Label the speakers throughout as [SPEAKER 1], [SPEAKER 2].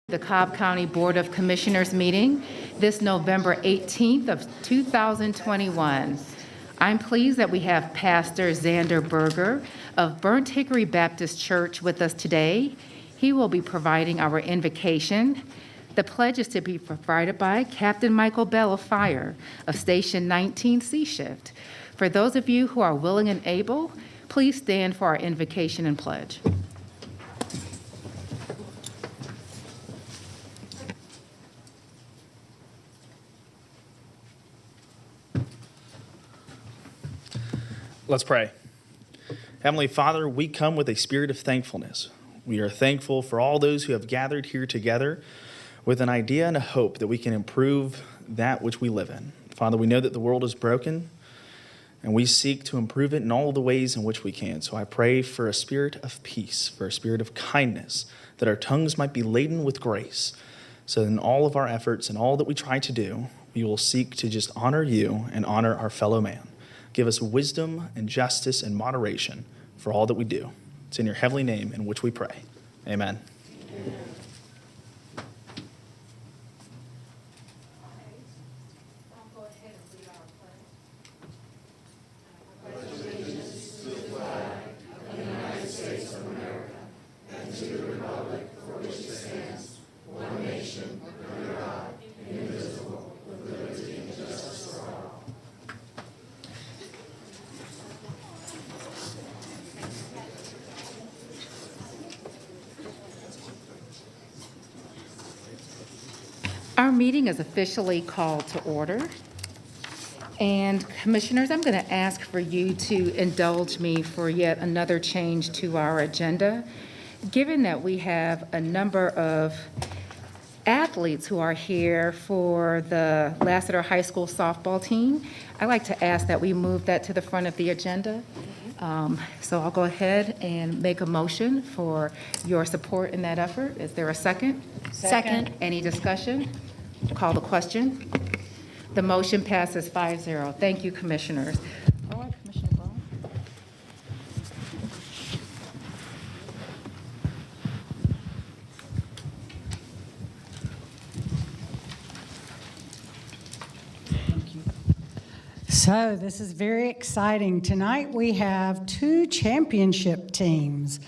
[SPEAKER 1] The Cobb County Board of Commissioners meeting this November 18th of 2021. I'm pleased that we have Pastor Xander Berger of Burnt Hickory Baptist Church with us today. He will be providing our invocation. The pledge is to be provided by Captain Michael Bell of Fire of Station 19 C Shift. For those of you who are willing and able, please stand for our invocation and pledge.
[SPEAKER 2] Let's pray. Heavenly Father, we come with a spirit of thankfulness. We are thankful for all those who have gathered here together with an idea and a hope that we can improve that which we live in. Father, we know that the world is broken, and we seek to improve it in all the ways in which we can. So I pray for a spirit of peace, for a spirit of kindness, that our tongues might be laden with grace, so in all of our efforts and all that we try to do, we will seek to just honor you and honor our fellow man. Give us wisdom and justice and moderation for all that we do. It's in your heavenly name in which we pray. Amen.
[SPEAKER 3] Amen.
[SPEAKER 1] Our meeting is officially called to order. And Commissioners, I'm going to ask for you to indulge me for yet another change to our agenda. Given that we have a number of athletes who are here for the Lassiter High School softball team, I'd like to ask that we move that to the front of the agenda. So I'll go ahead and make a motion for your support in that effort. Is there a second?
[SPEAKER 3] Second.
[SPEAKER 1] Any discussion? Call the question. The motion passes 5-0. Thank you, Commissioners. All right, Commissioner Brown.
[SPEAKER 3] So this is very exciting. Tonight we have two championship teams,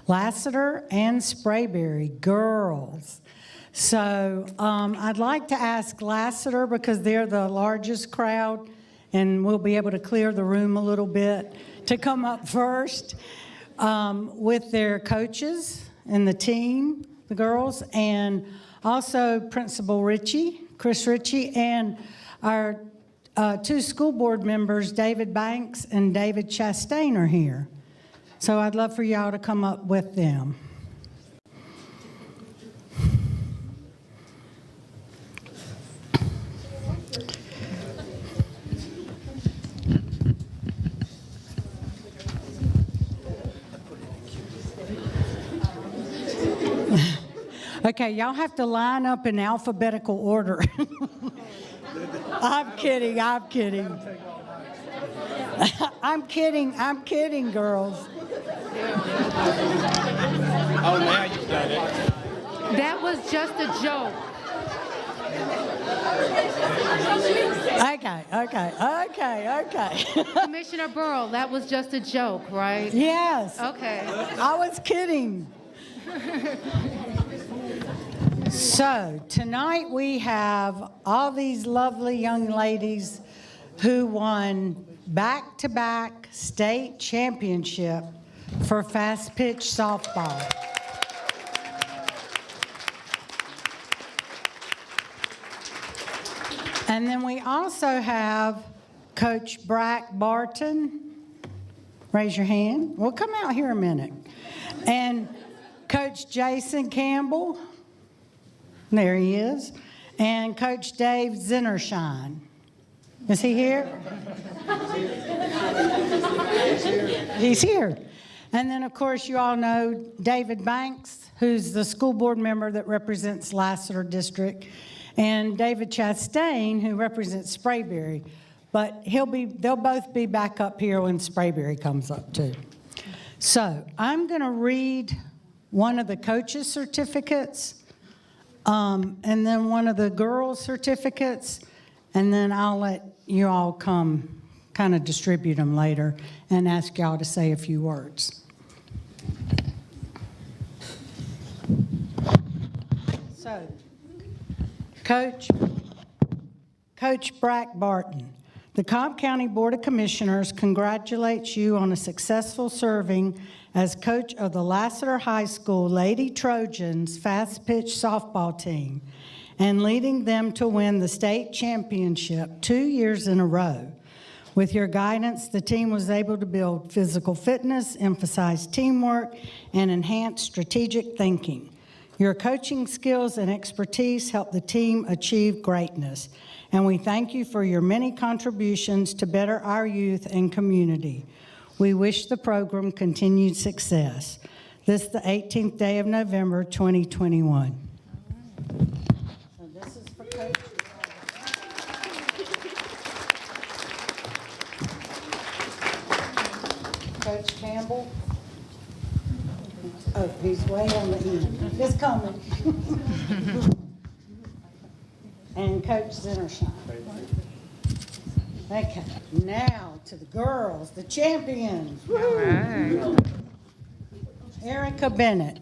[SPEAKER 3] Lassiter and Sprayberry, girls. So I'd like to ask Lassiter, because they're the largest crowd and we'll be able to clear the room a little bit, to come up first with their coaches and the team, the girls, and also Principal Chris Ritchie, and our two school board members, David Banks and David Chastain, are here. So I'd love for y'all to come up with them. Okay, y'all have to line up in alphabetical order. I'm kidding. I'm kidding, girls.
[SPEAKER 2] Oh, now you've done it.
[SPEAKER 1] That was just a joke.
[SPEAKER 3] Okay.
[SPEAKER 1] Commissioner Burrow, that was just a joke, right?
[SPEAKER 3] Yes.
[SPEAKER 1] Okay.
[SPEAKER 3] I was kidding. So tonight we have all these lovely young ladies who won back-to-back state championship for fast pitch softball. And then we also have Coach Brack Barton. Raise your hand. Well, come out here a minute. And Coach Jason Campbell. There he is. And Coach Dave Zinnershine. Is he here? He's here. And then, of course, you all know David Banks, who's the school board member that represents Lassiter District, and David Chastain, who represents Sprayberry. But they'll both be back up here when Sprayberry comes up, too. So I'm going to read one of the coaches' certificates And then one of the girls' certificates, and then I'll let you all come kind of distribute them later and ask y'all to say a few words. So, Coach Brack Barton, the Cobb County Board of Commissioners congratulates you on a successful serving as coach of the Lassiter High School Lady Trojans fast pitch softball team and leading them to win the state championship 2 years in a row. With your guidance, the team was able to build physical fitness, emphasize teamwork, and enhance strategic thinking. Your coaching skills and expertise helped the team achieve greatness, and we thank you for your many contributions to better our youth and community. We wish the program continued success. This is the 18th day of November, 2021. So this is for Coach. Coach Campbell. Oh, he's way on the end. It's coming. And Coach Zinnershine. Okay, now to the girls, the champions.
[SPEAKER 1] All right.
[SPEAKER 3] Erica Bennett.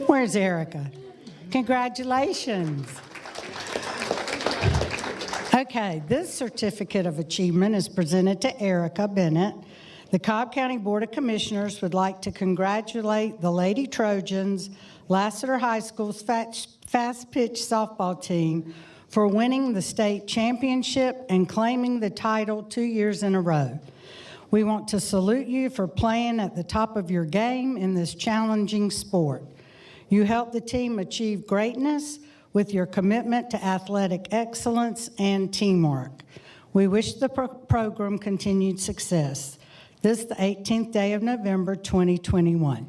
[SPEAKER 3] Where's Erica? Congratulations. Okay, this certificate of achievement is presented to Erica Bennett. The Cobb County Board of Commissioners would like to congratulate the Lady Trojans, Lassiter High School's fast pitch softball team for winning the state championship and claiming the title 2 years in a row. We want to salute you for playing at the top of your game in this challenging sport. You helped the team achieve greatness with your commitment to athletic excellence and teamwork. We wish the program continued success. This is the 18th day of November, 2021.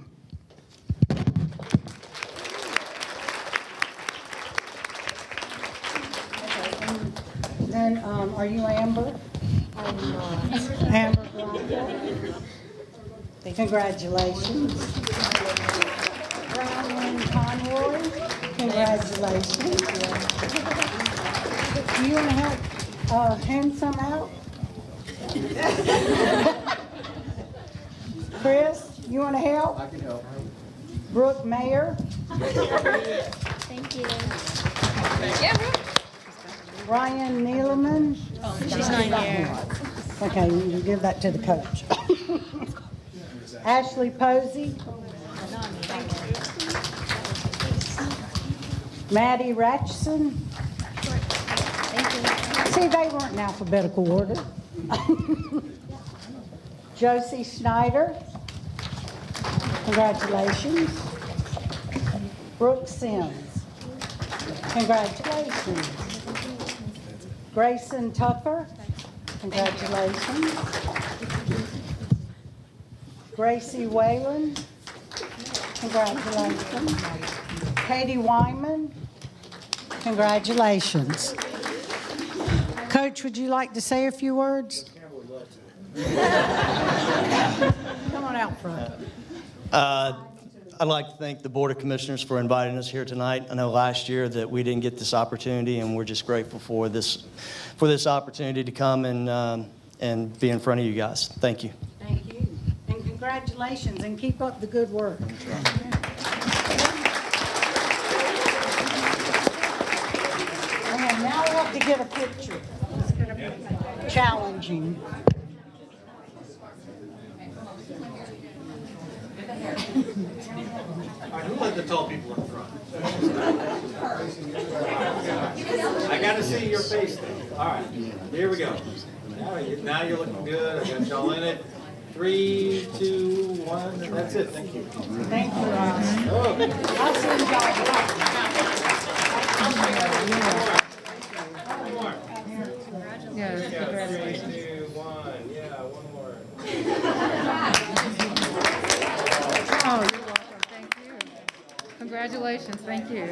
[SPEAKER 3] Then, are you Amber? I'm not. Amber Blanco. Congratulations. Brown Conroy. Congratulations. Do you want to help hand some out? Chris, you want to help? I can help. Brooke Mayer.
[SPEAKER 4] Thank you.
[SPEAKER 3] Ryan Neeleman.
[SPEAKER 4] Oh, she's not here.
[SPEAKER 3] Okay, you give that to the coach. Ashley Posey. Maddie Ratchson. See, they weren't in alphabetical order. Josie Snyder. Congratulations. Brooke Sims. Congratulations. Grayson Tucker. Congratulations. Gracie Whalen. Congratulations. Katie Wyman. Congratulations. Coach, would you like to say a few words? Come on out front.
[SPEAKER 5] I'd like to thank the Board of Commissioners for inviting us here tonight. I know last year that we didn't get this opportunity, and we're just grateful for this opportunity to come and be in front of you guys. Thank you.
[SPEAKER 3] Thank you. And congratulations, and keep up the good work. And now we have to get a picture. It's going to be challenging.
[SPEAKER 6] Who let the tall people in front? I got to see your face though. All right, here we go. Now you're looking good. I got y'all in it. 3, 2, 1, and that's it. Thank you.
[SPEAKER 3] Thank you, Ross.
[SPEAKER 6] Oh.
[SPEAKER 3] I'll send
[SPEAKER 6] One more.
[SPEAKER 1] Yes,
[SPEAKER 6] Yeah,
[SPEAKER 1] congratulations.
[SPEAKER 6] 3, 2, 1. Yeah, one more.
[SPEAKER 1] Oh, you're welcome. Thank you. Congratulations. Thank you.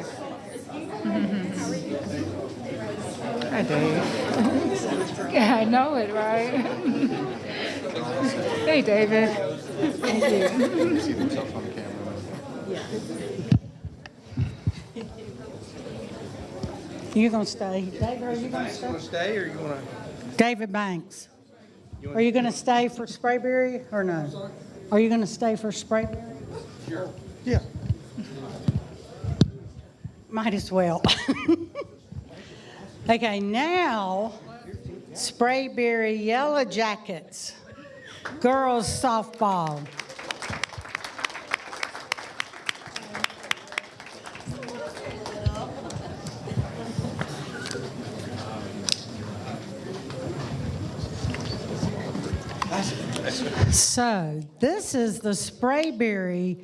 [SPEAKER 1] Hi, Dave. Yeah, I know it, right? Hey, David. Thank you.
[SPEAKER 3] You gonna stay? David, are you gonna
[SPEAKER 6] You
[SPEAKER 3] stay?
[SPEAKER 6] want to stay or you want to?
[SPEAKER 3] David Banks. Are you gonna stay for Sprayberry or no? Are you gonna stay for Sprayberry?
[SPEAKER 6] Sure. Yeah.
[SPEAKER 3] Might as well. Okay, now, Sprayberry Yellow Jackets, girls softball. So, this is the Sprayberry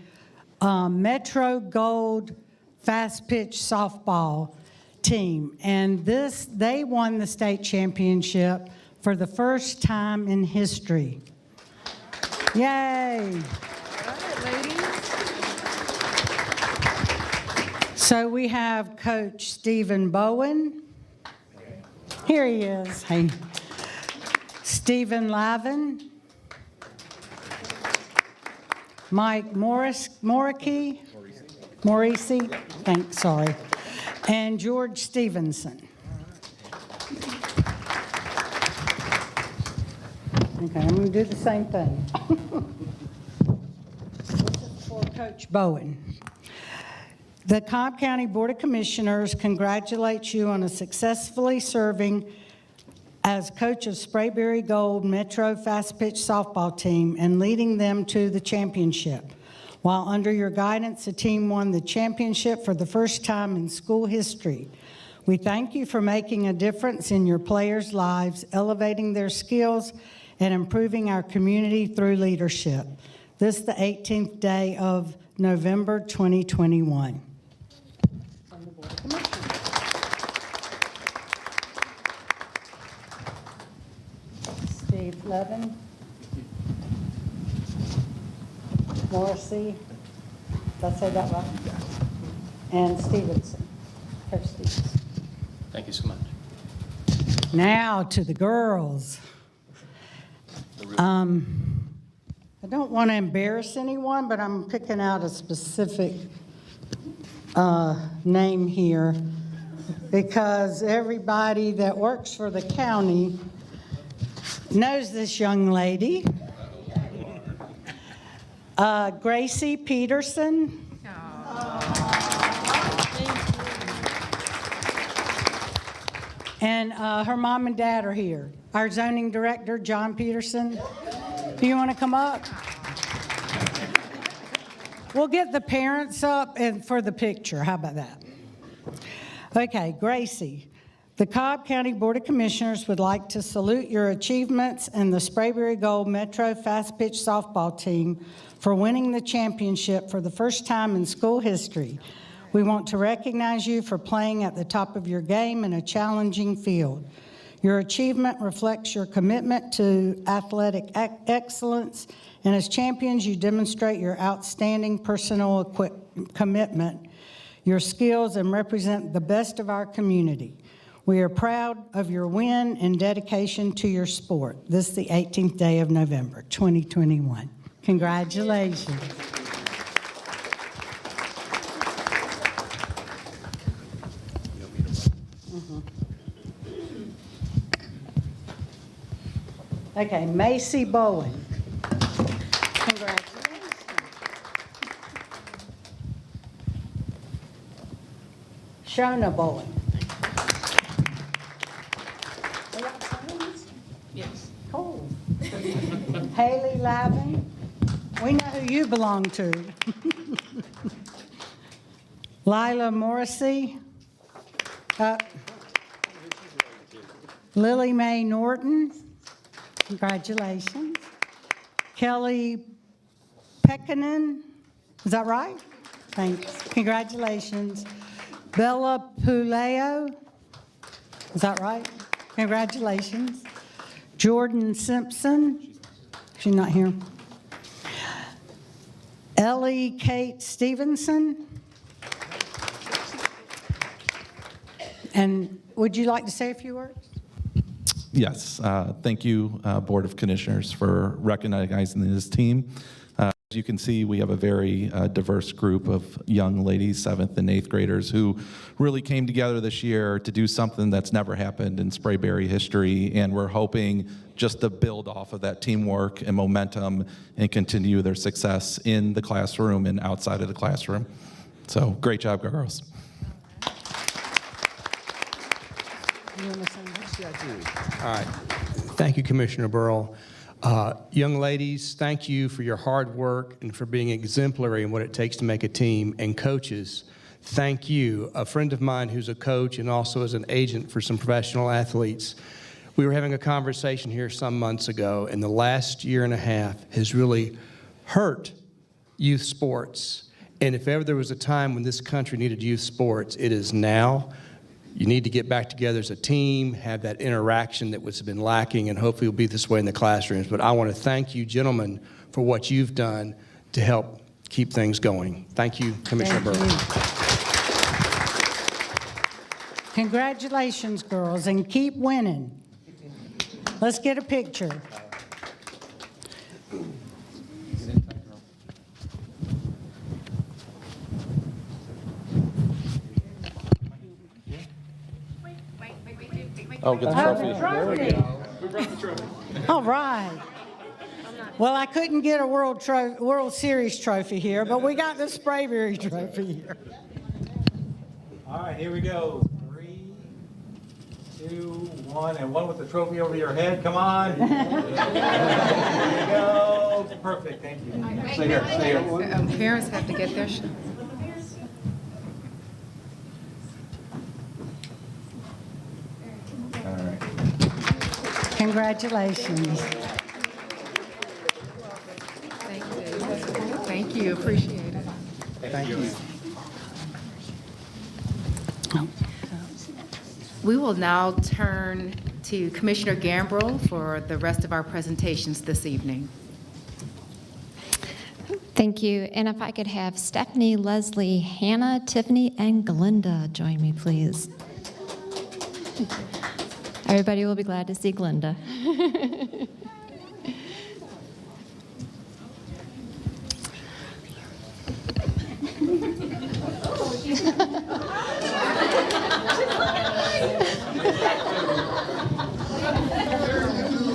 [SPEAKER 3] Metro Gold Fast Pitch Softball team. And they won the state championship for the first time in history. Yay! So we have Coach Stephen Bowen. Here he is. Hey. Stephen Lavin. Mike Morrissey, thanks, sorry, and George Stevenson. Okay, I'm going to do the same thing. This is for Coach Bowen. The Cobb County Board of Commissioners congratulates you on a successfully serving as coach of Sprayberry Gold Metro Fast Pitch Softball team and leading them to the championship. While under your guidance, the team won the championship for the first time in school history. We thank you for making a difference in your players' lives, elevating their skills, and improving our community through leadership. This is the 18th day of November 2021. Steve Levin, Morrissey, did I say that right? And Stevenson, Coach Stevenson.
[SPEAKER 7] Thank you so much.
[SPEAKER 3] Now to the girls. I don't want to embarrass anyone, but I'm picking out a specific name here because everybody that works for the county knows this young lady. Gracie Peterson. And her mom and dad are here. Our zoning director, John Peterson. Do you want to come up? We'll get the parents up and for the picture. How about that? Okay, Gracie. The Cobb County Board of Commissioners would like to salute your achievements in the Sprayberry Gold Metro Fast Pitch Softball team for winning the championship for the first time in school history. We want to recognize you for playing at the top of your game in a challenging field. Your achievement reflects your commitment to athletic excellence, and as champions, you demonstrate your outstanding personal commitment, your skills, and represent the best of our community. We are proud of your win and dedication to your sport. This is the 18th day of November, 2021. Congratulations. Okay, Macy Bowen. Congratulations. Shona Bowen.
[SPEAKER 1] Yes.
[SPEAKER 3] Cool. Haley Lavin. We know who you belong to. Lila Morrissey. Lily Mae Norton. Congratulations. Kelly Pekkanen. Is that right? Thanks. Congratulations. Bella Puleo. Is that right? Congratulations. Jordan Simpson. She's not here. Ellie Kate Stevenson. And would you like to say a few words?
[SPEAKER 8] Yes. Thank you, Board of Commissioners, for recognizing this team.
[SPEAKER 7] As you can see, we have a very diverse group of young ladies, 7th and 8th graders, who really came together this year to do something that's never happened in Sprayberry history, and we're hoping just to build off of that teamwork and momentum and continue their success in the classroom and outside of the classroom. So great job, girls.
[SPEAKER 8] All right. Thank you, Commissioner Burrell. Young ladies, thank you for your hard work and for being exemplary in what it takes to make a team. And coaches, thank you. A friend of mine who's a coach and also is an agent for some professional athletes, we were having a conversation here some months ago, and the last year and a half has really hurt youth sports. And if ever there was a time when this country needed youth sports, it is now. You need to get back together as a team, have that interaction that has been lacking, and hopefully it'll be this way in the classrooms. But I want to thank you, gentlemen, for what you've done to help keep things going. Thank you, Commissioner Burrell.
[SPEAKER 3] Congratulations, girls, and keep winning. Let's get a picture.
[SPEAKER 7] Oh, get the trophy.
[SPEAKER 3] There we go.
[SPEAKER 2] We brought the trophy.
[SPEAKER 3] All right. Well, I couldn't get a World Series trophy here, but we got the Sprayberry trophy here.
[SPEAKER 6] All right, here we go. 3, 2, 1, and one with the trophy over your head. Come on. There you go. Perfect. Thank you. Stay here. Stay here.
[SPEAKER 1] Parents have to get their shot.
[SPEAKER 6] All right.
[SPEAKER 3] Congratulations.
[SPEAKER 1] Thank you. Thank you. Appreciate it.
[SPEAKER 6] Thank you.
[SPEAKER 1] We will now turn to Commissioner Gambrill for the rest of our presentations this evening.
[SPEAKER 9] Thank you. And if I could have Stephanie, Leslie, Hannah, Tiffany, and Glinda join me, please. Everybody will be glad to see Glinda.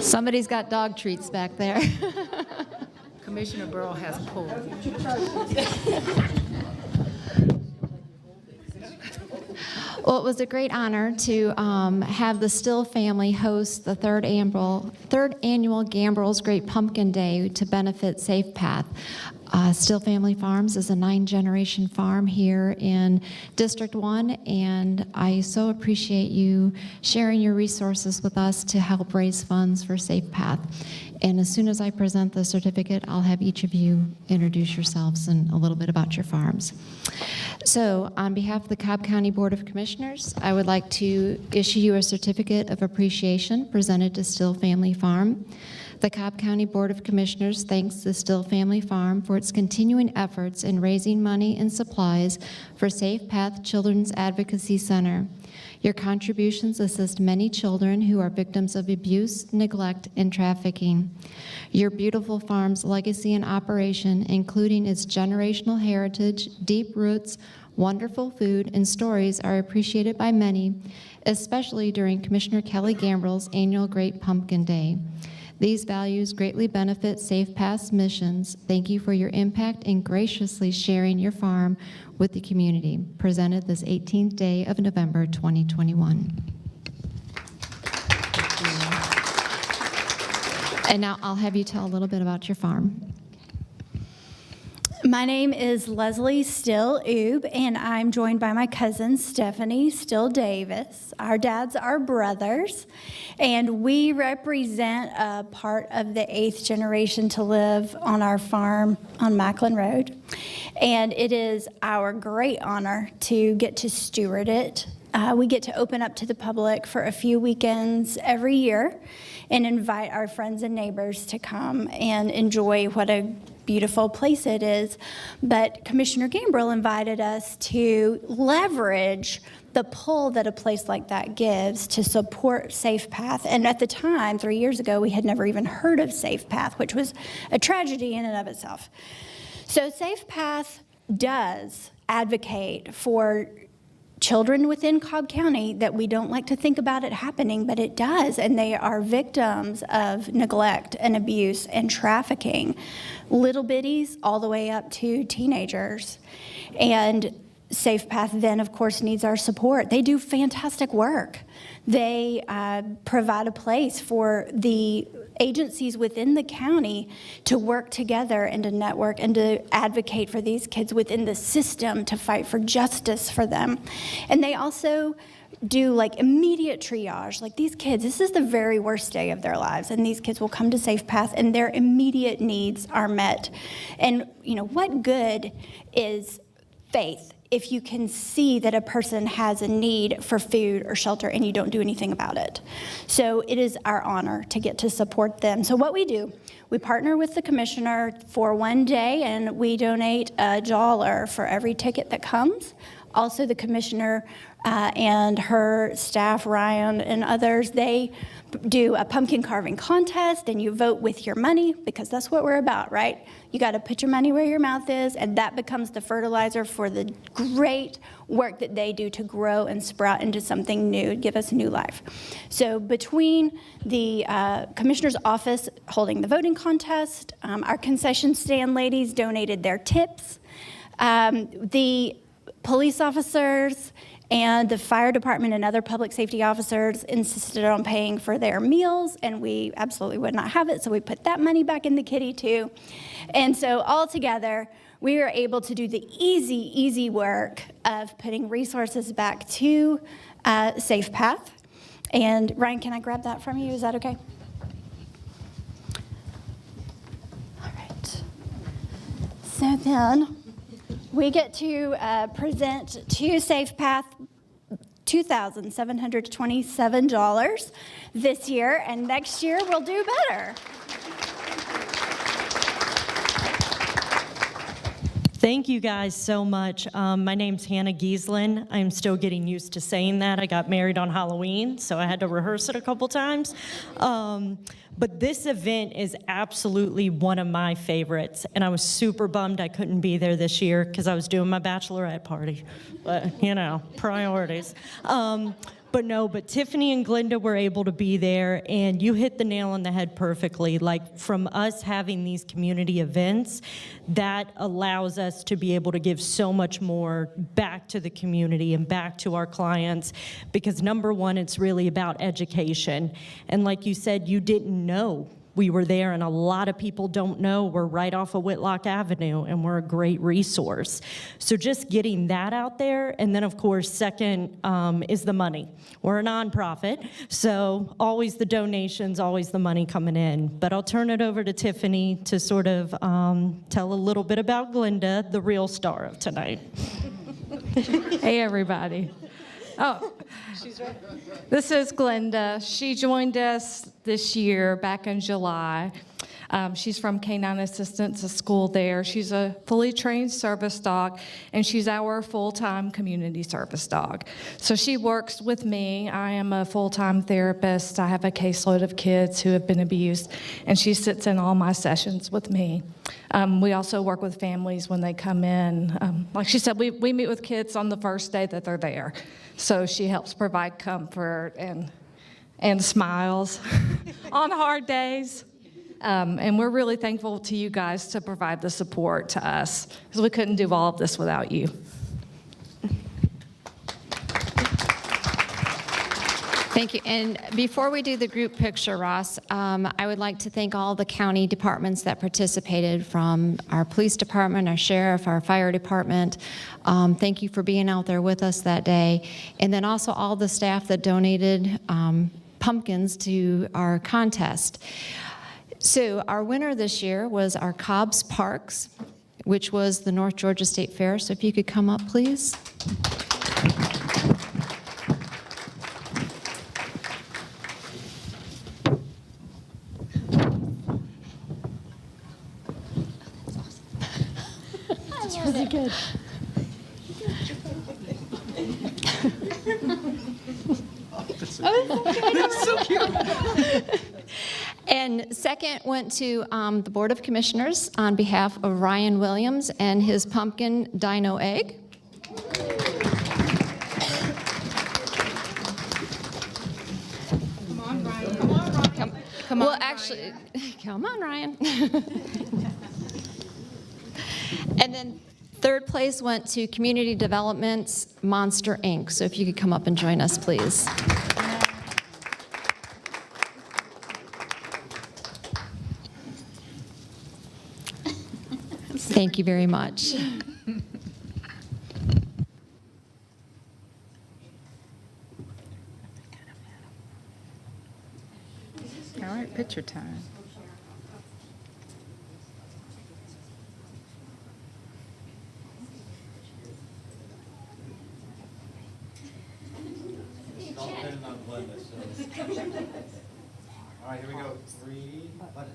[SPEAKER 9] Somebody's got dog treats back there.
[SPEAKER 1] Commissioner Burrell has pulled.
[SPEAKER 9] Well, it was a great honor to have the Still family host the third annual Gambrel's Great Pumpkin Day to benefit Safe Path. Still Family Farms is a 9-generation farm here in District 1, and I so appreciate you sharing your resources with us to help raise funds for Safe Path. And as soon as I present the certificate, I'll have each of you introduce yourselves and a little bit about your farms. So on behalf of the Cobb County Board of Commissioners, I would like to issue you a certificate of appreciation presented to Still Family Farm. The Cobb County Board of Commissioners thanks the Still Family Farm for its continuing efforts in raising money and supplies for Safe Path Children's Advocacy Center. Your contributions assist many children who are victims of abuse, neglect, and trafficking. Your beautiful farm's legacy and operation, including its generational heritage, deep roots, wonderful food, and stories are appreciated by many, especially during Commissioner Kelly Gambrell's annual Great Pumpkin Day. These values greatly benefit Safe Path's missions. Thank you for your impact and graciously sharing your farm with the community. Presented this 18th day of November 2021. And now I'll have you tell a little bit about your farm.
[SPEAKER 4] My name is Leslie Still Oob, and I'm joined by my cousin Stephanie Still Davis. Our dads are brothers, and we represent a part of the 8th generation to live on our farm on Macklin Road. And it is our great honor to get to steward it. We get to open up to the public for a few weekends every year and invite our friends and neighbors to come and enjoy what a beautiful place it is. But Commissioner Gambrill invited us to leverage the pull that a place like that gives to support Safe Path. And at the time, 3 years ago, we had never even heard of Safe Path, which was a tragedy in and of itself. So Safe Path does advocate for children within Cobb County that we don't like to think about it happening, but it does, and they are victims of neglect and abuse and trafficking, little bitties all the way up to teenagers. And Safe Path then, of course, needs our support. They do fantastic work. They provide a place for the agencies within the county to work together and to network and to advocate for these kids within the system, to fight for justice for them. And they also do like immediate triage. Like these kids, this is the very worst day of their lives, and these kids will come to Safe Path and their immediate needs are met. And you know, what good is faith if you can see that a person has a need for food or shelter and you don't do anything about it? So it is our honor to get to support them. So what we do, we partner with the commissioner for one day, and we donate $1 for every ticket that comes. Also, the commissioner and her staff, Ryan and others, they do a pumpkin carving contest, and you vote with your money, because that's what we're about, right? You got to put your money where your mouth is, and that becomes the fertilizer for the great work that they do to grow and sprout into something new, give us new life. So between the commissioner's office holding the voting contest, our concession stand ladies donated their tips, the police officers and the fire department and other public safety officers insisted on paying for their meals, and we absolutely would not have it, so we put that money back in the kitty too. And so all together, we were able to do the easy work of putting resources back to Safe Path. And Ryan, can I grab that from you? Is that okay? All right. So then, we get to present to Safe Path $2,727 this year, and next year we'll do better.
[SPEAKER 10] Thank you guys so much. My name's Hannah Gieslin. I'm still getting used to saying that. I got married on Halloween, so I had to rehearse it a couple times. But this event is absolutely one of my favorites, and I was super bummed I couldn't be there this year because I was doing my bachelorette party. But, you know, priorities. But Tiffany and Glenda were able to be there, and you hit the nail on the head perfectly. Like, from us having these community events, that allows us to be able to give so much more back to the community and back to our clients, because number one, it's really about education. And like you said, you didn't know we were there, and a lot of people don't know we're right off of Whitlock Avenue, and we're a great resource. So just getting that out there, and then of course, second is the money. We're a nonprofit, so always the donations, always the money coming in. But I'll turn it over to Tiffany to sort of tell a little bit about Glenda, the real star of tonight.
[SPEAKER 11] Hey, everybody. Oh, this is Glenda. She joined us this year, back in July. She's from Canine Assistance, a school there. She's a fully trained service dog, and she's our full-time community service dog. So she works with me. I am a full-time therapist. I have a caseload of kids who have been abused, and she sits in all my sessions with me. We also work with families when they come in. Like she said, we meet with kids on the first day that they're there. So she helps provide comfort and smiles on hard days. And we're really thankful to you guys to provide the support to us, because we couldn't do all of this without you.
[SPEAKER 9] Thank you. And before we do the group picture, Ross, I would like to thank all the county departments that participated, from our police department, our sheriff, our fire department. Thank you for being out there with us that day. And then also all the staff that donated pumpkins to our contest. So our winner this year was our Cobb's Parks, which was the North Georgia State Fair. So if you could come up, please. Good. So cute. And second went to the Board of Commissioners on behalf of Ryan Williams and his pumpkin dino egg.
[SPEAKER 1] Come on, Ryan. Come on, Ryan. Come on,
[SPEAKER 9] Well, actually, come on, Ryan. And then third place went to Community Development's Monster Inc. So if you could come up and join us, please. Thank you very much.
[SPEAKER 1] All right, picture time.
[SPEAKER 6] All right, here we go. 3, button.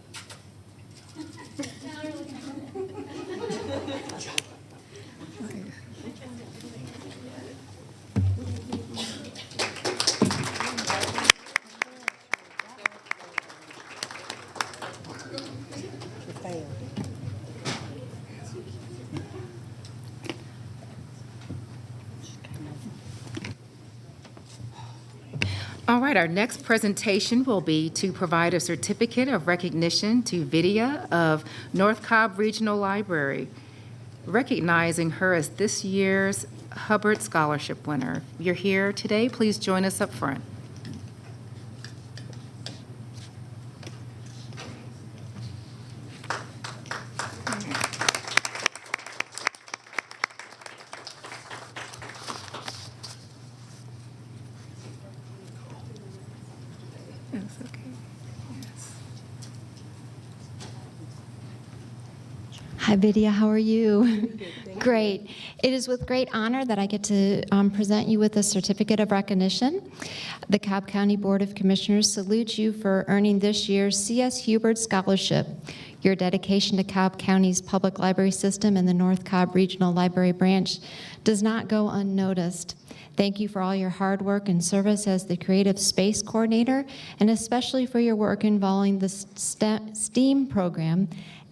[SPEAKER 1] All right, our next presentation will be to provide a certificate of recognition to Vidya of North Cobb Regional Library, recognizing her as this year's Hubbard Scholarship winner. If you're here today, please join us up front. That's okay. Yes.
[SPEAKER 9] Hi, Vidya. How are you? Great. It is with great honor that I get to present you with a certificate of recognition. The Cobb County Board of Commissioners salutes you for earning this year's C.S. Hubert Scholarship. Your dedication to Cobb County's public library system and the North Cobb Regional Library Branch does not go unnoticed. Thank you for all your hard work and service as the Creative Space Coordinator, and especially for your work involving the STEAM program,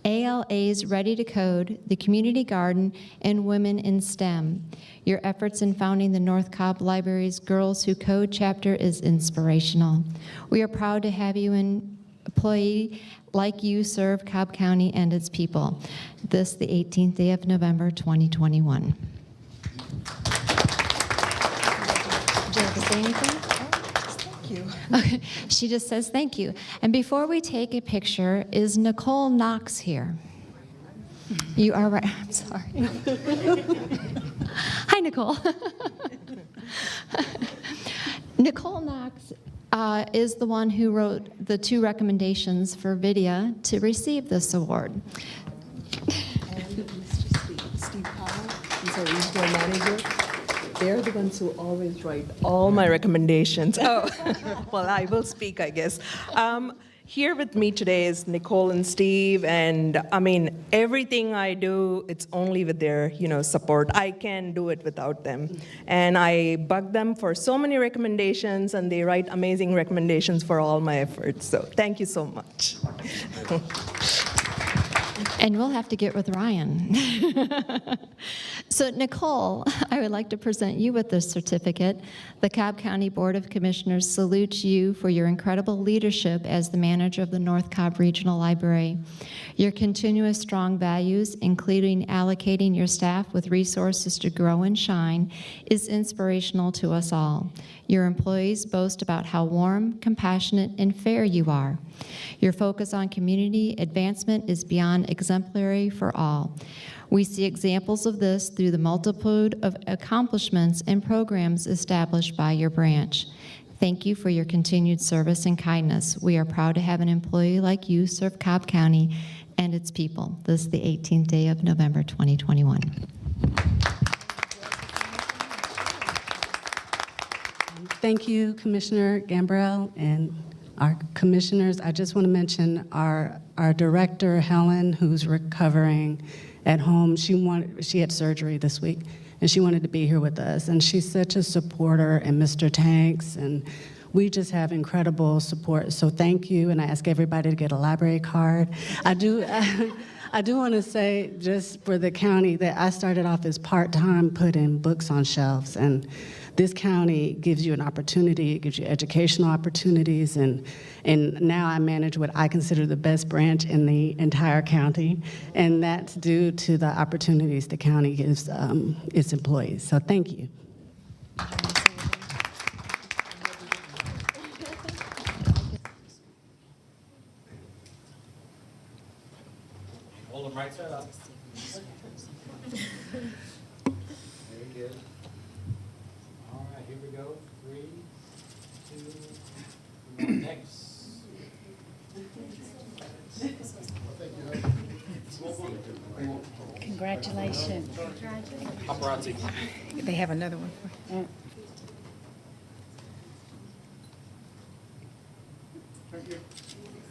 [SPEAKER 9] ALA's Ready to Code, the Community Garden, and Women in STEM. Your efforts in founding the North Cobb Library's Girls Who Code chapter is inspirational. We are proud to have you an employee like you serve Cobb County and its people. This, the 18th day of November, 2021. Do you have to say anything? Thank you. Okay. She just says thank you. And before we take a picture, is Nicole Knox here? You are right. I'm sorry. Hi, Nicole. Nicole Knox is the one who wrote the 2 recommendations for Vidya to receive this award.
[SPEAKER 12] And Mr. Steve Powell, he's our regional manager. They're the ones who always write all my recommendations. Oh, well, I will speak, I guess. Here with me today is Nicole and Steve, and I mean, everything I do, it's only with their, support. I can't do it without them. And I bug them for so many recommendations, and they write amazing recommendations for all my efforts. So thank you so much.
[SPEAKER 9] And we'll have to get with Ryan. So Nicole, I would like to present you with this certificate. The Cobb County Board of Commissioners salutes you for your incredible leadership as the manager of the North Cobb Regional Library. Your continuous strong values, including allocating your staff with resources to grow and shine, is inspirational to us all. Your employees boast about how warm, compassionate, and fair you are. Your focus on community advancement is beyond exemplary for all. We see examples of this through the multitude of accomplishments and programs established by your branch. Thank you for your continued service and kindness. We are proud to have an employee like you serve Cobb County and its people. This is the 18th day of November 2021.
[SPEAKER 12] Thank you, Commissioner Gambrell, and our commissioners. I just want to mention our director, Helen, who's recovering,
[SPEAKER 13] at home. She had surgery this week, and she wanted to be here with us. And she's such a supporter, and Mr. Tanks, and we just have incredible support. So thank you, and I ask everybody to get a library card. I do want to say, just for the county, that I started off as part-time putting books on shelves, and this county gives you an opportunity, it gives you educational opportunities, and now I manage what I consider the best branch in the entire county, and that's due to the opportunities the county gives its employees. So thank you.
[SPEAKER 6] Hold them right side up. Very good. All right, here we go. 3, 2, 1, next.
[SPEAKER 1] Congratulations.
[SPEAKER 2] Paparazzi.
[SPEAKER 1] They have another one.
[SPEAKER 6] Thank you.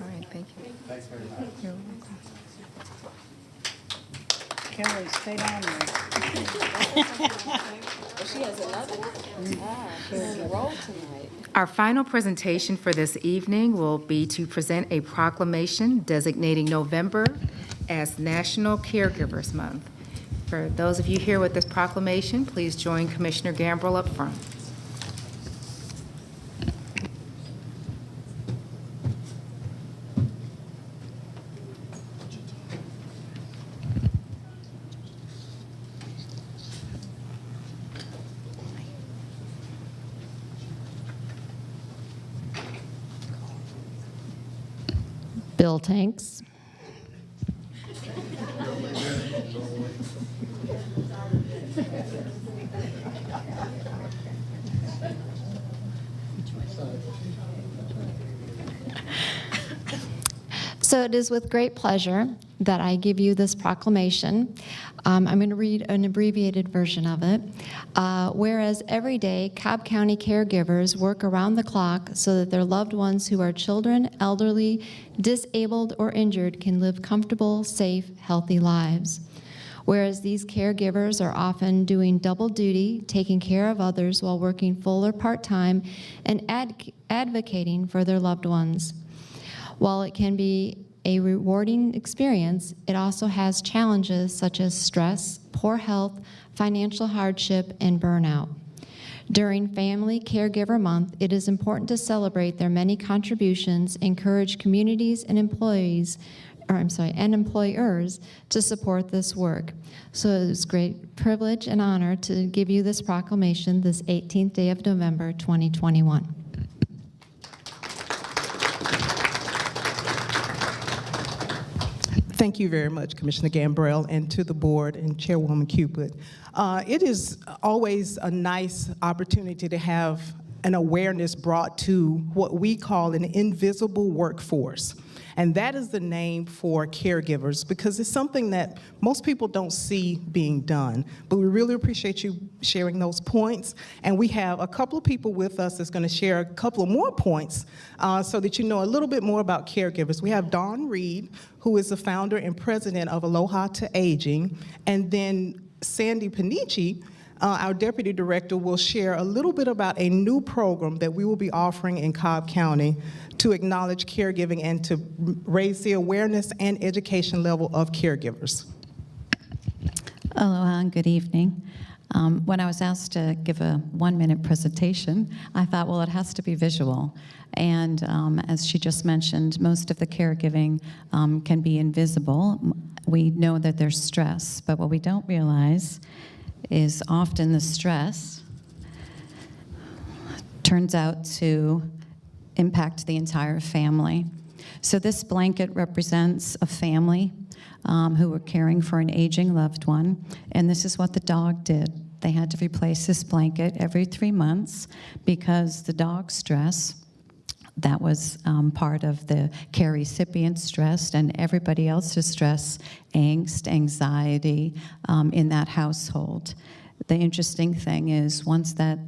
[SPEAKER 1] All right, thank you.
[SPEAKER 6] Thanks very much.
[SPEAKER 1] You're welcome.
[SPEAKER 3] Kelly, stay down
[SPEAKER 12] She has another one? She's a roll tonight.
[SPEAKER 1] Our final presentation for this evening will be to present a proclamation designating November as National Caregivers Month. For those of you here with this proclamation, please join Commissioner Gambrill up front.
[SPEAKER 9] Bill Tanks. So it is with great pleasure that I give you this proclamation. I'm going to read an abbreviated version of it. Whereas every day, Cobb County caregivers work around the clock so that their loved ones who are children, elderly, disabled, or injured can live comfortable, safe, healthy lives. Whereas these caregivers are often doing double duty, taking care of others while working full or part-time, and advocating for their loved ones. While it can be a rewarding experience, it also has challenges such as stress, poor health, financial hardship, and burnout. During Family Caregiver Month, it is important to celebrate their many contributions, encourage communities and employers to support this work. So it is great privilege and honor to give you this proclamation this 18th day of November, 2021.
[SPEAKER 14] Thank you very much, Commissioner Gambrill, and to the board and Chairwoman Cupid. It is always a nice opportunity to have an awareness brought to what we call an invisible workforce. And that is the name for caregivers, because it's something that most people don't see being done. But we really appreciate you sharing those points. And we have a couple of people with us that's going to share a couple of more points so that you know a little bit more about caregivers. We have Dawn Reed, who is the founder and president of Aloha to Aging. And then Sandy Panici, our deputy director, will share a little bit about a new program that we will be offering in Cobb County to acknowledge caregiving and to raise the awareness and education level of caregivers.
[SPEAKER 15] Aloha and good evening. When I was asked to give a 1-minute presentation, I thought, well, it has to be visual. And as she just mentioned, most of the caregiving can be invisible. We know that there's stress, but what we don't realize is often the stress turns out to impact the entire family. So this blanket represents a family who were caring for an aging loved one, and this is what the dog did. They had to replace this blanket every 3 months because the dog's stress, that was part of the care recipient's stress and everybody else's stress, angst, anxiety in that household. The interesting thing is once that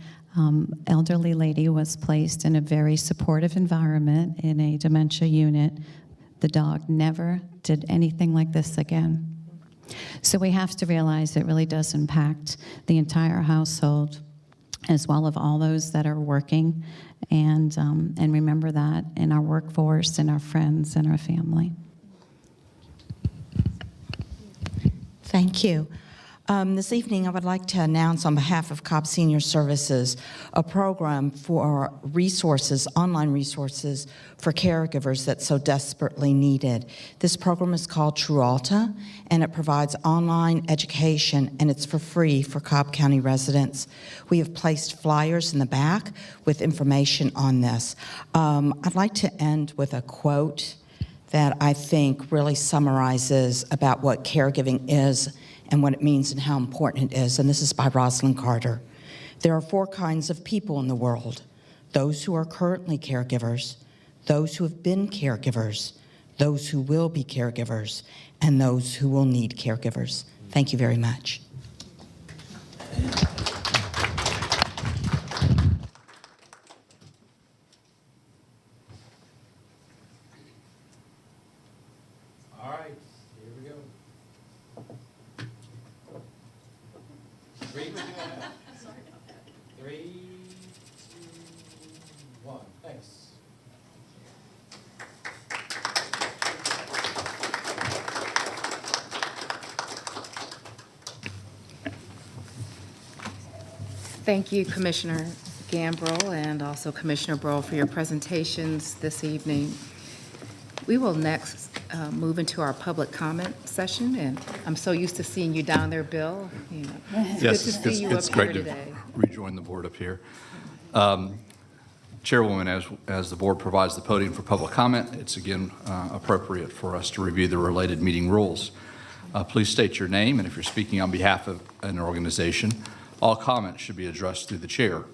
[SPEAKER 15] elderly lady was placed in a very supportive environment in a dementia unit, the dog never did anything like this again. So we have to realize it really does impact the entire household, as well as all those that are working, and remember that in our workforce, and our friends, and our family.
[SPEAKER 16] Thank you. This evening, I would like to announce on behalf of Cobb Senior Services a program for resources, online resources for caregivers that's so desperately needed. This program is called True Alta, and it provides online education, and it's for free for Cobb County residents. We have placed flyers in the back with information on this. I'd like to end with a quote that I think really summarizes about what caregiving is and what it means and how important it is, and this is by Rosalind Carter. There are 4 kinds of people in the world: those who are currently caregivers, those who have been caregivers, those who will be caregivers, and those who will need caregivers. Thank you very much.
[SPEAKER 6] All right, here we go. 3, 2, 1. Thanks.
[SPEAKER 1] Thank you, Commissioner Gambrill, and also Commissioner Burrow, for your presentations this evening. We will next move into our public comment session, and I'm so used to seeing you down there, Bill. You know, it's
[SPEAKER 17] Yes,
[SPEAKER 1] good to see you
[SPEAKER 17] it's
[SPEAKER 1] up here
[SPEAKER 17] great to
[SPEAKER 1] today.
[SPEAKER 17] rejoin the board up here. Chairwoman, as the board provides the podium for public comment, it's again appropriate for us to review the related meeting rules. Please state your name, and if you're speaking on behalf of an organization, all comments should be addressed through the chair.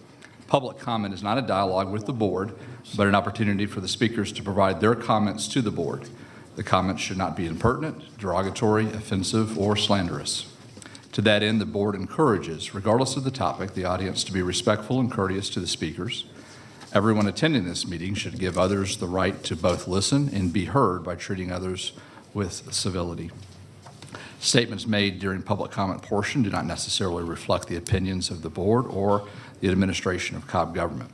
[SPEAKER 17] Public comment is not a dialogue with the board, but an opportunity for the speakers to provide their comments to the board. The comments should not be impertinent, derogatory, offensive, or slanderous. To that end, the board encourages, regardless of the topic, the audience to be respectful and courteous to the speakers. Everyone attending this meeting should give others the right to both listen and be heard by treating others with civility. Statements made during public comment portion do not necessarily reflect the opinions of the board or the administration of Cobb government.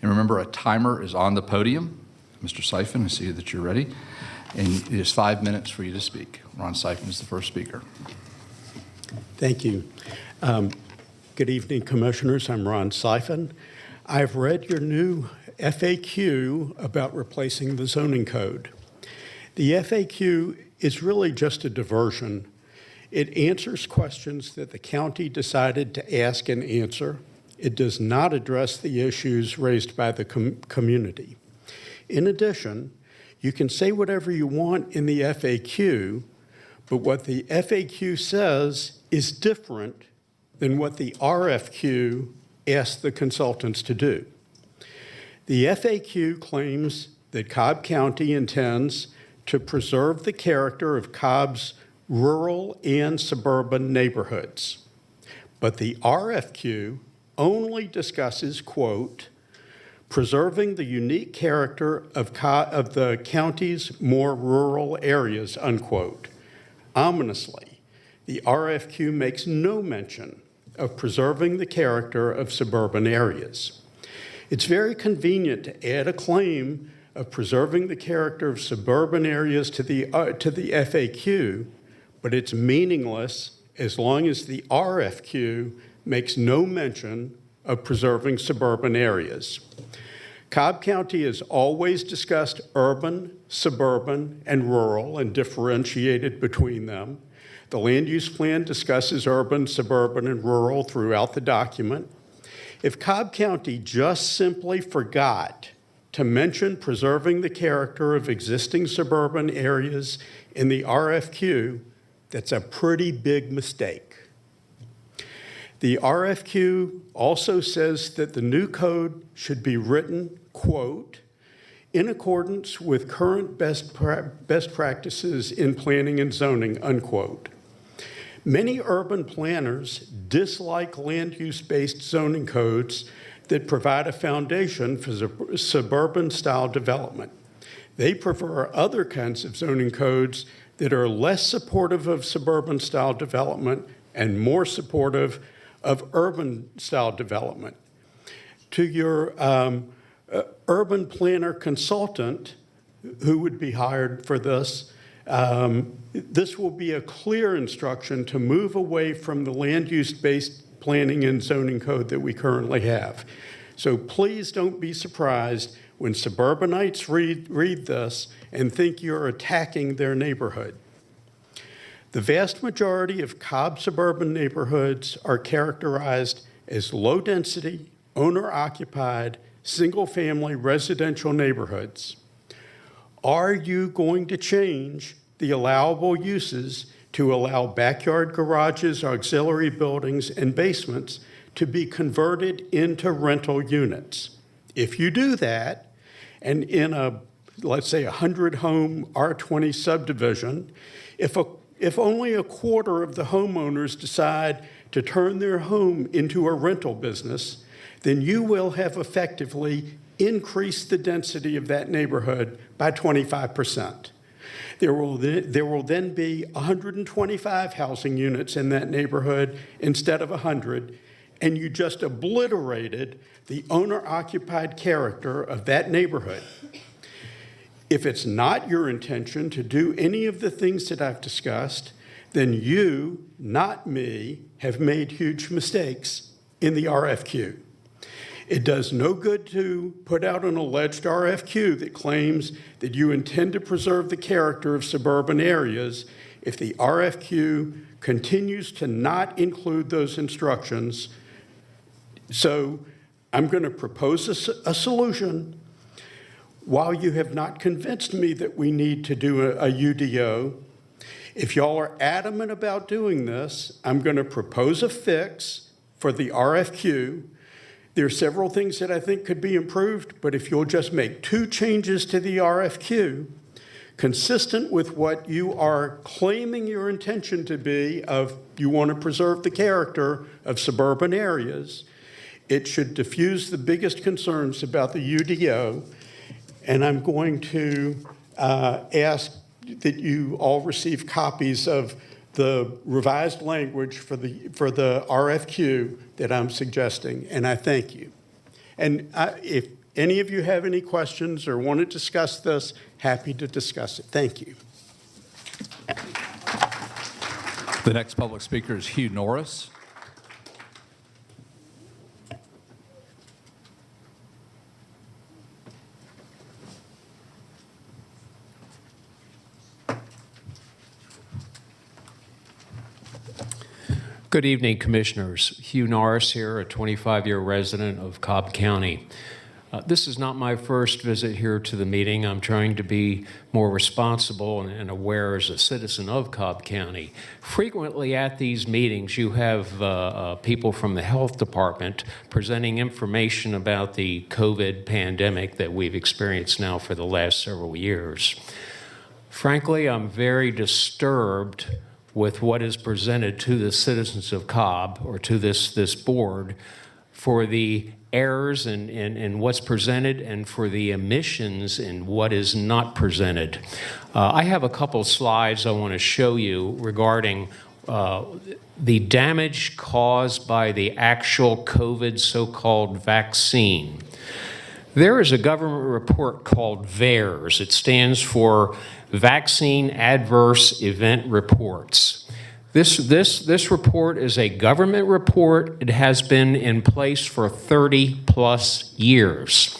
[SPEAKER 17] And remember, a timer is on the podium. Mr. Siphon, I see that you're ready. And it is 5 minutes for you to speak. Ron Siphon is the first speaker.
[SPEAKER 18] Thank you. Good evening, Commissioners. I'm Ron Siphon. I've read your new FAQ about replacing the zoning code. The FAQ is really just a diversion. It answers questions that the county decided to ask and answer. It does not address the issues raised by the community. In addition, you can say whatever you want in the FAQ, but what the FAQ says is different than what the RFQ asked the consultants to do. The FAQ claims that Cobb County intends to preserve the character of Cobb's rural and suburban neighborhoods. But the RFQ only discusses, quote, preserving the unique character of the county's more rural areas, unquote. Ominously, the RFQ makes no mention of preserving the character of suburban areas. It's very convenient to add a claim of preserving the character of suburban areas to the FAQ, but it's meaningless as long as the RFQ makes no mention of preserving suburban areas. Cobb County has always discussed urban, suburban, and rural and differentiated between them. The land use plan discusses urban, suburban, and rural throughout the document. If Cobb County just simply forgot to mention preserving the character of existing suburban areas in the RFQ, that's a pretty big mistake. The RFQ also says that the new code should be written, quote, in accordance with current best practices in planning and zoning, unquote. Many urban planners dislike land use-based zoning codes that provide a foundation for suburban-style development. They prefer other kinds of zoning codes that are less supportive of suburban-style development and more supportive of urban-style development. To your urban planner consultant, who would be hired for this, this will be a clear instruction to move away from the land use-based planning and zoning code that we currently have. So please don't be surprised when suburbanites read this and think you're attacking their neighborhood. The vast majority of Cobb suburban neighborhoods are characterized as low-density, owner-occupied, single-family residential neighborhoods. Are you going to change the allowable uses to allow backyard garages, auxiliary buildings, and basements to be converted into rental units? If you do that, and in a, let's say, 100-home R20 subdivision, if only a quarter of the homeowners decide to turn their home into a rental business, then you will have effectively increased the density of that neighborhood by 25%. There will then be 125 housing units in that neighborhood instead of 100, and you just obliterated the owner-occupied character of that neighborhood. If it's not your intention to do any of the things that I've discussed, then you, not me, have made huge mistakes in the RFQ. It does no good to put out an alleged RFQ that claims that you intend to preserve the character of suburban areas if the RFQ continues to not include those instructions. So I'm going to propose a solution. While you have not convinced me that we need to do a UDO, if y'all are adamant about doing this, I'm going to propose a fix for the RFQ. There are several things that I think could be improved, but if you'll just make 2 changes to the RFQ, consistent with what you are claiming your intention to be of you want to preserve the character of suburban areas, it should diffuse the biggest concerns about the UDO. And I'm going to ask that you all receive copies of the revised language for the RFQ that I'm suggesting, and I thank you. And if any of you have any questions or want to discuss this, happy to discuss it. Thank you.
[SPEAKER 17] The next public speaker is Hugh Norris.
[SPEAKER 19] Good evening, Commissioners. Hugh Norris here, a 25-year resident of Cobb County. This is not my first visit here to the meeting. I'm trying to be more responsible and aware as a citizen of Cobb County. Frequently at these meetings, you have people from the health department presenting information about the COVID pandemic that we've experienced now for the last several years. Frankly, I'm very disturbed with what is presented to the citizens of Cobb or to this board for the errors in what's presented and for the omissions in what is not presented. I have a couple slides I want to show you regarding the damage caused by the actual COVID so-called vaccine. There is a government report called VAERS. It stands for Vaccine Adverse Event Reports. This report is a government report. It has been in place for 30+ years.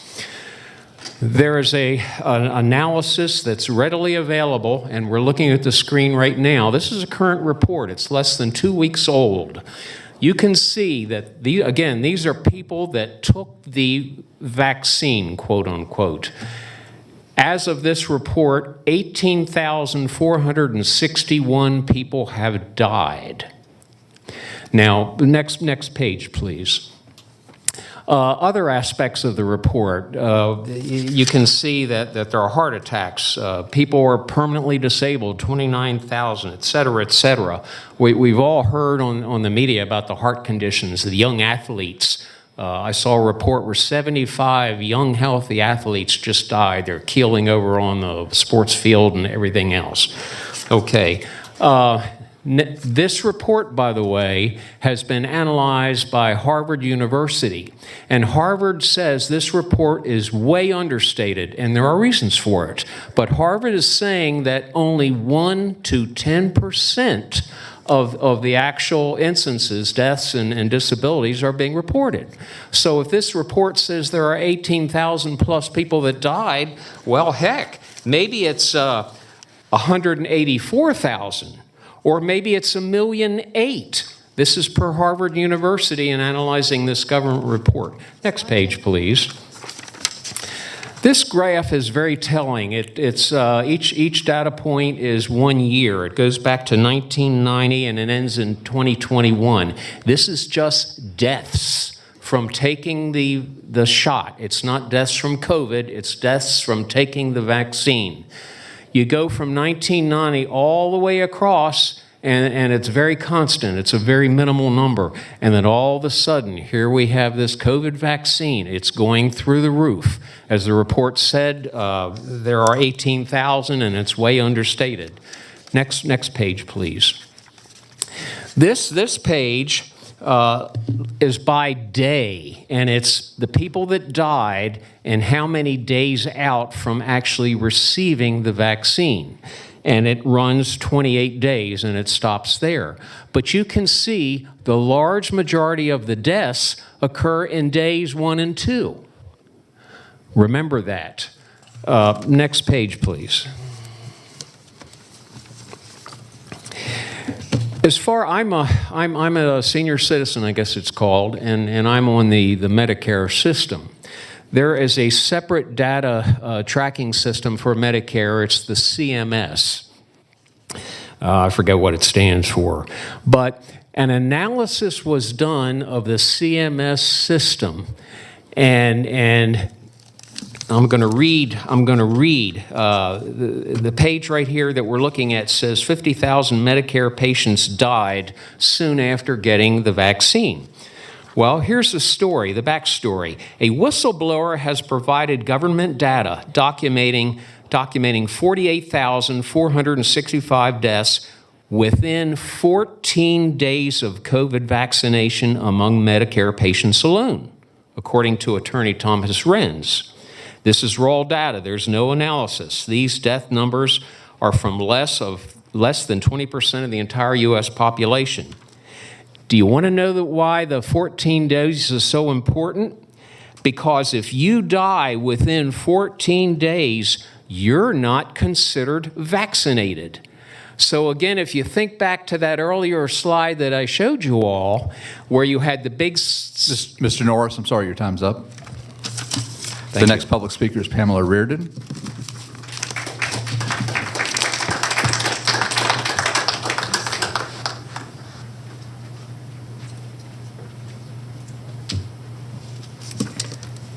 [SPEAKER 19] There is an analysis that's readily available, and we're looking at the screen right now. This is a current report. It's less than 2 weeks old. You can see that, these are people that took the vaccine, quote unquote. As of this report, 18,461 people have died. Now, the next page, please. Other aspects of the report, you can see that there are heart attacks. People are permanently disabled, 29,000, et cetera, et cetera. We've all heard on the media about the heart conditions, the young athletes. I saw a report where 75 young, healthy athletes just died. They're keeling over on the sports field and everything else. Okay. This report, by the way, has been analyzed by Harvard University. And Harvard says this report is way understated, and there are reasons for it. But Harvard is saying that only 1 to 10% of the actual instances, deaths and disabilities, are being reported. So if this report says there are 18,000 plus people that died, well, heck, maybe it's 184,000. Or maybe it's 1.8 million. This is per Harvard University in analyzing this government report. Next page, please. This graph is very telling. Each data point is 1 year. It goes back to 1990 and it ends in 2021. This is just deaths from taking the shot. It's not deaths from COVID, it's deaths from taking the vaccine. You go from 1990 all the way across, and it's very constant. It's a very minimal number. And then all of a sudden, here we have this COVID vaccine. It's going through the roof. As the report said, there are 18,000, and it's way understated. Next page, please. This page is by day, and it's the people that died and how many days out from actually receiving the vaccine. And it runs 28 days and it stops there. But you can see the large majority of the deaths occur in days 1 and 2. Remember that. Next page, please. As far, I'm a senior citizen, I guess it's called, and I'm on the Medicare system. There is a separate data tracking system for Medicare. It's the CMS. I forget what it stands for. But an analysis was done of the CMS system, and I'm going to read the page right here that we're looking at says 50,000 Medicare patients died soon after getting the vaccine. Well, here's the story, the backstory. A whistleblower has provided government data documenting 48,465 deaths within 14 days of COVID vaccination among Medicare patients alone, according to attorney Thomas Renz. This is raw data. There's no analysis. These death numbers are from less than 20% of the entire U.S. population. Do you want to know why the 14 days is so important? Because if you die within 14 days, you're not considered vaccinated. So again, if you think back to that earlier slide that I showed you all, where you had the big...
[SPEAKER 17] Mr. Norris, I'm sorry, your time's up. The next public speaker is Pamela Reardon.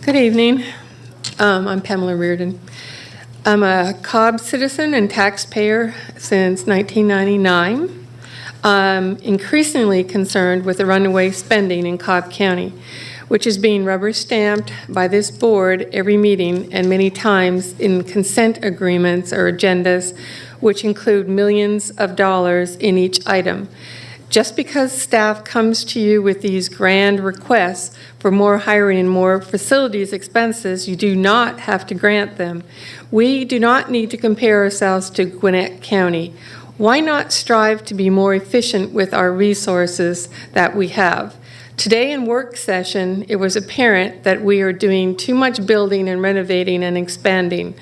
[SPEAKER 20] Good evening. I'm Pamela Reardon. I'm a Cobb citizen and taxpayer since 1999. I'm increasingly concerned with the runaway spending in Cobb County, which is being rubber stamped by this board every meeting and many times in consent agreements or agendas, which include millions of dollars in each item. Just because staff comes to you with these grand requests for more hiring and more facilities expenses, you do not have to grant them. We do not need to compare ourselves to Gwinnett County. Why not strive to be more efficient with our resources that we have? Today in work session, it was apparent that we are doing too much building and renovating and expanding.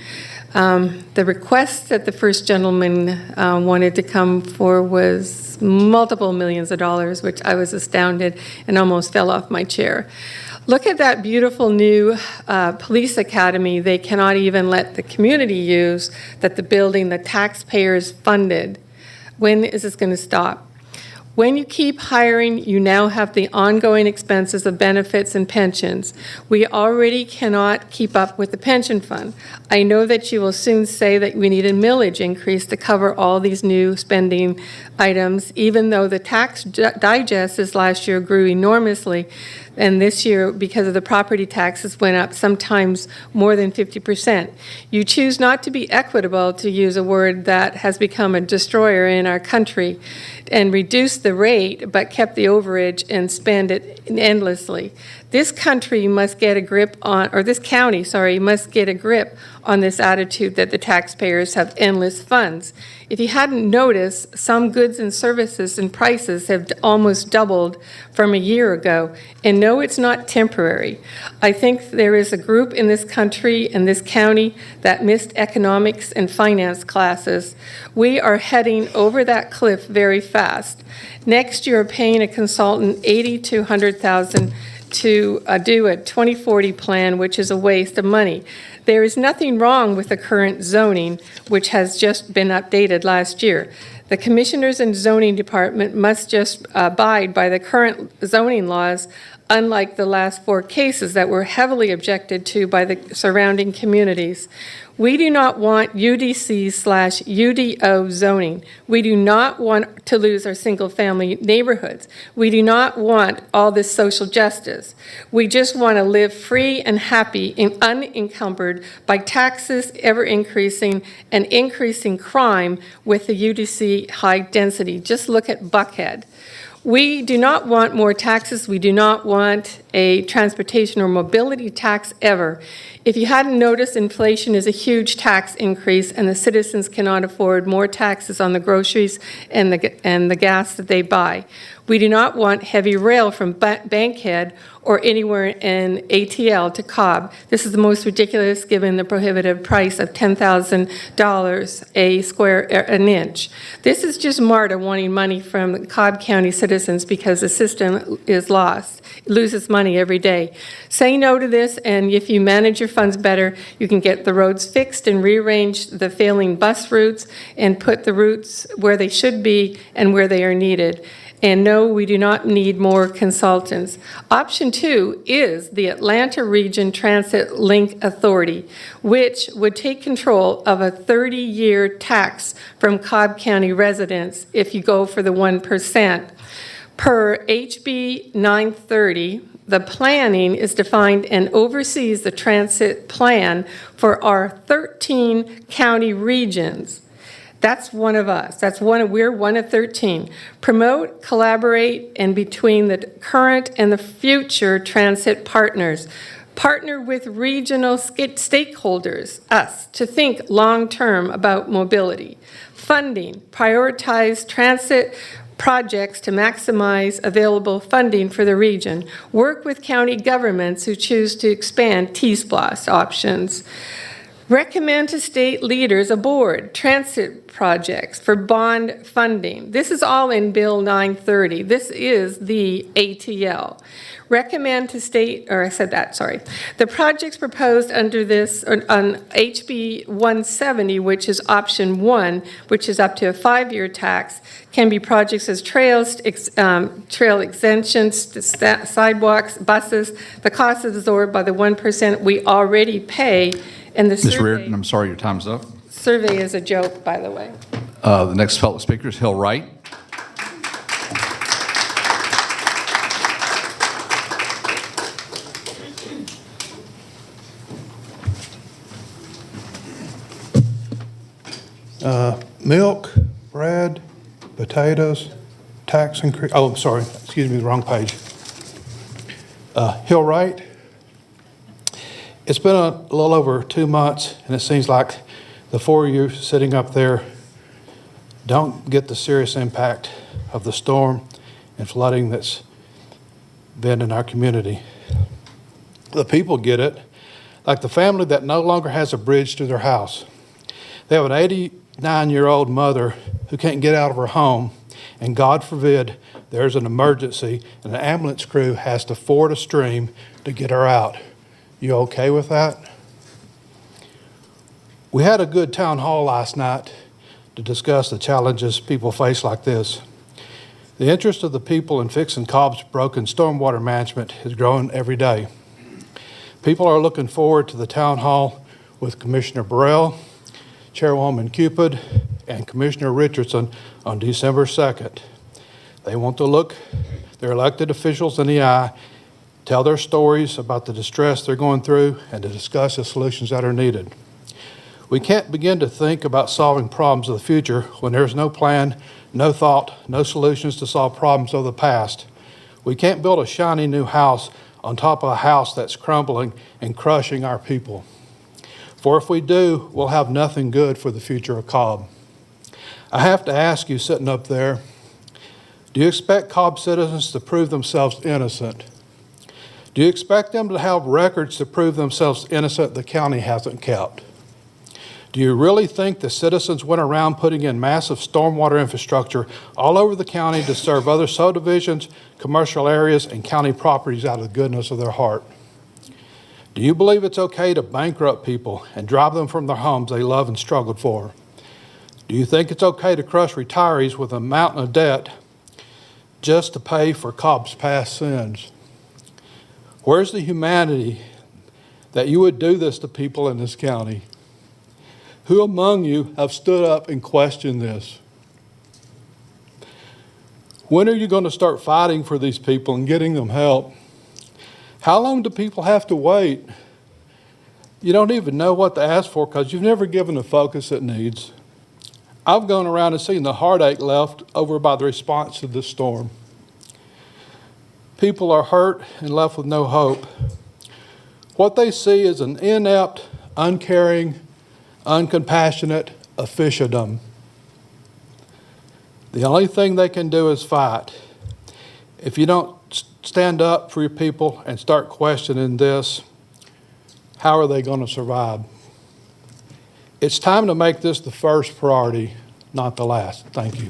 [SPEAKER 20] The request that the first gentleman wanted to come for was multiple millions of dollars, which I was astounded and almost fell off my chair. Look at that beautiful new police academy they cannot even let the community use, that the building the taxpayers funded. When is this going to stop? When you keep hiring, you now have the ongoing expenses of benefits and pensions. We already cannot keep up with the pension fund. I know that you will soon say that we need a millage increase to cover all these new spending items, even though the tax digest this last year grew enormously. And this year, because of the property taxes went up sometimes more than 50%. You choose not to be equitable, to use a word that has become a destroyer in our country, and reduce the rate, but kept the overage and spend it endlessly. This country must get a grip on, or this county, sorry, must get a grip on this attitude that the taxpayers have endless funds. If you hadn't noticed, some goods and services and prices have almost doubled from a year ago. And no, it's not temporary. I think there is a group in this country and this county that missed economics and finance classes. We are heading over that cliff very fast. Next, you're paying a consultant $80,000 to $100,000 to do a 2040 plan, which is a waste of money. There is nothing wrong with the current zoning, which has just been updated last year. The commissioners and zoning department must just abide by the current zoning laws, unlike the last 4 cases that were heavily objected to by the surrounding communities. We do not want UDC/UDO zoning. We do not want to lose our single-family neighborhoods. We do not want all this social justice. We just want to live free and happy and unencumbered by taxes ever increasing and increasing crime with the UDC high density. Just look at Buckhead. We do not want more taxes. We do not want a transportation or mobility tax ever. If you hadn't noticed, inflation is a huge tax increase, and the citizens cannot afford more taxes on the groceries and the gas that they buy. We do not want heavy rail from Bankhead or anywhere in ATL to Cobb. This is the most ridiculous given the prohibitive price of $10,000 an inch. This is just MARTA wanting money from Cobb County citizens because the system is lost. It loses money every day. Say no to this, and if you manage your funds better, you can get the roads fixed and rearrange the failing bus routes and put the routes where they should be and where they are needed. And no, we do not need more consultants. Option 2 is the Atlanta Region Transit Link Authority, which would take control of a 30-year tax from Cobb County residents if you go for the 1%. Per HB 930, the planning is defined and oversees the transit plan for our 13 county regions. That's one of us. We're one of 13. Promote, collaborate, and between the current and the future transit partners. Partner with regional stakeholders, us, to think long-term about mobility. Funding, prioritize transit projects to maximize available funding for the region. Work with county governments who choose to expand T-SPLOST options. Recommend to state leaders aboard transit projects for bond funding. This is all in Bill 930. This is the ATL. Recommend to state, or I said that, sorry. The projects proposed under this, on HB 170, which is option 1, which is up to a 5-year tax, can be projects as trails, trail extensions, sidewalks, buses. The cost is absorbed by the 1% we already pay. And the
[SPEAKER 17] Ms. Reardon, I'm sorry, your time's up.
[SPEAKER 20] Survey is a joke, by the way.
[SPEAKER 17] The next fellow speaker is Hill Wright.
[SPEAKER 21] Milk, bread, potatoes, tax increase. Oh, I'm sorry, excuse me, the wrong page. Hill Wright. It's been a little over 2 months, and it seems like the 4 of you sitting up there don't get the serious impact of the storm and flooding that's been in our community. The people get it, like the family that no longer has a bridge to their house. They have an 89-year-old mother who can't get out of her home, and God forbid there's an emergency and an ambulance crew has to ford a stream to get her out. You okay with that? We had a good town hall last night to discuss the challenges people face like this. The interest of the people in fixing Cobb's broken stormwater management is growing every day. People are looking forward to the town hall with Commissioner Burrell, Chairwoman Cupid, and Commissioner Richardson on December 2nd. They want to look their elected officials in the eye tell their stories about the distress they're going through, and to discuss the solutions that are needed. We can't begin to think about solving problems of the future when there's no plan, no thought, no solutions to solve problems of the past. We can't build a shiny new house on top of a house that's crumbling and crushing our people. For if we do, we'll have nothing good for the future of Cobb. I have to ask you sitting up there, do you expect Cobb citizens to prove themselves innocent? Do you expect them to have records to prove themselves innocent the county hasn't kept? Do you really think the citizens went around putting in massive stormwater infrastructure all over the county to serve other subdivisions, commercial areas, and county properties out of the goodness of their heart? Do you believe it's okay to bankrupt people and drive them from their homes they love and struggled for? Do you think it's okay to crush retirees with a mountain of debt just to pay for Cobb's past sins? Where's the humanity that you would do this to people in this county? Who among you have stood up and questioned this? When are you going to start fighting for these people and getting them help? How long do people have to wait? You don't even know what to ask for because you've never given the focus it needs. I've gone around and seen the heartache left over by the response to this storm. People are hurt and left with no hope. What they see is an inept, uncaring, uncompassionate officialdom. The only thing they can do is fight. If you don't stand up for your people and start questioning this, how are they going to survive? It's time to make this the first priority, not the last. Thank you.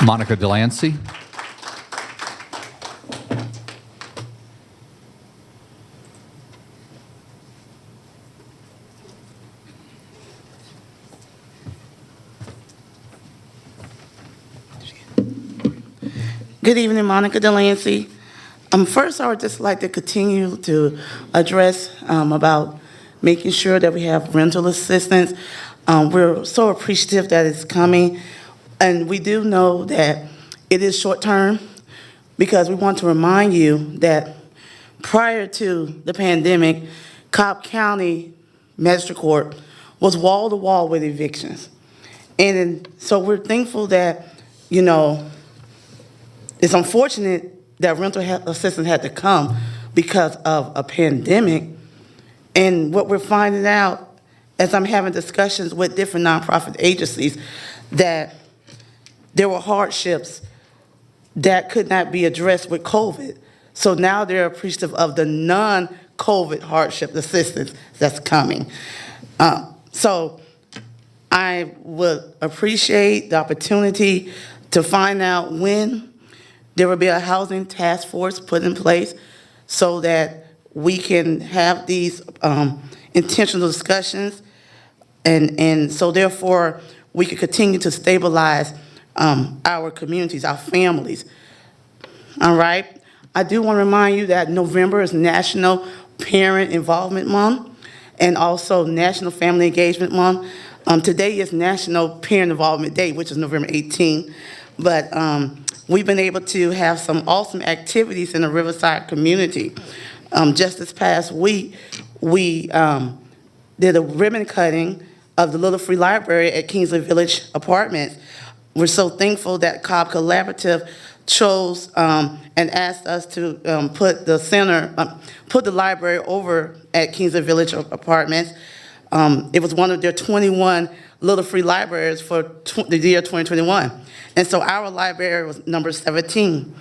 [SPEAKER 17] Monica Delancey.
[SPEAKER 5] Good evening, Monica Delancey. First, I would just like to continue to address about making sure that we have rental assistance. We're so appreciative that it's coming, and we do know that it is short-term because we want to remind you that prior to the pandemic, Cobb County Magistrate Court was wall-to-wall with evictions. And so we're thankful that, you know, it's unfortunate that rental assistance had to come because of a pandemic. And what we're finding out as I'm having discussions with different nonprofit agencies, that there were hardships that could not be addressed with COVID. So now they're appreciative of the non-COVID hardship assistance that's coming. So I would appreciate the opportunity to find out when there will be a housing task force put in place so that we can have these intentional discussions, and so therefore we can continue to stabilize our communities, our families. All right. I do want to remind you that November is National Parent Involvement Month and also National Family Engagement Month. Today is National Parent Involvement Day, which is November 18th. But we've been able to have some awesome activities in the Riverside community. Just this past week, we did a ribbon cutting of the Little Free Library at Kingsley Village Apartments. We're so thankful that Cobb Collaborative chose and asked us to put the library over at Kingsley Village Apartments. It was one of their 21 Little Free Libraries for the year 2021. And so our library was number 17.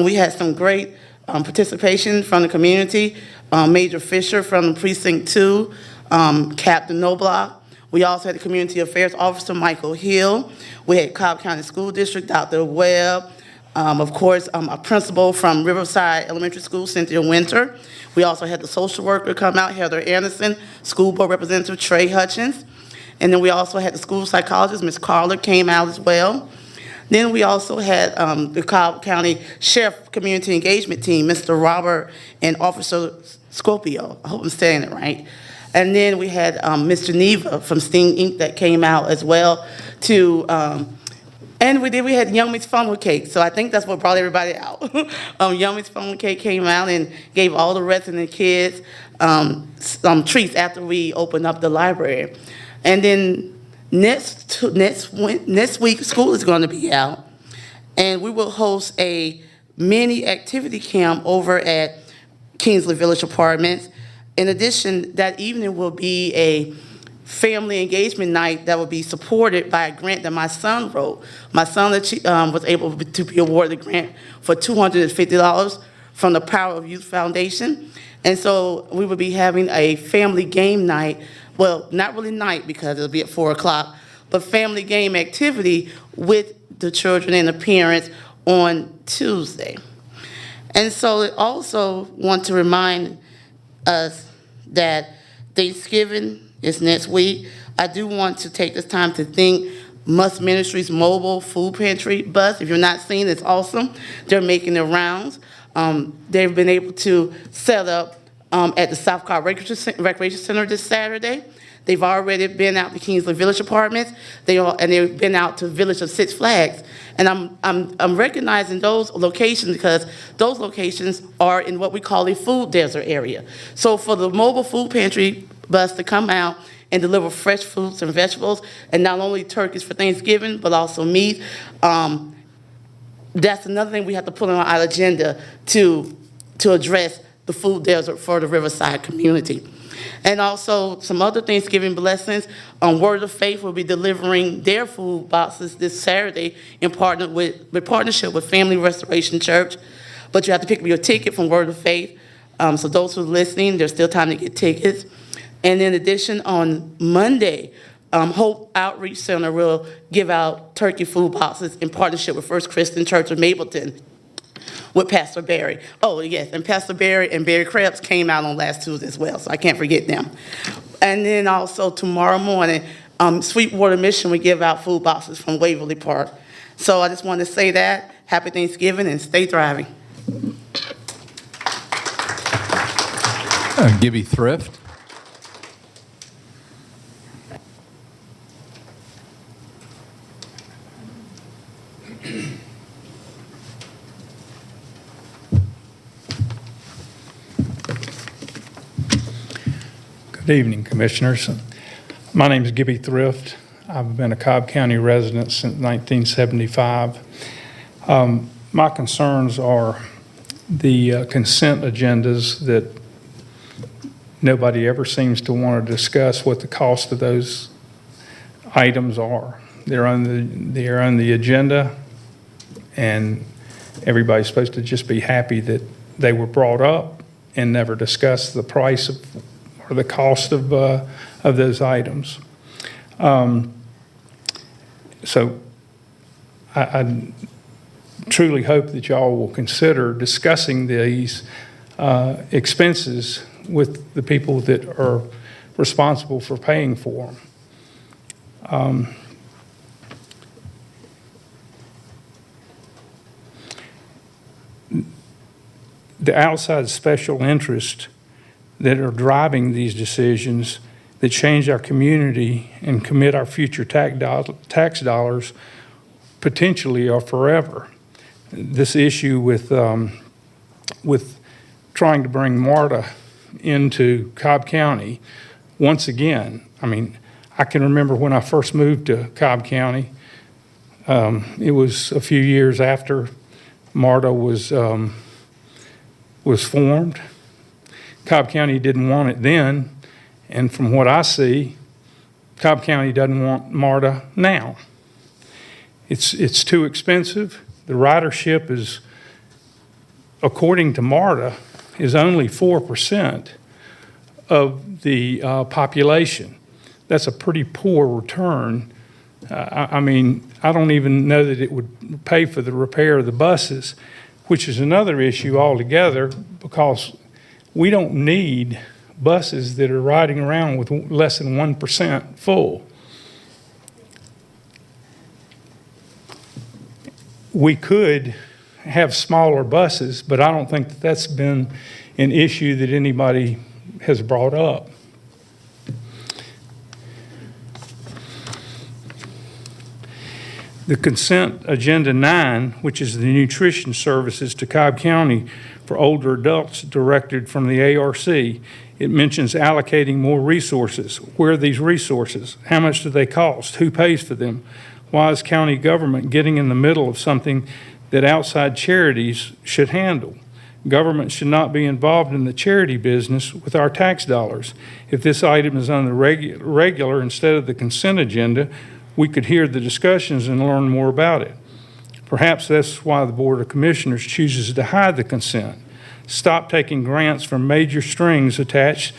[SPEAKER 5] We had some great participation from the community. Major Fisher from Precinct 2, Captain Noblock. We also had the Community Affairs Officer, Michael Hill. We had Cobb County School District, Dr. Webb. Of course, a principal from Riverside Elementary School, Cynthia Winter. We also had the social worker come out, Heather Anderson, School Board Representative Trey Hutchins. And then we also had the school psychologist, Ms. Carler, came out as well. Then we also had the Cobb County Sheriff Community Engagement Team, Mr. Robert and Officer Scopio. I hope I'm saying it right. And then we had Ms. Geneva from Sting Inc. that came out as well to And we had Young Miss Funnel Cake, so I think that's what brought everybody out. Young Miss Funnel Cake came out and gave all the resident kids some treats after we opened up the library. And then next week, school is going to be out, and we will host a mini activity camp over at Kingsley Village Apartments. In addition, that evening will be a family engagement night that will be supported by a grant that my son wrote. My son was able to be awarded a grant for $250 from the Power of Youth Foundation. And so we will be having a family game night. Well, not really night because it'll be at 4 o'clock, but family game activity with the children and the parents on Tuesday. And so I also want to remind us that Thanksgiving is next week. I do want to take this time to thank Must Ministries mobile food pantry bus. If you're not seeing it, it's awesome. They're making their rounds. They've been able to set up at the South Cobb Recreation Center this Saturday. They've already been out to Kingsley Village Apartments. They've been out to Village of Six Flags. And I'm recognizing those locations because those locations are in what we call a food desert area. So for the mobile food pantry bus to come out and deliver fresh fruits and vegetables, and not only turkeys for Thanksgiving, but also meat, that's another thing we have to put on our agenda to address the food desert for the Riverside community. And also some other Thanksgiving blessings. Word of Faith will be delivering their food boxes this Saturday in partnership with Family Restoration Church. But you have to pick up your ticket from Word of Faith. So those who are listening, there's still time to get tickets. And in addition, on Monday, Hope Outreach Center will give out turkey food boxes in partnership with First Christian Church of Mapleton with Pastor Barry. Oh, yes, and Pastor Barry and Barry Krebs came out on last Tuesday as well, so I can't forget them. And then also tomorrow morning, Sweetwater Mission will give out food boxes from Waverly Park. So I just wanted to say that. Happy Thanksgiving and stay thriving.
[SPEAKER 17] Gibby Thrift.
[SPEAKER 21] Good evening, Commissioners. My name is Gibby Thrift. I've been a Cobb County resident since 1975. My concerns are the consent agendas that nobody ever seems to want to discuss what the cost of those items are. They're on the agenda, and everybody's supposed to just be happy that they were brought up and never discuss the price of or the cost of those items. So I truly hope that y'all will consider discussing these expenses with the people that are responsible for paying for them. The outside special interest that are driving these decisions that change our community and commit our future tax dollars potentially or forever. This issue with trying to bring MARTA into Cobb County, once again, I mean, I can remember when I first moved to Cobb County, it was a few years after MARTA was formed. Cobb County didn't want it then, and from what I see, Cobb County doesn't want MARTA now. It's too expensive. The ridership is, according to MARTA, is only 4% of the population. That's a pretty poor return. I mean, I don't even know that it would pay for the repair of the buses, which is another issue altogether, because we don't need buses that are riding around with less than 1% full. We could have smaller buses, but I don't think that that's been an issue that anybody has brought up.
[SPEAKER 8] The consent agenda 9, which is the nutrition services to Cobb County for older adults directed from the ARC, it mentions allocating more resources. Where are these resources? How much do they cost? Who pays for them? Why is county government getting in the middle of something that outside charities should handle? Government should not be involved in the charity business with our tax dollars. If this item is on the regular instead of the consent agenda, we could hear the discussions and learn more about it. Perhaps that's why the Board of Commissioners chooses to hide the consent. Stop taking grants from major strings attached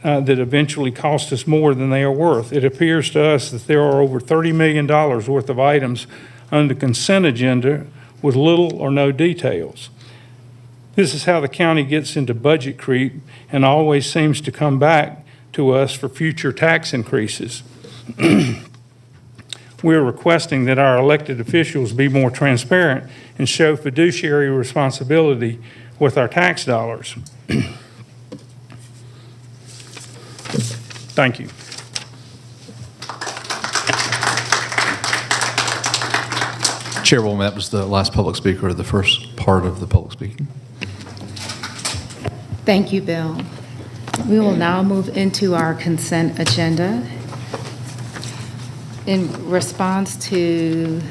[SPEAKER 8] that eventually cost us more than they are worth. It appears to us that there are over $30 million worth of items on the consent agenda with little or no details. This is how the county gets into budget creep and always seems to come back to us for future tax increases. We're requesting that our elected officials be more transparent and show fiduciary responsibility with our tax dollars. Thank you.
[SPEAKER 17] Chairwoman, that was the last public speaker of the first part of the public speaking.
[SPEAKER 1] Thank you, Bill. We will now move into our consent agenda. In response to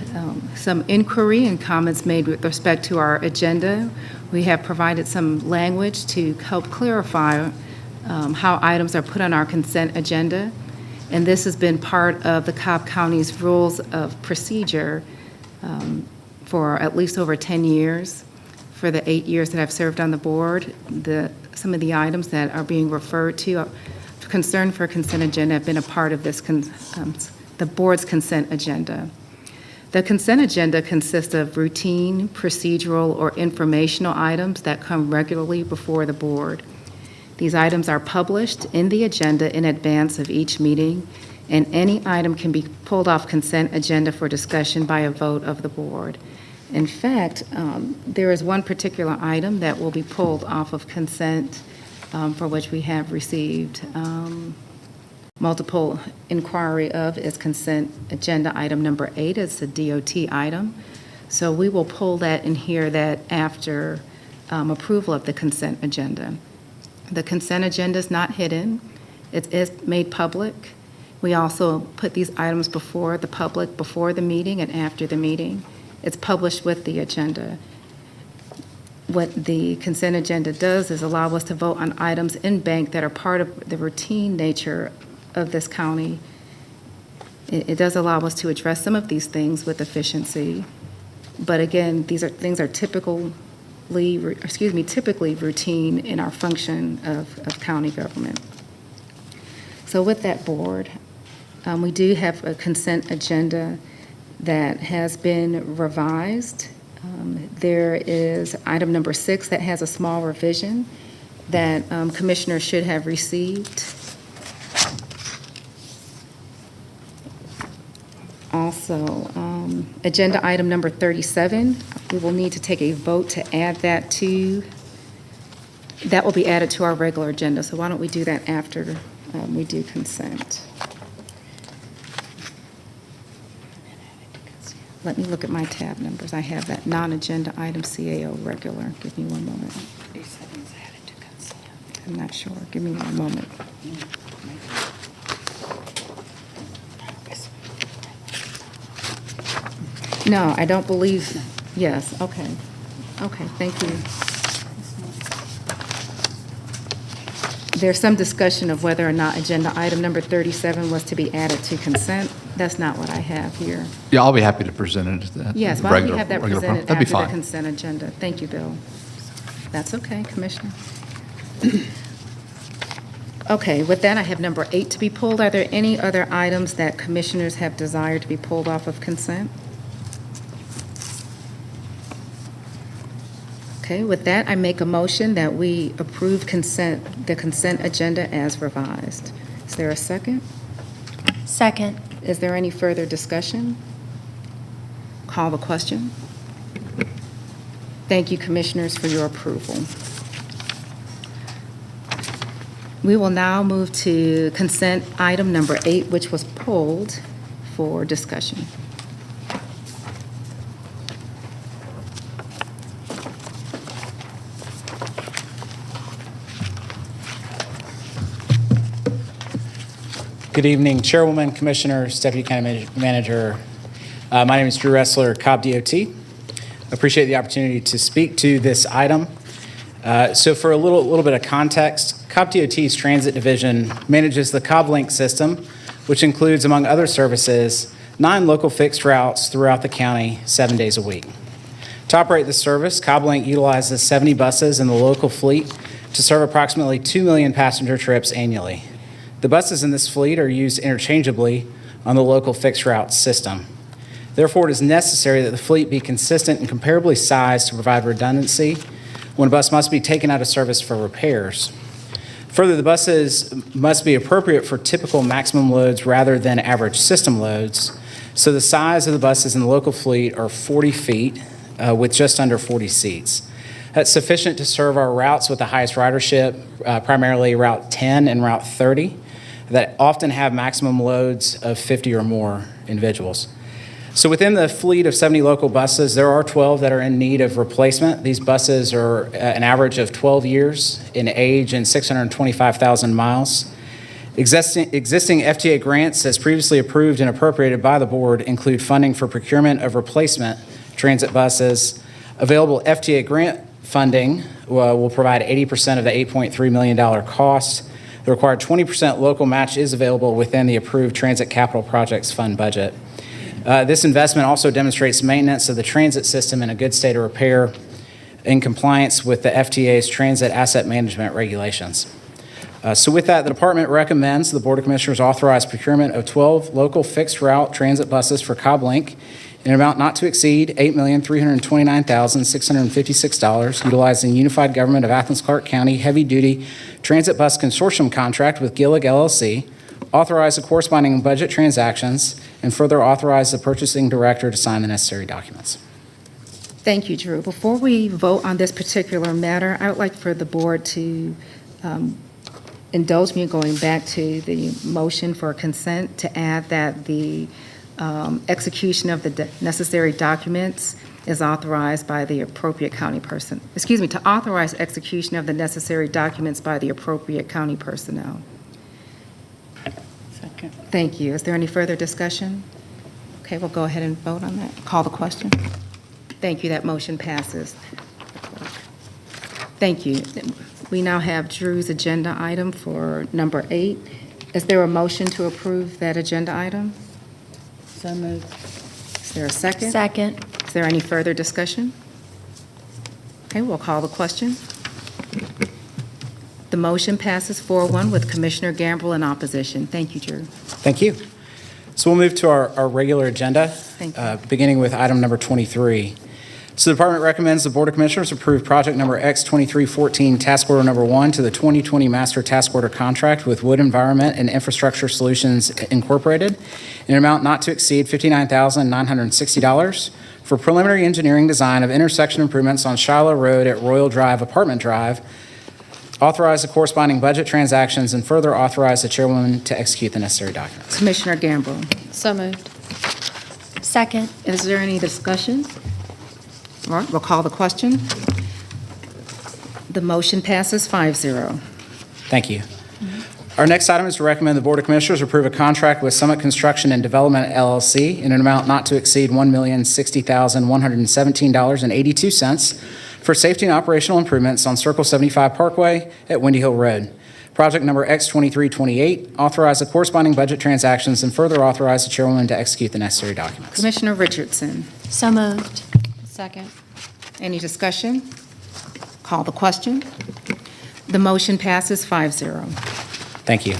[SPEAKER 1] some inquiry and comments made with respect to our agenda, we have provided some language to help clarify how items are put on our consent agenda. And this has been part of the Cobb County's rules of procedure for at least over 10 years. For the 8 years that I've served on the board, some of the items that are being referred to, concern for consent agenda, have been a part of this the board's consent agenda. The consent agenda consists of routine, procedural, or informational items that come regularly before the board. These items are published in the agenda in advance of each meeting, and any item can be pulled off consent agenda for discussion by a vote of the board. In fact, there is one particular item that will be pulled off of consent for which we have received multiple inquiry of, is consent agenda item number 8. It's a DOT item. So we will pull that and hear that after approval of the consent agenda. The consent agenda is not hidden. It is made public. We also put these items before the public, before the meeting and after the meeting. It's published with the agenda. What the consent agenda does is allow us to vote on items in bank that are part of the routine nature of this county. It does allow us to address some of these things with efficiency. But again, these are things are typically routine in our function of county government. So with that, board, we do have a consent agenda that has been revised. There is item number 6 that has a small revision that commissioners should have received. Also, agenda item number 37, we will need to take a vote to add that to, that will be added to our regular agenda. So why don't we do that after we do consent. Let me look at my tab numbers. I have that non-agenda item CAO regular. Give me one moment. I'm not sure. Give me one moment. No, I don't believe, yes, okay. Okay, thank you. There's some discussion of whether or not agenda item number 37 was to be added to consent. That's not what I have here.
[SPEAKER 17] Yeah, I'll be happy to present it.
[SPEAKER 1] Yes, why don't we have that presented
[SPEAKER 17] That'd be
[SPEAKER 1] after the
[SPEAKER 17] fine.
[SPEAKER 1] consent agenda? Thank you, Bill. That's okay, Commissioner. Okay, with that, I have number 8 to be pulled. Are there any other items that commissioners have desired to be pulled off of consent? Okay, with that, I make a motion that we approve the consent agenda as revised. Is there a second?
[SPEAKER 4] Second.
[SPEAKER 1] Is there any further discussion? Call the question. Thank you, commissioners, for your approval. We will now move to consent item number 8, which was pulled for discussion.
[SPEAKER 7] Good evening, Chairwoman, Commissioners, Deputy County Manager. My name is Drew Ressler, Cobb DOT. Appreciate the opportunity to speak to this item. So for a little bit of context, Cobb DOT's Transit Division manages the Cobb Link system, which includes, among other services, 9 local fixed routes throughout the county 7 days a week. To operate this service, Cobb Link utilizes 70 buses in the local fleet to serve approximately 2 million passenger trips annually. The buses in this fleet are used interchangeably on the local fixed route system. Therefore, it is necessary that the fleet be consistent and comparably sized to provide redundancy when a bus must be taken out of service for repairs. Further, the buses must be appropriate for typical maximum loads rather than average system loads. So the size of the buses in the local fleet are 40 feet with just under 40 seats. That's sufficient to serve our routes with the highest ridership, primarily Route 10 and Route 30, that often have maximum loads of 50 or more individuals. So within the fleet of 70 local buses, there are 12 that are in need of replacement. These buses are an average of 12 years in age and 625,000 miles. Existing FTA grants, as previously approved and appropriated by the board, include funding for procurement of replacement transit buses. Available FTA grant funding will provide 80% of the $8.3 million cost. The required 20% local match is available within the approved Transit Capital Projects Fund budget. This investment also demonstrates maintenance of the transit system in a good state of repair in compliance with the FTA's transit asset management regulations. So with that, the department recommends the Board of Commissioners authorize procurement of 12 local fixed route transit buses for Cobb Link in an amount not to exceed $8,329,656, utilizing Unified Government of Athens-Clarke County Heavy-Duty Transit Bus Consortium contract with Gillig LLC, authorize the corresponding budget transactions, and further authorize the purchasing director to sign the necessary documents.
[SPEAKER 1] Thank you, Drew. Before we vote on this particular matter, I would like for the board to indulge me in going back to the motion for consent to add that the execution of the necessary documents is authorized by the appropriate county person. Excuse me, to authorize execution of the necessary documents by the appropriate county personnel.
[SPEAKER 3] Second.
[SPEAKER 1] Thank you. Is there any further discussion? Okay, we'll go ahead and vote on that. Call the question. Thank you. That motion passes. Thank you. We now have Drew's agenda item for number 8. Is there a motion to approve that agenda item?
[SPEAKER 3] So moved.
[SPEAKER 1] Is there a second?
[SPEAKER 4] Second.
[SPEAKER 1] Is there any further discussion? Okay, we'll call the question. The motion passes 4-1 with Commissioner Gamble in opposition. Thank you, Drew.
[SPEAKER 7] Thank you. So we'll move to our regular agenda, beginning with item number 23. So the department recommends the Board of Commissioners approve project number X2314 task order number 1 to the 2020 master task order contract with Wood Environment and Infrastructure Solutions Incorporated in an amount not to exceed $59,960 for preliminary engineering design of intersection improvements on Shiloh Road at Royal Drive, Apartment Drive. Authorize the corresponding budget transactions and further authorize the chairwoman to execute the necessary documents.
[SPEAKER 1] Commissioner Gamble.
[SPEAKER 9] So moved.
[SPEAKER 4] Second.
[SPEAKER 1] Is there any discussion? All right, we'll call the question. The motion passes 5-0.
[SPEAKER 7] Thank you. Our next item is to recommend the Board of Commissioners approve a contract with Summit Construction and Development LLC in an amount not to exceed $1,060,117.82 for safety and operational improvements on Circle 75 Parkway at Windy Hill Road. Project number X2328, authorize the corresponding budget transactions and further authorize the chairwoman to execute the necessary documents.
[SPEAKER 1] Commissioner Richardson.
[SPEAKER 4] So moved.
[SPEAKER 9] Second.
[SPEAKER 1] Any discussion? Call the question. The motion passes 5-0.
[SPEAKER 7] Thank you.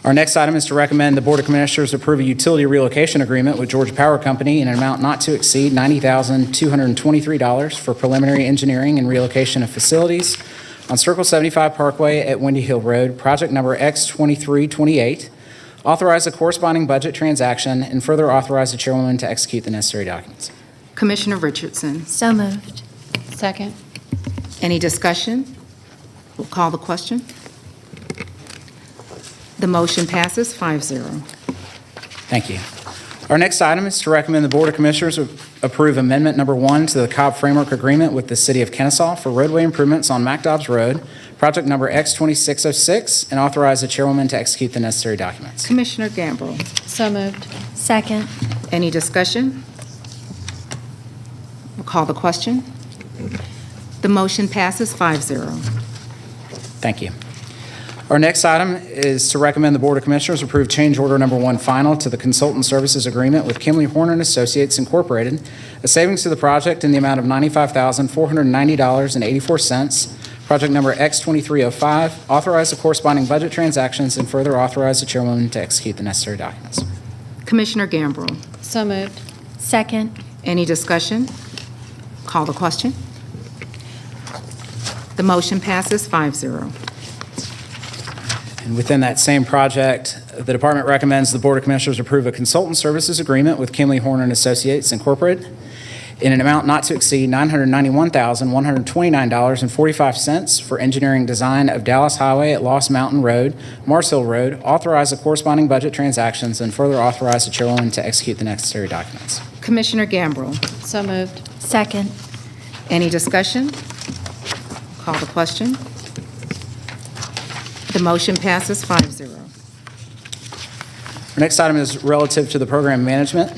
[SPEAKER 7] Our next item is to recommend the Board of Commissioners approve a utility relocation agreement with Georgia Power Company in an amount not to exceed $90,223 for preliminary engineering and relocation of facilities on Circle 75 Parkway at Windy Hill Road, project number X2328. Authorize the corresponding budget transaction and further authorize the chairwoman to execute the necessary documents.
[SPEAKER 1] Commissioner Richardson.
[SPEAKER 4] So moved.
[SPEAKER 9] Second.
[SPEAKER 1] Any discussion? We'll call the question. The motion passes 5-0.
[SPEAKER 7] Thank you. Our next item is to recommend the Board of Commissioners approve Amendment Number 1 to the Cobb Framework Agreement with the City of Kennesaw for roadway improvements on MacDobbs Road, project number X2606, and authorize the chairwoman to execute the necessary documents.
[SPEAKER 1] Commissioner Gambrell.
[SPEAKER 11] So moved.
[SPEAKER 4] Second.
[SPEAKER 1] Any discussion? We'll call the question. The motion passes 5-0.
[SPEAKER 7] Thank you. Our next item is to recommend the Board of Commissioners approve change order number 1 final to the consultant services agreement with Kimley Horner and Associates Incorporated, a savings to the project in the amount of $95,490.84. Project number X2305, authorize the corresponding budget transactions and further authorize the chairwoman to execute the necessary documents.
[SPEAKER 1] Commissioner Gambrell.
[SPEAKER 11] So moved.
[SPEAKER 4] Second.
[SPEAKER 1] Any discussion? Call the question. The motion passes 5-0.
[SPEAKER 7] And within that same project, the department recommends the Board of Commissioners approve a consultant services agreement with Kimley Horner and Associates Incorporated in an amount not to exceed $991,129.45 for engineering design of Dallas Highway at Lost Mountain Road, Mars Hill Road, authorize the corresponding budget transactions, and further authorize the chairwoman to execute the necessary documents.
[SPEAKER 1] Commissioner Gambrell.
[SPEAKER 11] So moved.
[SPEAKER 4] Second.
[SPEAKER 1] Any discussion? Call the question. The motion passes 5-0.
[SPEAKER 7] Our next item is relative to the program management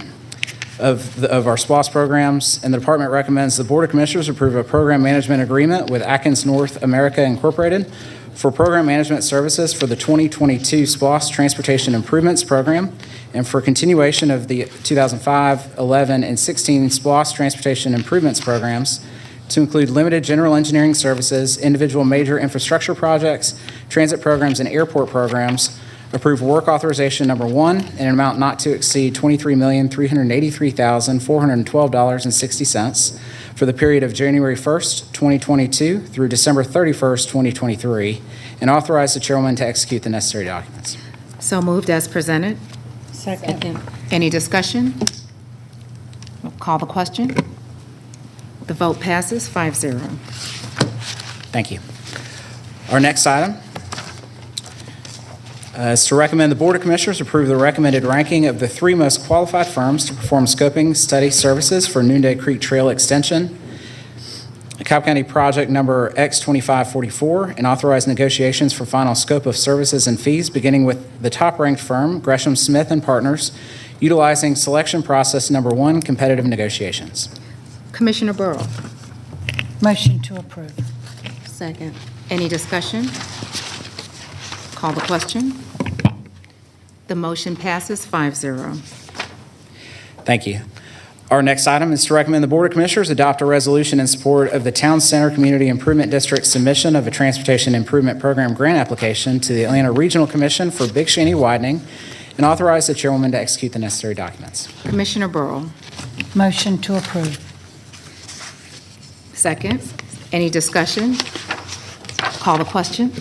[SPEAKER 7] of our SPOS programs, and the department recommends the Board of Commissioners approve a program management agreement with Atkins North America Incorporated for program management services for the 2022 SPOS Transportation Improvements Program and for continuation of the 2005, 11, and 16 SPOS Transportation Improvements Programs to include limited general engineering services, individual major infrastructure projects, transit programs, and airport programs. Approve work authorization number 1 in an amount not to exceed $23,383,412.60 for the period of January 1st, 2022 through December 31st, 2023, and authorize the chairwoman to execute the necessary documents.
[SPEAKER 1] So moved as presented.
[SPEAKER 3] Second.
[SPEAKER 1] Any discussion? We'll call the question. The vote passes 5-0.
[SPEAKER 7] Thank you. Our next item is to recommend the Board of Commissioners approve the recommended ranking of the 3 most qualified firms to perform scoping study services for Noonday Creek Trail Extension, Cobb County project number X2544, and authorize negotiations for final scope of services and fees, beginning with the top-ranked firm, Gresham Smith and Partners, utilizing selection process number 1, competitive negotiations.
[SPEAKER 1] Commissioner Burrow.
[SPEAKER 3] Motion to approve.
[SPEAKER 11] Second.
[SPEAKER 1] Any discussion? Call the question. The motion passes 5-0.
[SPEAKER 7] Thank you. Our next item is to recommend the Board of Commissioners adopt a resolution in support of the Town Center Community Improvement District submission of a Transportation Improvement Program grant application to the Atlanta Regional Commission for Big Shaney widening and authorize the chairwoman to execute the necessary documents.
[SPEAKER 1] Commissioner Burrow.
[SPEAKER 3] Motion to approve.
[SPEAKER 1] Second. Any discussion? Call the question.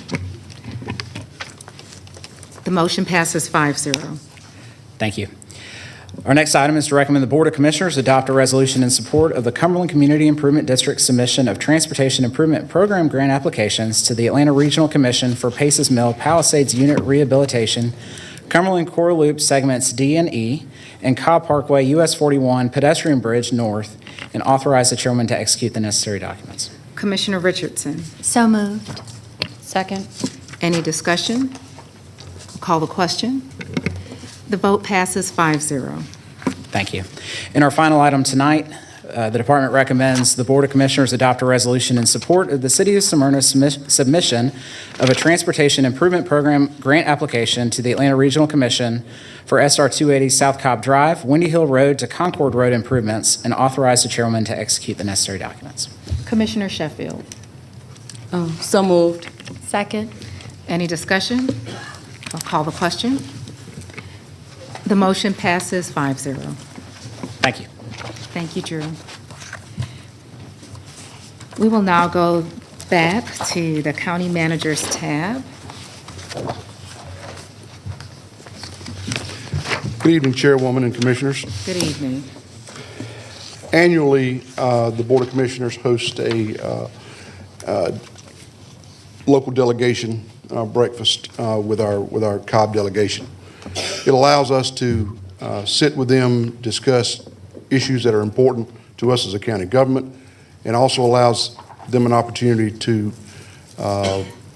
[SPEAKER 1] The motion passes 5-0.
[SPEAKER 7] Thank you. Our next item is to recommend the Board of Commissioners adopt a resolution in support of the Cumberland Community Improvement District submission of Transportation Improvement Program grant applications to the Atlanta Regional Commission for Paces Mill Palisades Unit Rehabilitation, Cumberland Core Loop segments D and E, and Cobb Parkway US 41 pedestrian bridge north, and authorize the chairman to execute the necessary documents.
[SPEAKER 1] Commissioner Richardson.
[SPEAKER 4] So moved.
[SPEAKER 11] Second.
[SPEAKER 1] Any discussion? Call the question. The vote passes 5-0.
[SPEAKER 7] Thank you. In our final item tonight, the department recommends the Board of Commissioners adopt a resolution in support of the City of Smyrna's submission of a Transportation Improvement Program grant application to the Atlanta Regional Commission for SR 280 South Cobb Drive, Windy Hill Road to Concord Road improvements, and authorize the chairwoman to execute the necessary documents.
[SPEAKER 1] Commissioner Sheffield.
[SPEAKER 11] So moved.
[SPEAKER 4] Second.
[SPEAKER 1] Any discussion? I'll call the question. The motion passes 5-0.
[SPEAKER 7] Thank you.
[SPEAKER 1] Thank you, Drew. We will now go back to the County Manager's tab.
[SPEAKER 10] Good evening, Chairwoman and Commissioners.
[SPEAKER 1] Good evening.
[SPEAKER 10] Annually, the Board of Commissioners hosts a local delegation breakfast with our Cobb delegation. It allows us to sit with them, discuss issues that are important to us as a county government, and also allows them an opportunity to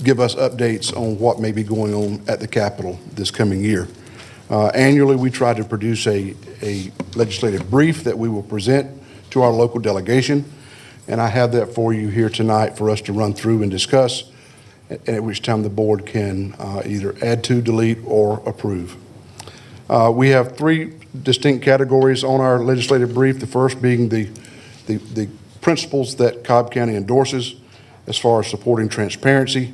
[SPEAKER 10] give us updates on what may be going on at the Capitol this coming year. Annually, we try to produce a legislative brief that we will present to our local delegation, and I have that for you here tonight for us to run through and discuss, at which time the board can either add to, delete, or approve. We have three distinct categories on our legislative brief, the first being the principles that Cobb County endorses as far as supporting transparency,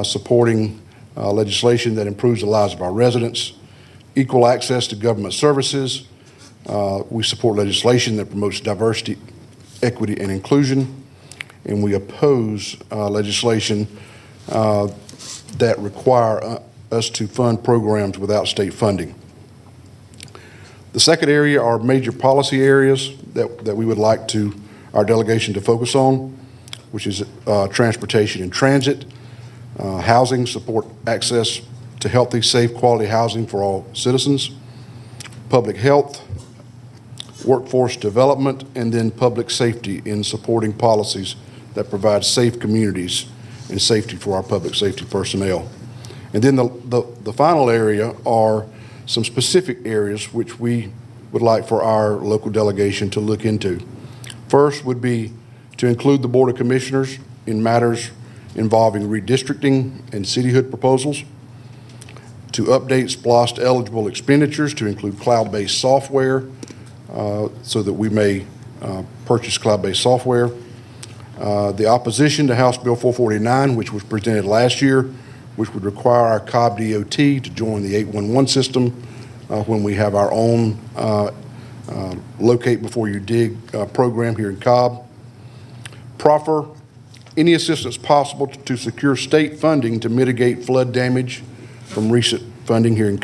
[SPEAKER 10] supporting legislation that improves the lives of our residents, equal access to government services. We support legislation that promotes diversity, equity, and inclusion, and we oppose legislation that require us to fund programs without state funding. The second area are major policy areas that we would like our delegation to focus on, which is transportation and transit, housing, support access to healthy, safe, quality housing for all citizens, public health, workforce development, and then public safety in supporting policies that provide safe communities and safety for our public safety personnel. And then the final area are some specific areas which we would like for our local delegation to look into. First would be to include the Board of Commissioners in matters involving redistricting and cityhood proposals, to update SPLOST eligible expenditures to include cloud-based software so that we may purchase cloud-based software. The opposition to House Bill 449, which was presented last year, which would require our Cobb DOT to join the 811 system when we have our own Locate Before You Dig program here in Cobb. Proffer any assistance possible to secure state funding to mitigate flood damage from recent flooding here in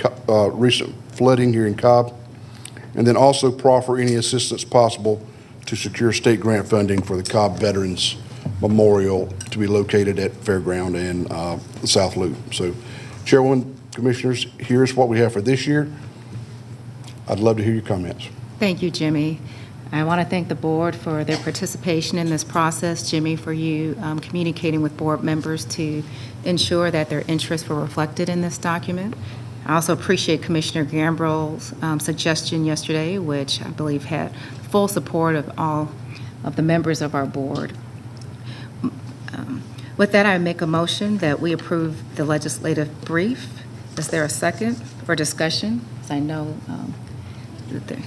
[SPEAKER 10] Cobb, and then also proffer any assistance possible to secure state grant funding for the Cobb Veterans Memorial to be located at Fairground and the South Loop. So, Chairwoman, Commissioners, here's what we have for this year. I'd love to hear your comments.
[SPEAKER 1] Thank you, Jimmy. I want to thank the board for their participation in this process. Jimmy, for you communicating with board members to ensure that their interests were reflected in this document. I also appreciate Commissioner Gambrell's suggestion yesterday, which I believe had full support of all of the members of our board. With that, I make a motion that we approve the legislative brief. Is there a second for discussion? As I know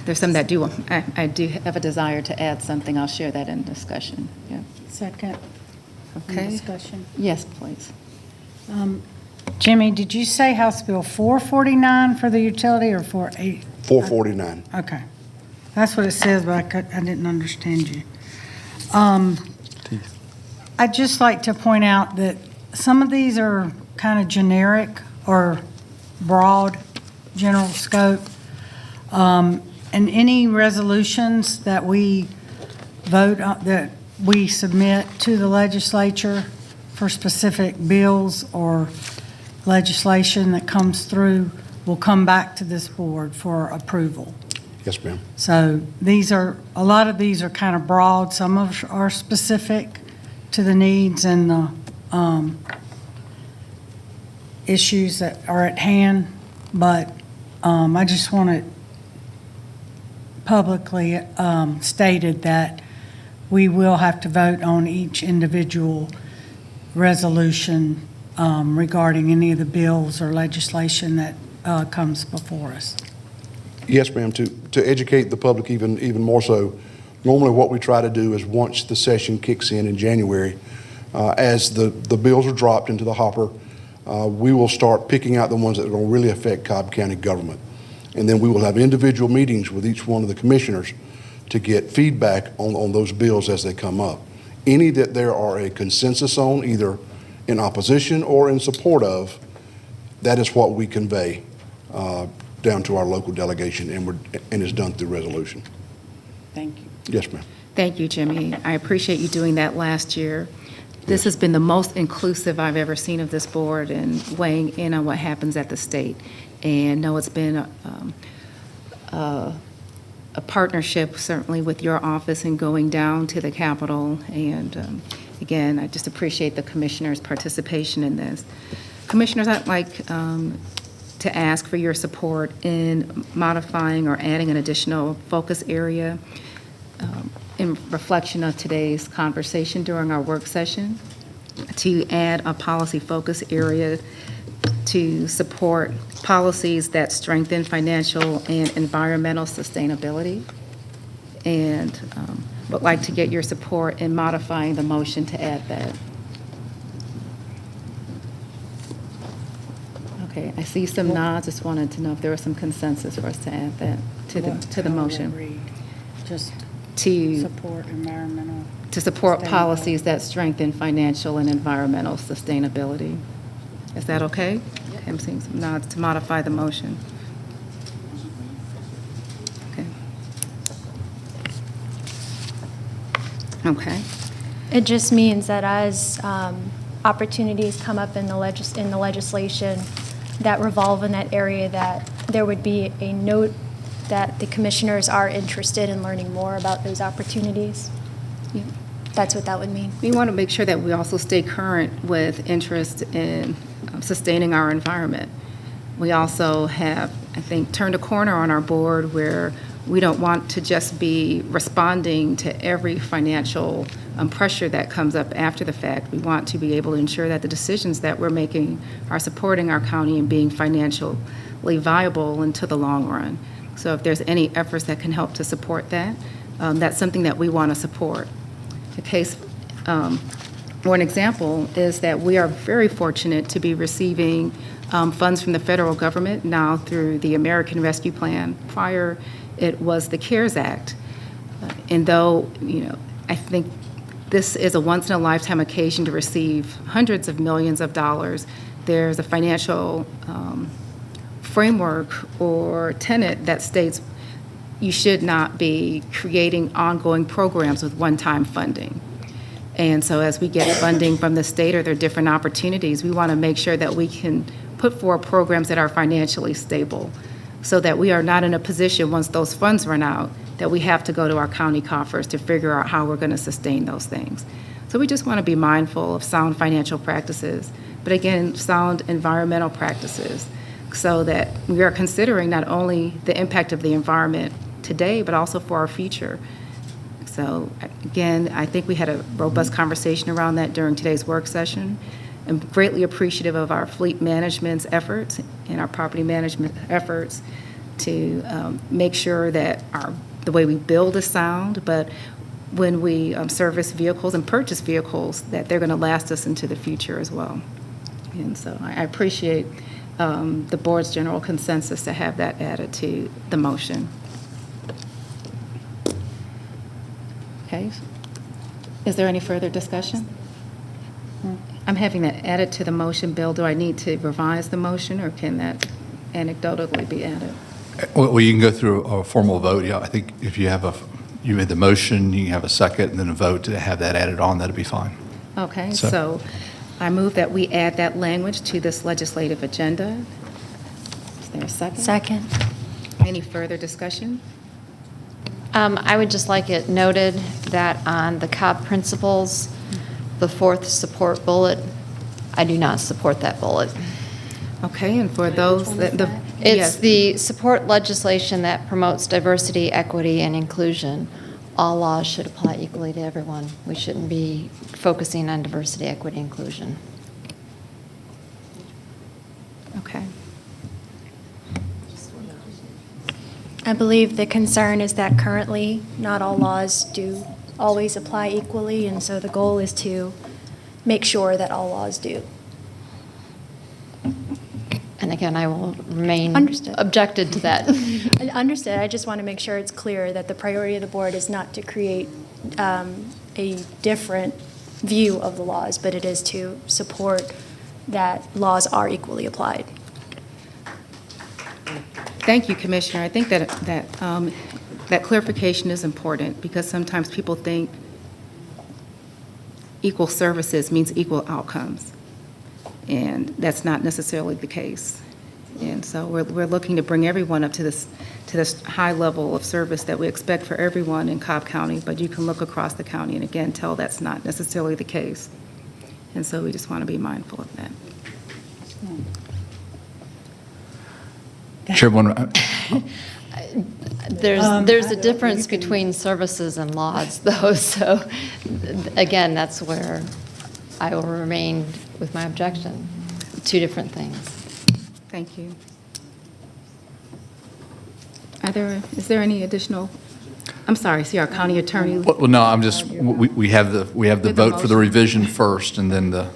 [SPEAKER 1] there's some that do, I do have a desire to add something. I'll share that in discussion. Yeah.
[SPEAKER 3] Second.
[SPEAKER 1] Okay.
[SPEAKER 3] Discussion.
[SPEAKER 1] Yes, please.
[SPEAKER 3] Jimmy, did you say House Bill 449 for the utility or
[SPEAKER 10] 449?
[SPEAKER 3] Okay. That's what it says, but I didn't understand you. I'd just like to point out that some of these are kind of generic or broad, general scope. And any resolutions that we vote on, that we submit to the legislature for specific bills or legislation that comes through will come back to this board for approval.
[SPEAKER 10] Yes, ma'am.
[SPEAKER 3] So a lot of these are kind of broad. Some of them are specific to the needs and the issues that are at hand. But I just want it publicly stated that we will have to vote on each individual resolution regarding any of the bills or legislation that comes before us.
[SPEAKER 10] Yes, ma'am. To educate the public even more so, normally what we try to do is once the session kicks in January, as the bills are dropped into the hopper, we will start picking out the ones that are going to really affect Cobb County government. And then we will have individual meetings with each one of the commissioners to get feedback on those bills as they come up. Any that there are a consensus on, either in opposition or in support of, that is what we convey down to our local delegation, and is done through resolution.
[SPEAKER 1] Thank you.
[SPEAKER 10] Yes, ma'am.
[SPEAKER 1] Thank you, Jimmy. I appreciate you doing that last year. This has been the most inclusive I've ever seen of this board and weighing in on what happens at the state. And no, it's been a partnership, certainly with your office and going down to the Capitol and again, I just appreciate the commissioners' participation in this. Commissioners, I'd like to ask for your support in modifying or adding an additional focus area in reflection of today's conversation during our work session, to add a policy focus area to support policies that strengthen financial and environmental sustainability. And would like to get your support in modifying the motion to add that. Okay, I see some nods. Just wanted to know if there was some consensus for us to add that to the motion.
[SPEAKER 13] Just
[SPEAKER 1] To
[SPEAKER 13] support environmental.
[SPEAKER 1] to support policies that strengthen financial and environmental sustainability. Is that okay? Okay, I'm seeing some nods to modify the motion. Okay. Okay.
[SPEAKER 4] It just means that as opportunities come up in the legislation that revolve in that area, that there would be a note that the commissioners are interested in learning more about those opportunities.
[SPEAKER 1] Yeah.
[SPEAKER 4] That's what that would mean.
[SPEAKER 1] We want to make sure that we also stay current with interest in sustaining our environment. We also have, I think, turned a corner on our board where we don't want to just be responding to every financial pressure that comes up after the fact. We want to be able to ensure that the decisions that we're making are supporting our county and being financially viable into the long run. So if there's any efforts that can help to support that, that's something that we want to support. A case, or an example, is that we are very fortunate to be receiving funds from the federal government now through the American Rescue Plan. Prior, it was the CARES Act. And though, I think this is a once-in-a-lifetime occasion to receive hundreds of millions of dollars, there's a financial framework or tenet that states you should not be creating ongoing programs with one-time funding. And so as we get funding from the state or there are different opportunities, we want to make sure that we can put forward programs that are financially stable so that we are not in a position once those funds run out that we have to go to our county coffers to figure out how we're going to sustain those things. So we just want to be mindful of sound financial practices, but again, sound environmental practices, so that we are considering not only the impact of the environment today, but also for our future. So again, I think we had a robust conversation around that during today's work session. I'm greatly appreciative of our fleet management's efforts and our property management efforts to make sure that the way we build is sound, but when we service vehicles and purchase vehicles, that they're going to last us into the future as well. And so I appreciate the board's general consensus to have that added to the motion. Okay. Is there any further discussion? I'm having that added to the motion. Bill, do I need to revise the motion, or can that anecdotally be added?
[SPEAKER 17] Well, you can go through a formal vote. Yeah, I think if you made the motion, you have a second, and then a vote to have that added on, that'd be fine.
[SPEAKER 1] Okay, so I move that we add that language to this legislative agenda. Is there a second?
[SPEAKER 4] Second.
[SPEAKER 1] Any further discussion?
[SPEAKER 9] I would just like it noted that on the Cobb principles, the fourth support bullet, I do not support that bullet.
[SPEAKER 1] Okay, and for those that
[SPEAKER 9] It's the support legislation that promotes diversity, equity, and inclusion. All laws should apply equally to everyone. We shouldn't be focusing on diversity, equity, inclusion.
[SPEAKER 1] Okay.
[SPEAKER 4] I believe the concern is that currently not all laws do always apply equally, and so the goal is to make sure that all laws do.
[SPEAKER 9] And again, I will remain
[SPEAKER 4] Understood.
[SPEAKER 9] objected to that.
[SPEAKER 4] Understood. I just want to make sure it's clear that the priority of the board is not to create a different view of the laws, but it is to support that laws are equally applied.
[SPEAKER 1] Thank you, Commissioner. I think that clarification is important because sometimes people think equal services means equal outcomes, and that's not necessarily the case. And so we're looking to bring everyone up to this high level of service that we expect for everyone in Cobb County, but you can look across the county and again tell that's not necessarily the case. And so we just want to be mindful of that.
[SPEAKER 17] Chairwoman,
[SPEAKER 9] There's a difference between services and laws, though, so again, that's where I will remain with my objection. Two different things.
[SPEAKER 1] Thank you. Is there any additional, I'm sorry, see our county attorney.
[SPEAKER 17] well, no, I'm just, we have the vote for the revision first, and then the,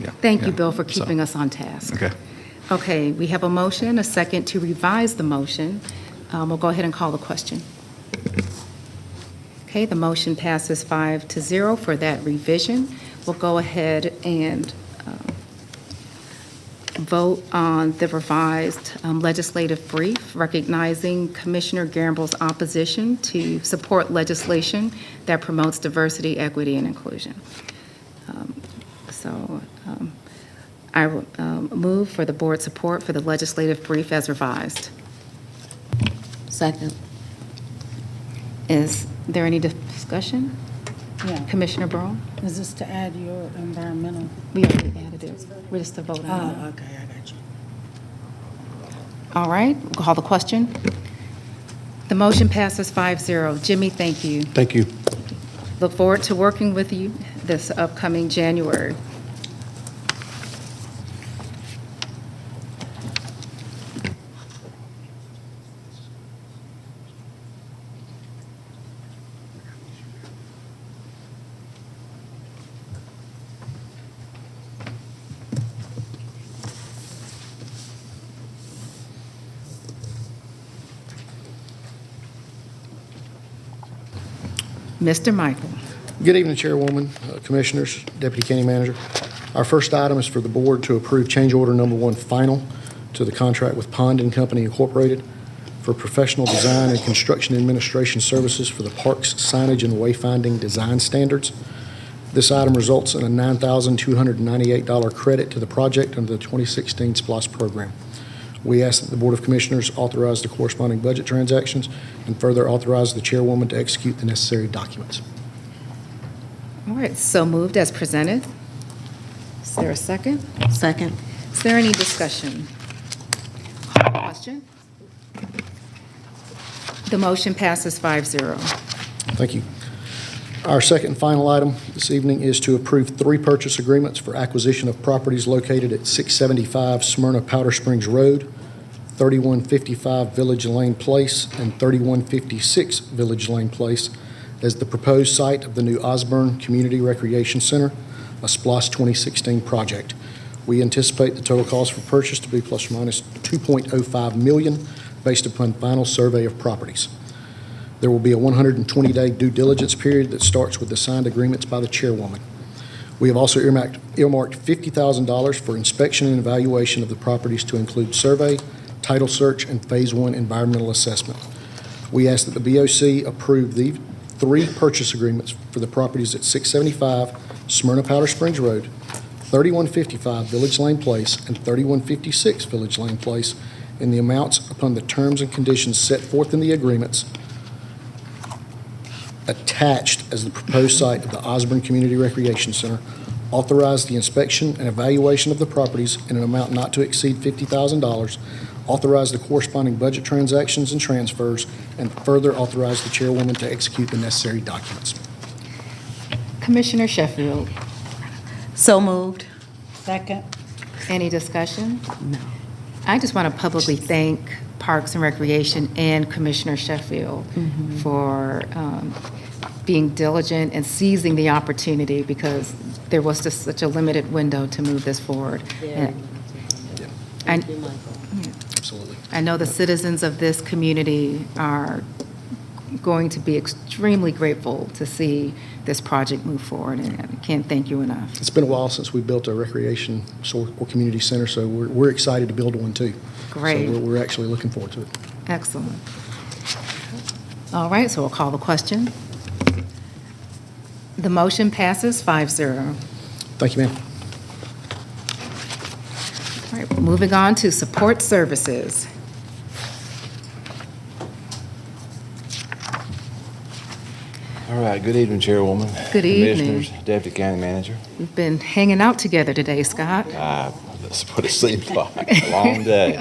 [SPEAKER 17] yeah.
[SPEAKER 1] Thank you, Bill, for keeping us on task.
[SPEAKER 17] Okay.
[SPEAKER 1] Okay, we have a motion, a second to revise the motion. We'll go ahead and call the question. Okay, the motion passes 5-0 for that revision. We'll go ahead and vote on the revised legislative brief, recognizing Commissioner Gamble's opposition to support legislation that promotes diversity, equity, and inclusion. I will move for the board support for the legislative brief as revised.
[SPEAKER 13] Second.
[SPEAKER 1] Is there any discussion?
[SPEAKER 13] Yeah.
[SPEAKER 1] Commissioner Braun?
[SPEAKER 13] Is this to add your environmental?
[SPEAKER 1] We already added it. We're just to vote on it.
[SPEAKER 13] Oh, okay, I got you.
[SPEAKER 1] All right, we'll call the question. The motion passes 5-0. Jimmy, thank you.
[SPEAKER 10] Thank you.
[SPEAKER 1] Look forward to working with you this upcoming January. Mr. Michael.
[SPEAKER 2] Good evening, Chairwoman, Commissioners, Deputy County Manager. Our first item is for the board to approve change order number 1 final to the contract with Pond and Company Incorporated for professional design and construction administration services for the park's signage and wayfinding design standards. This item results in a $9,298 credit to the project under the 2016 SPLOST program. We ask that the Board of Commissioners authorize the corresponding budget transactions and further authorize the chairwoman to execute the necessary documents.
[SPEAKER 1] All right, so moved as presented. Is there a second?
[SPEAKER 13] Second.
[SPEAKER 1] Is there any discussion? Call the question. The motion passes 5-0.
[SPEAKER 2] Thank you. Our second and final item this evening is to approve 3 purchase agreements for acquisition of properties located at 675 Smyrna Powder Springs Road, 3155 Village Lane Place, and 3156 Village Lane Place as the proposed site of the new Osborne Community Recreation Center, a SPLOST 2016 project. We anticipate the total cost for purchase to be plus or minus $2.05 million based upon final survey of properties. There will be a 120-day due diligence period that starts with the signed agreements by the chairwoman. We have also earmarked $50,000 for inspection and evaluation of the properties to include survey, title search, and Phase 1 environmental assessment. We ask that the BOC approve the 3 purchase agreements for the properties at 675 Smyrna Powder Springs Road, 3155 Village Lane Place, and 3156 Village Lane Place in the amounts upon the terms and conditions set forth in the agreements attached as the proposed site of the Osborne Community Recreation Center, authorize the inspection and evaluation of the properties in an amount not to exceed $50,000, authorize the corresponding budget transactions and transfers, and further authorize the chairwoman to execute the necessary documents.
[SPEAKER 1] Commissioner Sheffield.
[SPEAKER 13] So moved.
[SPEAKER 3] Second.
[SPEAKER 1] Any discussion? No. I just want to publicly thank Parks and Recreation and Commissioner Sheffield for being diligent and seizing the opportunity because there was just such a limited window to move this forward.
[SPEAKER 2] Absolutely.
[SPEAKER 1] I know the citizens of this community are going to be extremely grateful to see this project move forward, and I can't thank you enough.
[SPEAKER 2] It's been a while since we built a recreation or community center, so we're excited to build one too.
[SPEAKER 1] Great.
[SPEAKER 2] So we're actually looking forward to it.
[SPEAKER 1] Excellent. All right, so we'll call the question. The motion passes 5-0.
[SPEAKER 2] Thank you, ma'am.
[SPEAKER 1] All right, moving on to support services.
[SPEAKER 12] All right, good evening, Chairwoman.
[SPEAKER 1] Good evening.
[SPEAKER 12] Commissioners, Deputy County Manager.
[SPEAKER 1] We've been hanging out together today, Scott.
[SPEAKER 12] That's what it seems like, a long day.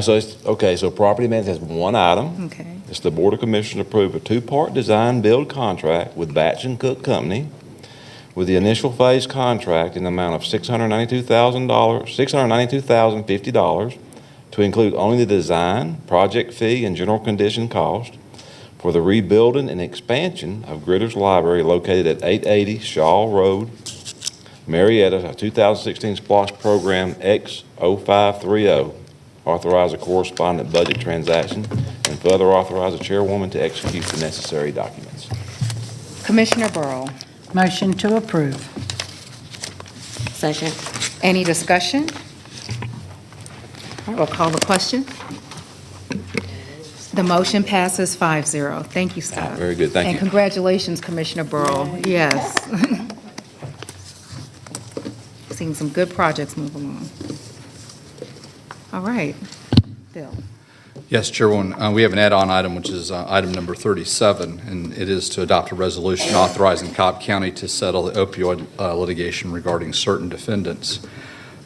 [SPEAKER 12] So property management has one item.
[SPEAKER 1] Okay.
[SPEAKER 12] It's the Board of Commissioners approve a two-part design build contract with Batch and Cook Company with the initial phase contract in the amount of $692,050 to include only the design, project fee, and general condition cost for the rebuilding and expansion of Gritter's Library located at 880 Shaw Road, Marietta, a 2016 SPLOST Program X0530. Authorize a correspondent budget transaction and further authorize the chairwoman to execute the necessary documents.
[SPEAKER 1] Commissioner Burrow.
[SPEAKER 13] Motion to approve.
[SPEAKER 1] Second. Any discussion? All right, we'll call the question. The motion passes 5-0. Thank you, Scott.
[SPEAKER 12] Very good, thank you.
[SPEAKER 1] And congratulations, Commissioner Burrow. Yes. Seeing some good projects move along. All right, Bill.
[SPEAKER 17] Yes, Chairwoman, we have an add-on item, which is item number 37, and it is to adopt a resolution authorizing Cobb County to settle the opioid litigation regarding certain defendants.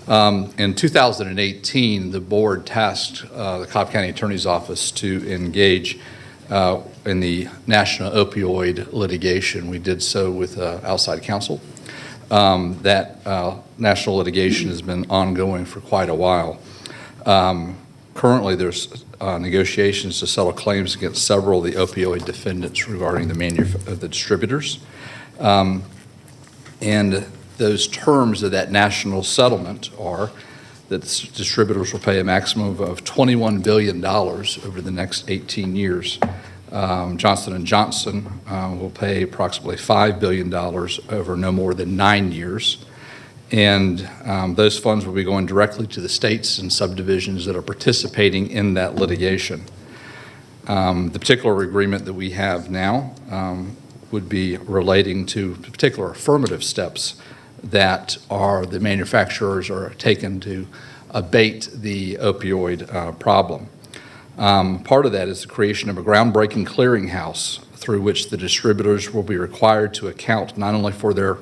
[SPEAKER 17] In 2018, the board tasked the Cobb County Attorney's Office to engage in the national opioid litigation. We did so with outside counsel. That national litigation has been ongoing for quite a while. Currently, there's negotiations to settle claims against several of the opioid defendants regarding the distributors. And those terms of that national settlement are that distributors will pay a maximum of $21 billion over the next 18 years. Johnson & Johnson will pay approximately $5 billion over no more than 9 years. And those funds will be going directly to the states and subdivisions that are participating in that litigation. The particular agreement that we have now would be relating to particular affirmative steps that the manufacturers are taking to abate the opioid problem. Part of that is the creation of a groundbreaking clearinghouse through which the distributors will be required to account not only for their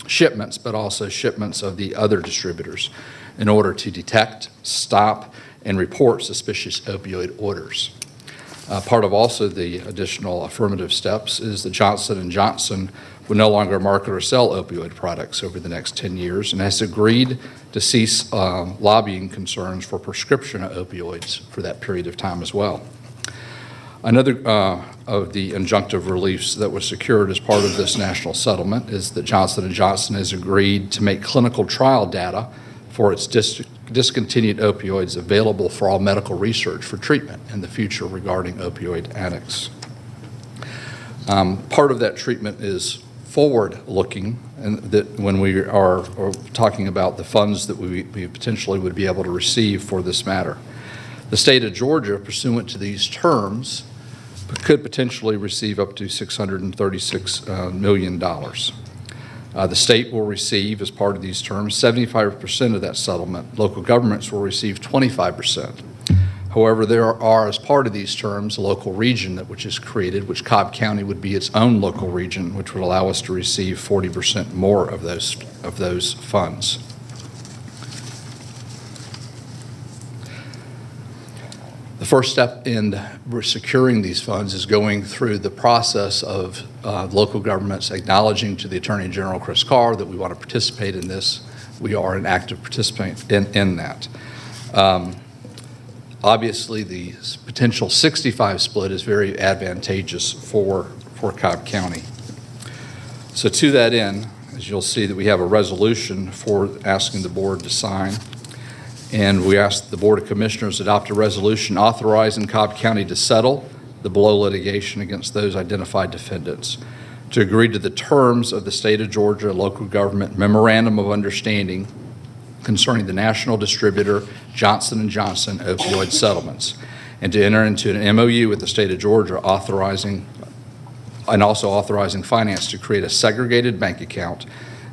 [SPEAKER 17] shipments, but also shipments of the other distributors in order to detect, stop, and report suspicious opioid orders. Part of also the additional affirmative steps is that Johnson & Johnson will no longer market or sell opioid products over the next 10 years and has agreed to cease lobbying concerns for prescription of opioids for that period of time as well. Another of the injunctive reliefs that was secured as part of this national settlement is that Johnson & Johnson has agreed to make clinical trial data for its discontinued opioids available for all medical research for treatment in the future regarding opioid addicts. Part of that treatment is forward-looking, and that when we are talking about the funds that we potentially would be able to receive for this matter. The state of Georgia, pursuant to these terms, could potentially receive up to $636 million. The state will receive, as part of these terms, 75% of that settlement. Local governments will receive 25%. However, there are, as part of these terms, a local region which is created, which Cobb County would be its own local region, which would allow us to receive 40% more of those funds. The first step in securing these funds is going through the process of local governments acknowledging to the Attorney General, Chris Carr, that we want to participate in this. We are an active participant in that. Obviously, the potential 65 split is very advantageous for Cobb County. So to that end, as you'll see, that we have a resolution for asking the board to sign. And we ask the Board of Commissioners adopt a resolution authorizing Cobb County to settle the below litigation against those identified defendants, to agree to the terms of the State of Georgia Local Government Memorandum of Understanding concerning the national distributor Johnson & Johnson opioid settlements, and to enter into an MOU with the State of Georgia authorizing finance to create a segregated bank account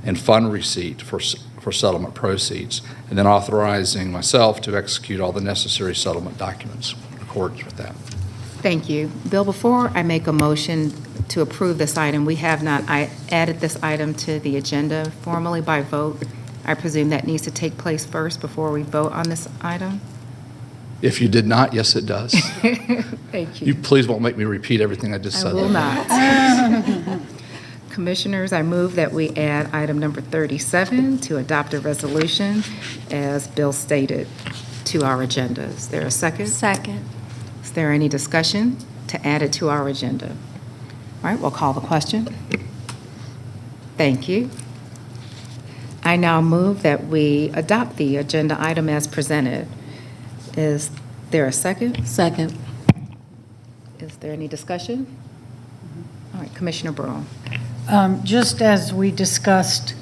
[SPEAKER 17] and fund receipt for for settlement proceeds, and then authorizing myself to execute all the necessary settlement documents in accordance with that.
[SPEAKER 1] Thank you. Bill, before I make a motion to approve this item, we have not added this item to the agenda formally by vote. I presume that needs to take place first before we vote on this item?
[SPEAKER 17] If you did not, yes, it does.
[SPEAKER 1] Thank you.
[SPEAKER 17] You please won't make me repeat everything I just said.
[SPEAKER 1] I will not. Commissioners, I move that we add item number 37 to adopt a resolution as Bill stated to our agenda. Is there a second?
[SPEAKER 4] Second.
[SPEAKER 1] Is there any discussion to add it to our agenda? All right, we'll call the question. Thank you. I now move that we adopt the agenda item as presented. Is there a second?
[SPEAKER 13] Second.
[SPEAKER 1] Is there any discussion? All right, Commissioner Burrow.
[SPEAKER 3] Just as we discussed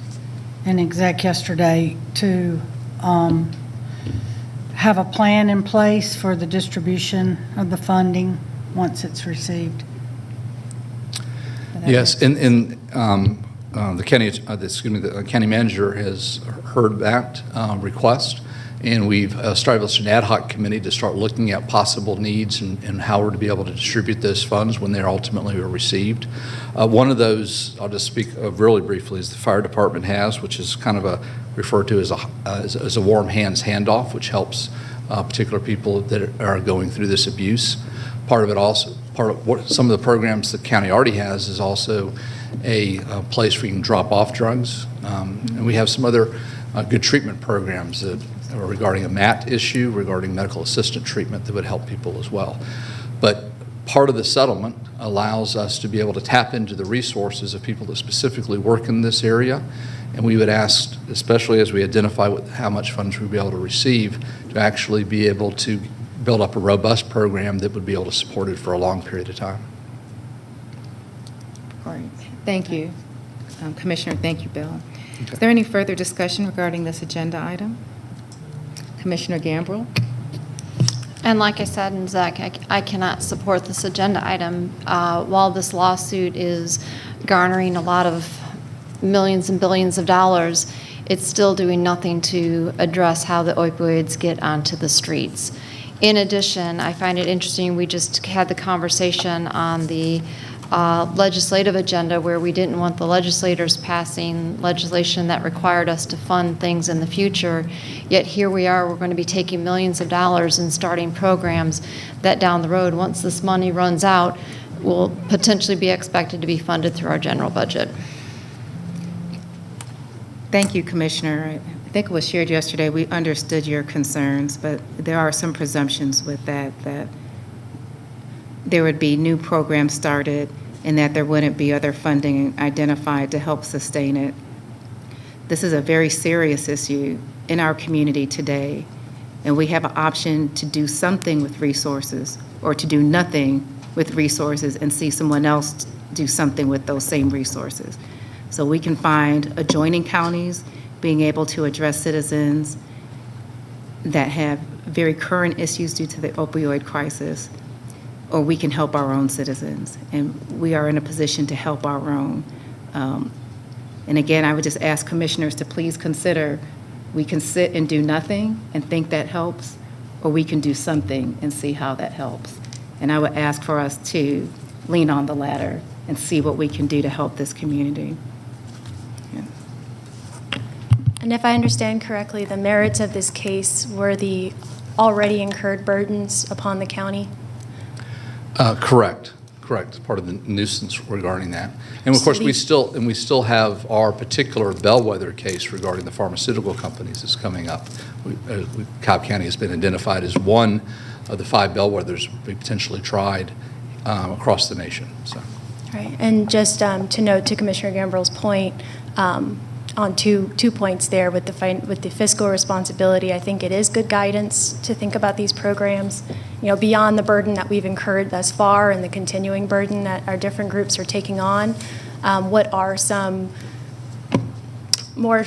[SPEAKER 3] in exec yesterday, to have a plan in place for the distribution of the funding once it's received.
[SPEAKER 17] Yes, the county manager has heard that request, and we've established an ad hoc committee to start looking at possible needs and how we're to be able to distribute those funds when they're ultimately received. One of those, I'll just speak really briefly, is the fire department has, which is kind of referred to as a warm hands handoff, which helps particular people that are going through this abuse. Part of what some of the programs the county already has is also a place where you can drop off drugs. And we have some other good treatment programs that are regarding a MAT issue, regarding medical assistant treatment that would help people as well. But part of the settlement allows us to be able to tap into the resources of people that specifically work in this area. And we would ask, especially as we identify how much funds we'd be able to receive, to actually be able to build up a robust program that would be able to support it for a long period of time.
[SPEAKER 1] All right, thank you. Commissioner, thank you, Bill. Okay. Is there any further discussion regarding this agenda item? Commissioner Gambrill?
[SPEAKER 9] And like I said in Zach, I cannot support this agenda item. While this lawsuit is garnering a lot of millions and billions of dollars, it's still doing nothing to address how the opioids get onto the streets. In addition, I find it interesting, we just had the conversation on the legislative agenda where we didn't want the legislators passing legislation that required us to fund things in the future, yet here we are, we're going to be taking millions of dollars and starting programs that down the road, once this money runs out, will potentially be expected to be funded through our general budget.
[SPEAKER 1] Thank you, Commissioner. I think it was shared yesterday, we understood your concerns, but there are some presumptions with that there would be new programs started and that there wouldn't be other funding identified to help sustain it. This is a very serious issue in our community today, and we have an option to do something with resources or to do nothing with resources and see someone else do something with those same resources. So we can find adjoining counties being able to address citizens that have very current issues due to the opioid crisis, or we can help our own citizens, and we are in a position to help our own. And again, I would just ask commissioners to please consider, we can sit and do nothing and think that helps, or we can do something and see how that helps. And I would ask for us to lean on the latter and see what we can do to help this community.
[SPEAKER 14] And if I understand correctly, the merits of this case were the already incurred burdens upon the county?
[SPEAKER 17] Correct. Part of the nuisance regarding that. And of course, we still have our particular bellwether case regarding the pharmaceutical companies that's coming up. Cobb County has been identified as one of the 5 bellwethers we potentially tried across the nation. So.
[SPEAKER 14] Right. And just to note to Commissioner Gambrill's point, on two points there with the fiscal responsibility, I think it is good guidance to think about these programs, beyond the burden that we've incurred thus far and the continuing burden that our different groups are taking on. What are some more,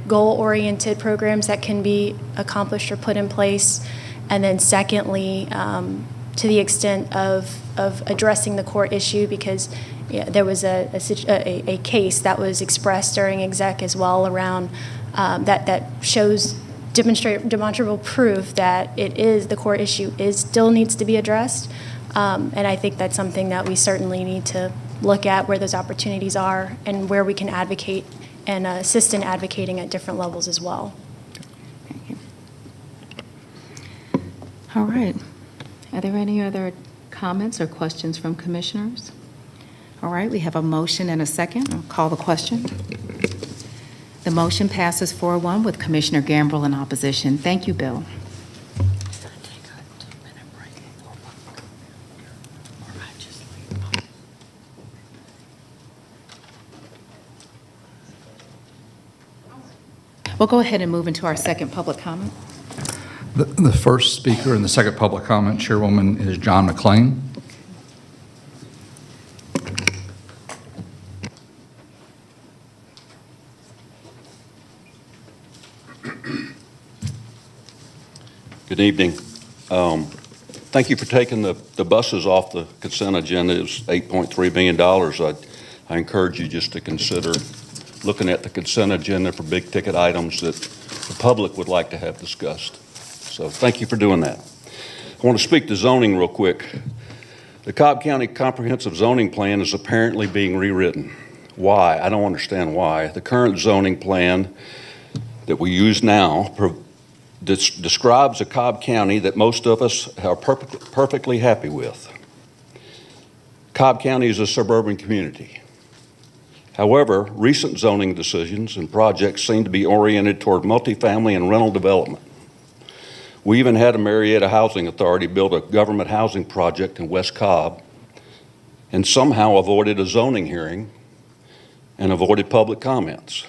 [SPEAKER 14] goal-oriented programs that can be accomplished or put in place? And then secondly, to the extent of addressing the core issue, because Yeah, there was a case that was expressed during exec as well around that shows demonstrable proof that the core issue still needs to be addressed. And I think that's something that we certainly need to look at, where those opportunities are and where we can advocate and assist in advocating at different levels as well.
[SPEAKER 1] All right. Are there any other comments or questions from commissioners? All right, we have a motion and a second. I'll call the question. The motion passes 4-1 with Commissioner Gambrill in opposition. Thank you, Bill. We'll go ahead and move into our second public comment.
[SPEAKER 17] The first speaker and the second public comment, Chairwoman, is John McLean.
[SPEAKER 15] Good evening. Thank you for taking the buses off the consent agenda. It was $8.3 million. I encourage you just to consider looking at the consent agenda for big ticket items that the public would like to have discussed. So thank you for doing that. I want to speak to zoning real quick. The Cobb County Comprehensive Zoning Plan is apparently being rewritten. Why? I don't understand why. The current zoning plan that we use now describes a Cobb County that most of us are perfectly happy with. Cobb County is a suburban community. However, recent zoning decisions and projects seem to be oriented toward multifamily and rental development. We even had a Marietta Housing Authority build a government housing project in West Cobb and somehow avoided a zoning hearing and avoided public comments.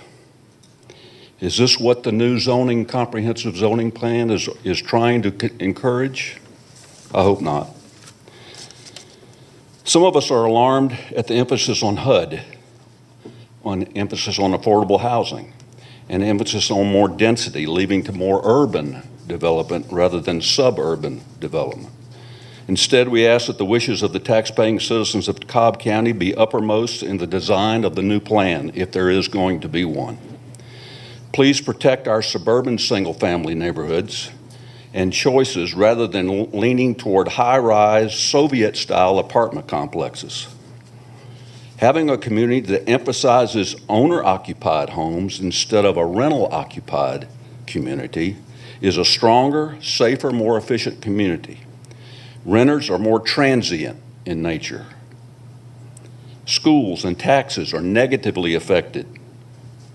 [SPEAKER 15] Is this what the new comprehensive zoning plan is trying to encourage? I hope not. Some of us are alarmed at the emphasis on HUD, on emphasis on affordable housing, and emphasis on more density, leading to more urban development rather than suburban development. Instead, we ask that the wishes of the taxpaying citizens of Cobb County be uppermost in the design of the new plan, if there is going to be one. Please protect our suburban single-family neighborhoods and choices rather than leaning toward high-rise, Soviet-style apartment complexes. Having a community that emphasizes owner-occupied homes instead of a rental-occupied community is a stronger, safer, more efficient community. Renters are more transient in nature. Schools and taxes are negatively affected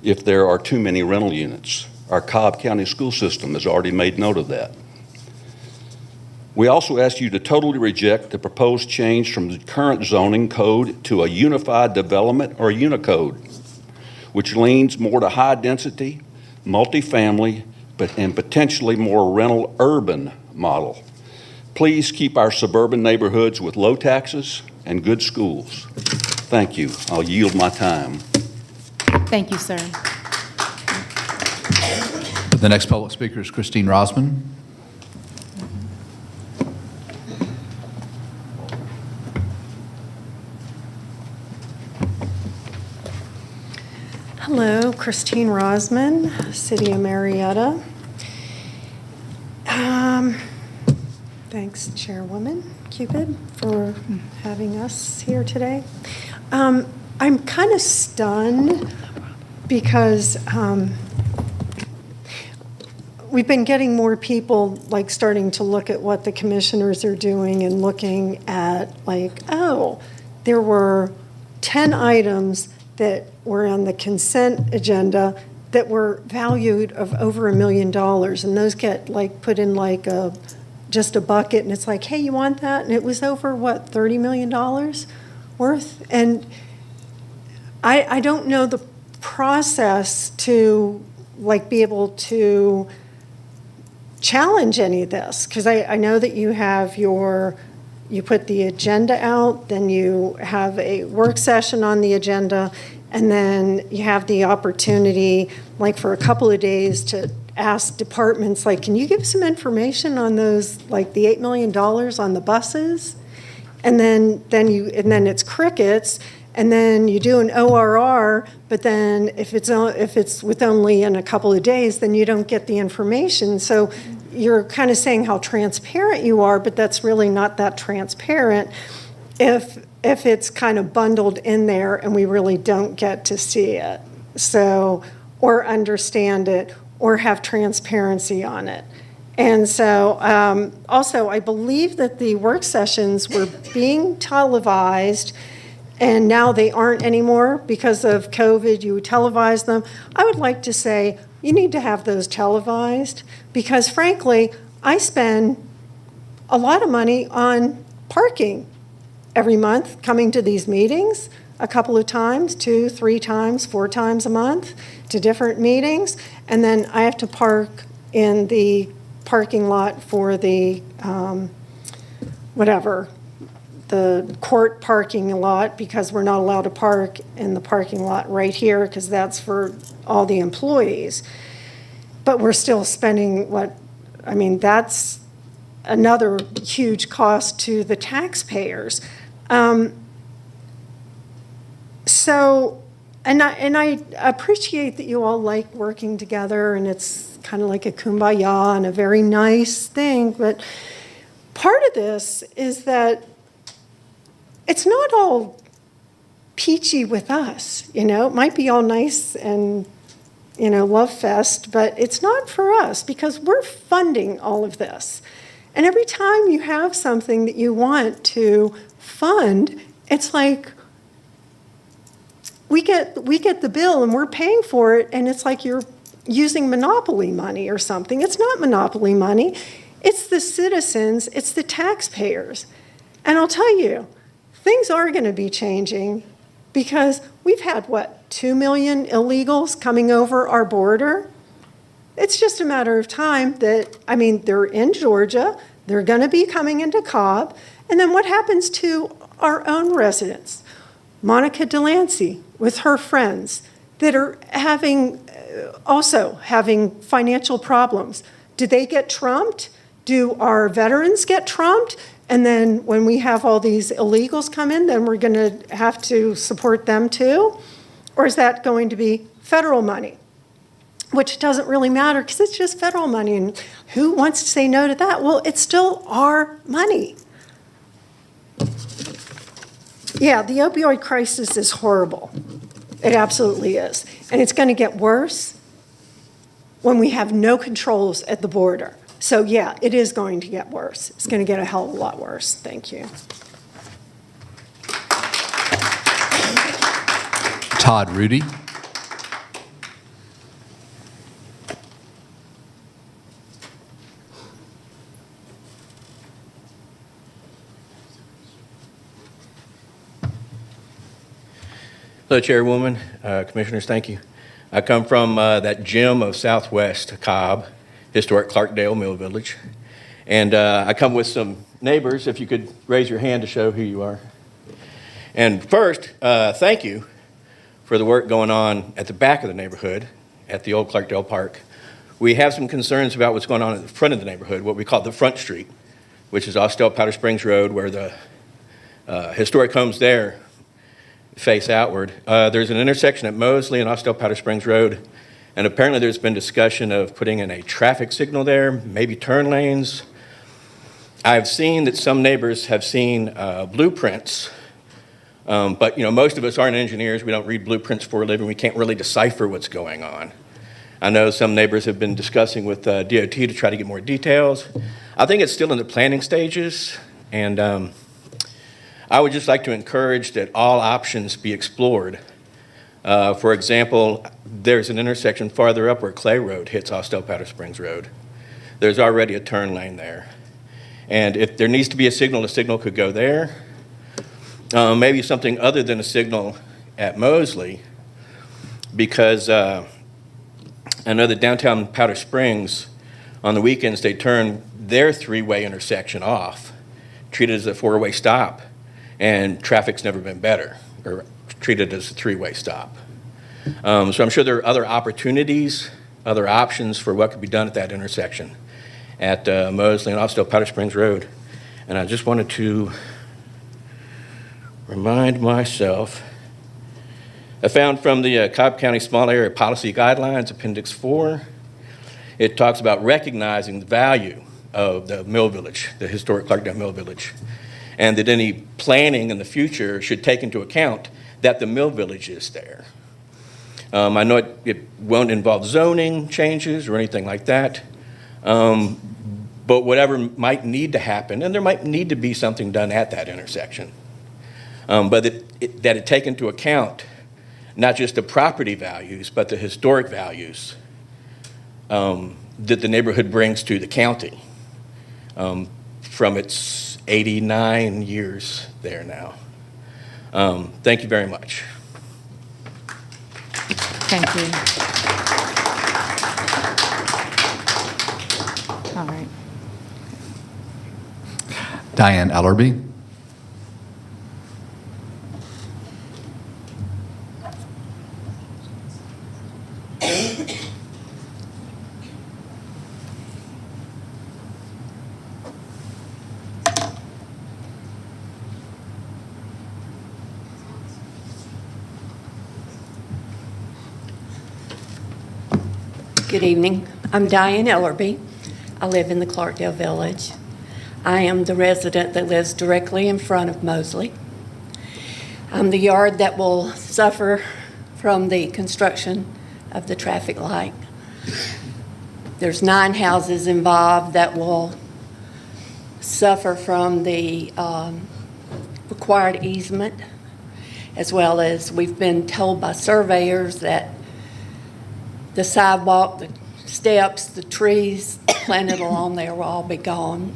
[SPEAKER 15] if there are too many rental units. Our Cobb County school system has already made note of that. We also ask you to totally reject the proposed change from the current zoning code to a unified development or Unicode, which leans more to high density, multifamily, and potentially more rental urban model. Please keep our suburban neighborhoods with low taxes and good schools. Thank you. I'll yield my time.
[SPEAKER 1] Thank you, sir.
[SPEAKER 17] The next public speaker is Christine Rosman.
[SPEAKER 22] Hello, Christine Rosman, City of Marietta. Thanks, Chairwoman Cupid, for having us here today. I'm kind of stunned because we've been getting more people like starting to look at what the commissioners are doing and looking at like, oh, there were 10 items that were on the consent agenda that were valued of over $1 million, and those get like put in like just a bucket, and it's like, hey, you want that? And it was over what, $30 million worth? And I don't know the process to like be able to challenge any of this, because I know that you have you put the agenda out, then you have a work session on the agenda, and then you have the opportunity, like for a couple of days, to ask departments, like, can you give some information on those, like the $8 million on the buses? And then it's crickets, and then you do an ORR, but then if it's with only in a couple of days, then you don't get the information. So you're kind of saying how transparent you are, but that's really not that transparent if it's kind of bundled in there and we really don't get to see it. So, or understand it, or have transparency on it. And so also, I believe that the work sessions were being televised, and now they aren't anymore because of COVID. You televise them. I would like to say you need to have those televised because, frankly, I spend a lot of money on parking every month coming to these meetings a couple of times, 2, 3 times, 4 times a month to different meetings. And then I have to park in the parking lot for the, the court parking lot because we're not allowed to park in the parking lot right here because that's for all the employees. But we're still spending that's another huge cost to the taxpayers. And I appreciate that you all like working together, and it's kind of like a kumbaya and a very nice thing, but part of this is that it's not all peachy with us, It might be all nice and, love fest, but it's not for us because we're funding all of this. And every time you have something that you want to fund, it's like, we get the bill and we're paying for it, and it's like you're using monopoly money or something. It's not monopoly money. It's the citizens. It's the taxpayers. And I'll tell you, things are going to be changing because we've had, 2 million illegals coming over our border? It's just a matter of time that, they're in Georgia. They're going to be coming into Cobb. And then what happens to our own residents? Monica Delancey with her friends that are also having financial problems. Do they get trumped? Do our veterans get trumped? And then when we have all these illegals come in, then we're going to have to support them too? Or is that going to be federal money? Which doesn't really matter because it's just federal money. And who wants to say no to that? Well, it's still our money. Yeah, the opioid crisis is horrible. It absolutely is. And it's going to get worse when we have no controls at the border. So yeah, it is going to get worse. It's going to get a hell of a lot worse. Thank you.
[SPEAKER 17] Todd Rudy.
[SPEAKER 6] Hello, Chairwoman, Commissioners, thank you. I come from that gem of Southwest Cobb, historic Clarkdale Mill Village. And I come with some neighbors, if you could raise your hand to show who you are. And first, thank you for the work going on at the back of the neighborhood at the old Clarkdale Park. We have some concerns about what's going on at the front of the neighborhood, what we call the Front Street, which is Austell Powder Springs Road, where the historic homes there face outward. There's an intersection at Mosley and Austell Powder Springs Road, and apparently there's been discussion of putting in a traffic signal there, maybe turn lanes. I've seen that some neighbors have seen blueprints, but most of us aren't engineers. We don't read blueprints for a living. We can't really decipher what's going on. I know some neighbors have been discussing with DOT to try to get more details. I think it's still in the planning stages, and I would just like to encourage that all options be explored. For example, there's an intersection farther up where Clay Road hits Austell Powder Springs Road. There's already a turn lane there. And if there needs to be a signal could go there. Maybe something other than a signal at Mosley, because I know that downtown Powder Springs, on the weekends, they turn their three-way intersection off, treat it as a four-way stop. And traffic's never been better, or treated as a three-way stop. So I'm sure there are other opportunities, other options for what could be done at that intersection at Mosley and Austell Powder Springs Road. And I just wanted to remind myself I found from the Cobb County Small Area Policy Guidelines, Appendix 4, it talks about recognizing the value of the Mill Village, the historic Clarkdale Mill Village, and that any planning in the future should take into account that the Mill Village is there. I know it won't involve zoning changes or anything like that, but whatever might need to happen, and there might need to be something done at that intersection, but that it take into account not just the property values, but the historic values that the neighborhood brings to the county from its 89 years there now. Thank you very much.
[SPEAKER 1] Thank you. All right.
[SPEAKER 17] Diane Ellerby.
[SPEAKER 16] Good evening. I'm Diane Ellerby. I live in the Clarkdale Village. I am the resident that lives directly in front of Mosley. I'm the yard that will suffer from the construction of the traffic light. There's 9 houses involved that will suffer from the required easement, as well as we've been told by surveyors that the sidewalk, the steps, the trees planted along there will all be gone.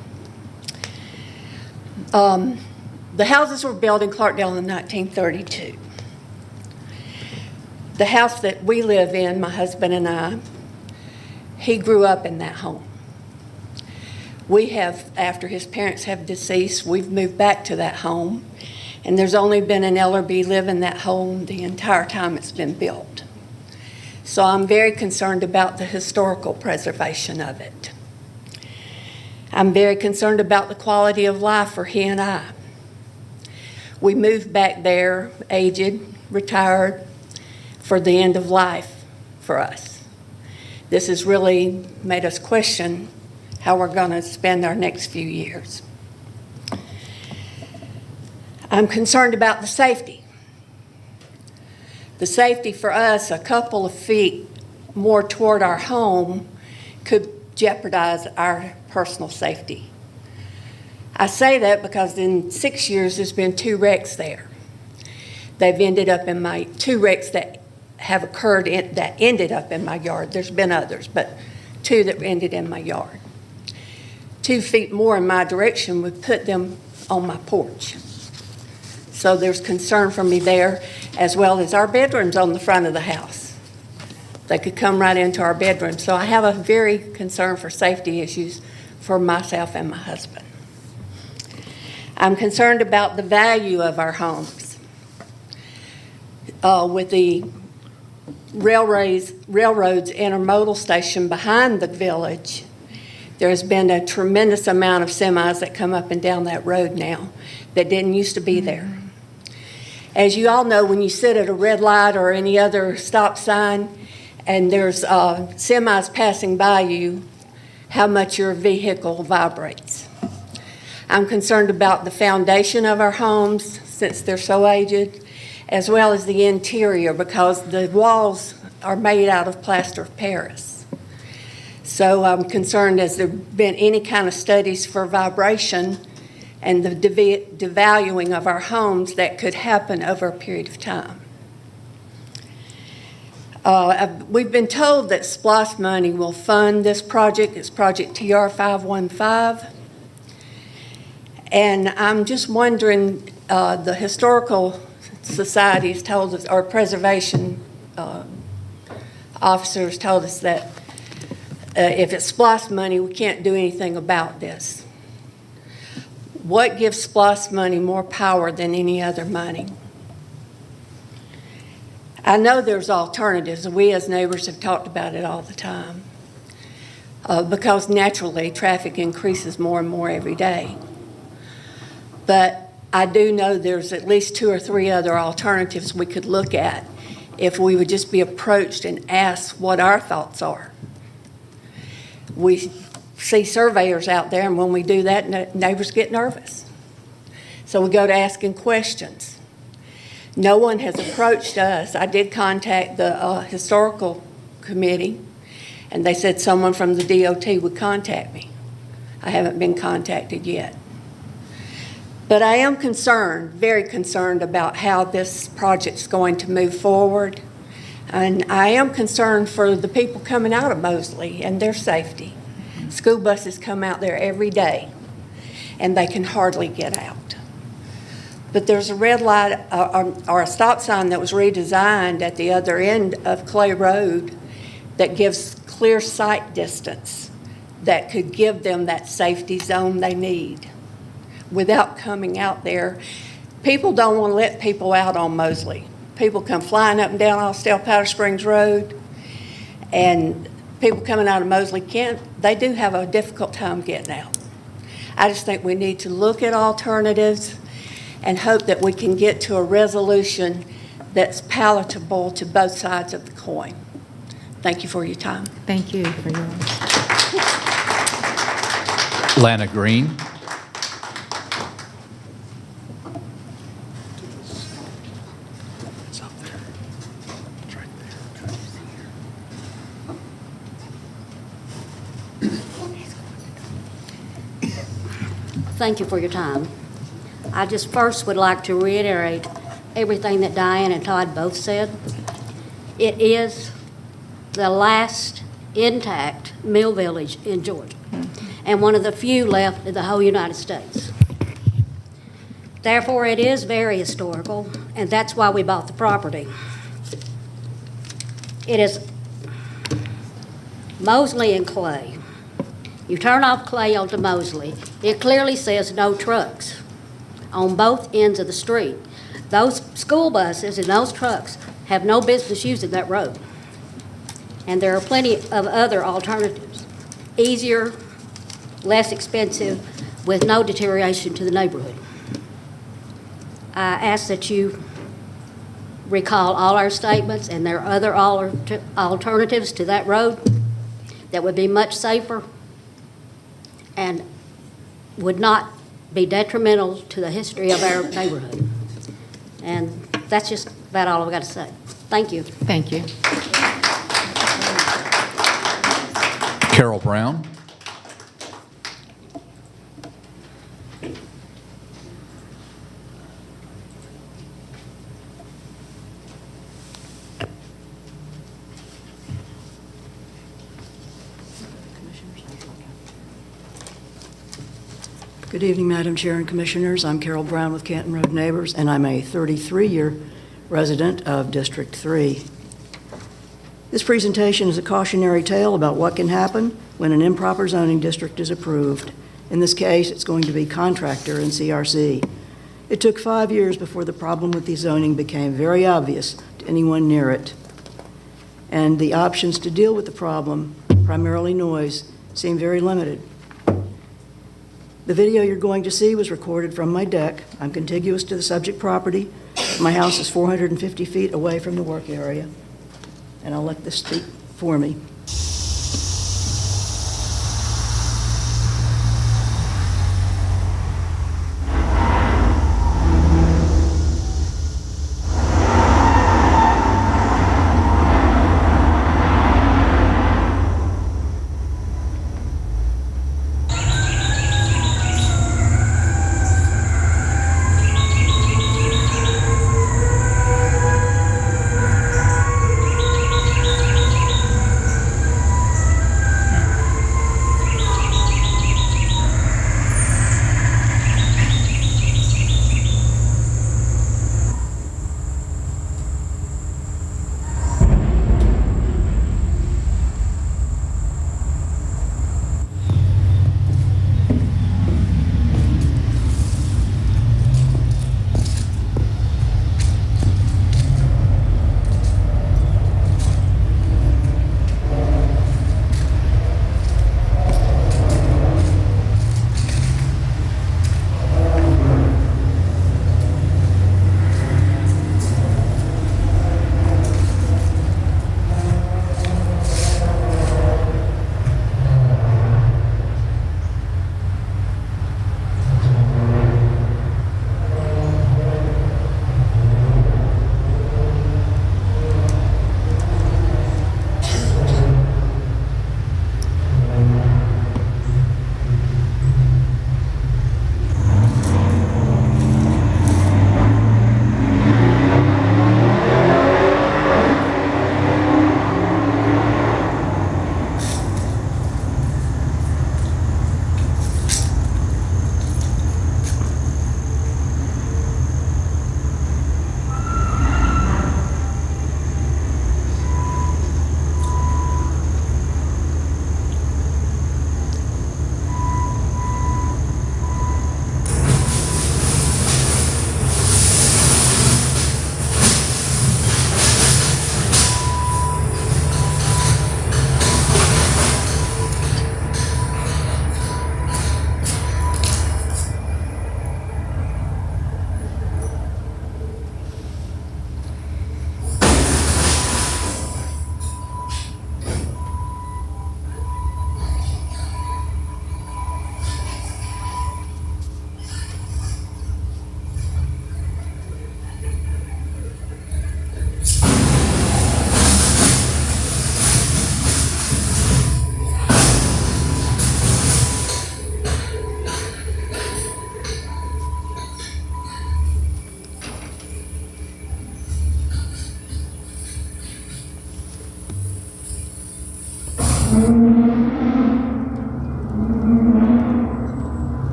[SPEAKER 16] The houses were built in Clarkdale in 1932. The house that we live in, my husband and I, he grew up in that home. We have, after his parents have deceased, we've moved back to that home, and there's only been an Ellerby live in that home the entire time it's been built. So I'm very concerned about the historical preservation of it. I'm very concerned about the quality of life for he and I. We moved back there, aged, retired, for the end of life for us. This has really made us question how we're going to spend our next few years. I'm concerned about the safety. The safety for us, a couple of feet more toward our home, could jeopardize our personal safety. I say that because in 6 years there's been 2 wrecks there. They've ended up in 2 wrecks that have occurred that ended up in my yard. There's been others, but 2 that ended in my yard. 2 feet more in my direction would put them on my porch. So there's concern for me there, as well as our bedrooms on the front of the house. They could come right into our bedroom. So I have a very concern for safety issues for myself and my husband. I'm concerned about the value of our homes. With the railroad's intermodal station behind the village, there's been a tremendous amount of semis that come up and down that road now that didn't used to be there. As you all know, when you sit at a red light or any other stop sign and there's semis passing by you, how much your vehicle vibrates. I'm concerned about the foundation of our homes since they're so aged, as well as the interior because the walls are made out of plaster of Paris. So I'm concerned, has there been any kind of studies for vibration and the devaluing of our homes that could happen over a period of time. We've been told that SPLOST money will fund this project. It's Project TR 515. And I'm just wondering, the Historical Societies told us, or preservation officers told us that if it's SPLOST money, we can't do anything about this. What gives SPLOST money more power than any other money? I know there's alternatives. We as neighbors have talked about it all the time because naturally traffic increases more and more every day. But I do know there's at least 2 or 3 other alternatives we could look at if we would just be approached and asked what our thoughts are. We see surveyors out there, and when we do that, neighbors get nervous. So we go to asking questions. No one has approached us. I did contact the historical committee, and they said someone from the DOT would contact me. I haven't been contacted yet. But I am concerned, very concerned about how this project's going to move forward. And I am concerned for the people coming out of Mosley and their safety. School buses come out there every day, and they can hardly get out. But there's a red light or a stop sign that was redesigned at the other end of Clay Road that gives clear sight distance that could give them that safety zone they need without coming out there. People don't want to let people out on Mosley. People come flying up and down Austell Powder Springs Road, and people coming out of Mosley they do have a difficult time getting out. I just think we need to look at alternatives and hope that we can get to a resolution that's palatable to both sides of the coin. Thank you for your time.
[SPEAKER 1] Thank you for yours.
[SPEAKER 17] Lana Green.
[SPEAKER 18] Thank you for your time. I just first would like to reiterate everything that Diane and Todd both said. It is the last intact mill village in Georgia, and one of the few left in the whole United States. Therefore, it is very historical, and that's why we bought the property. It is Mosley and Clay. You turn off Clay onto Mosley, it clearly says no trucks on both ends of the street. Those school buses and those trucks have no business using that road. And there are plenty of other alternatives, easier, less expensive, with no deterioration to the neighborhood. I ask that you recall all our statements, and there are other alternatives to that road that would be much safer and would not be detrimental to the history of our neighborhood. And that's just about all I've got to say. Thank you.
[SPEAKER 1] Thank you.
[SPEAKER 17] Carol Brown.
[SPEAKER 19] Good evening, Madam Chair and Commissioners. I'm Carol Brown with Canton Road Neighbors, and I'm a 33-year resident of District 3. This presentation is a cautionary tale about what can happen when an improper zoning district is approved. In this case, it's going to be contractor and CRC. It took 5 years before the problem with the zoning became very obvious to anyone near it. And the options to deal with the problem, primarily noise, seem very limited. The video you're going to see was recorded from my deck. I'm contiguous to the subject property. My house is 450 feet away from the work area, and I'll let this speak for me.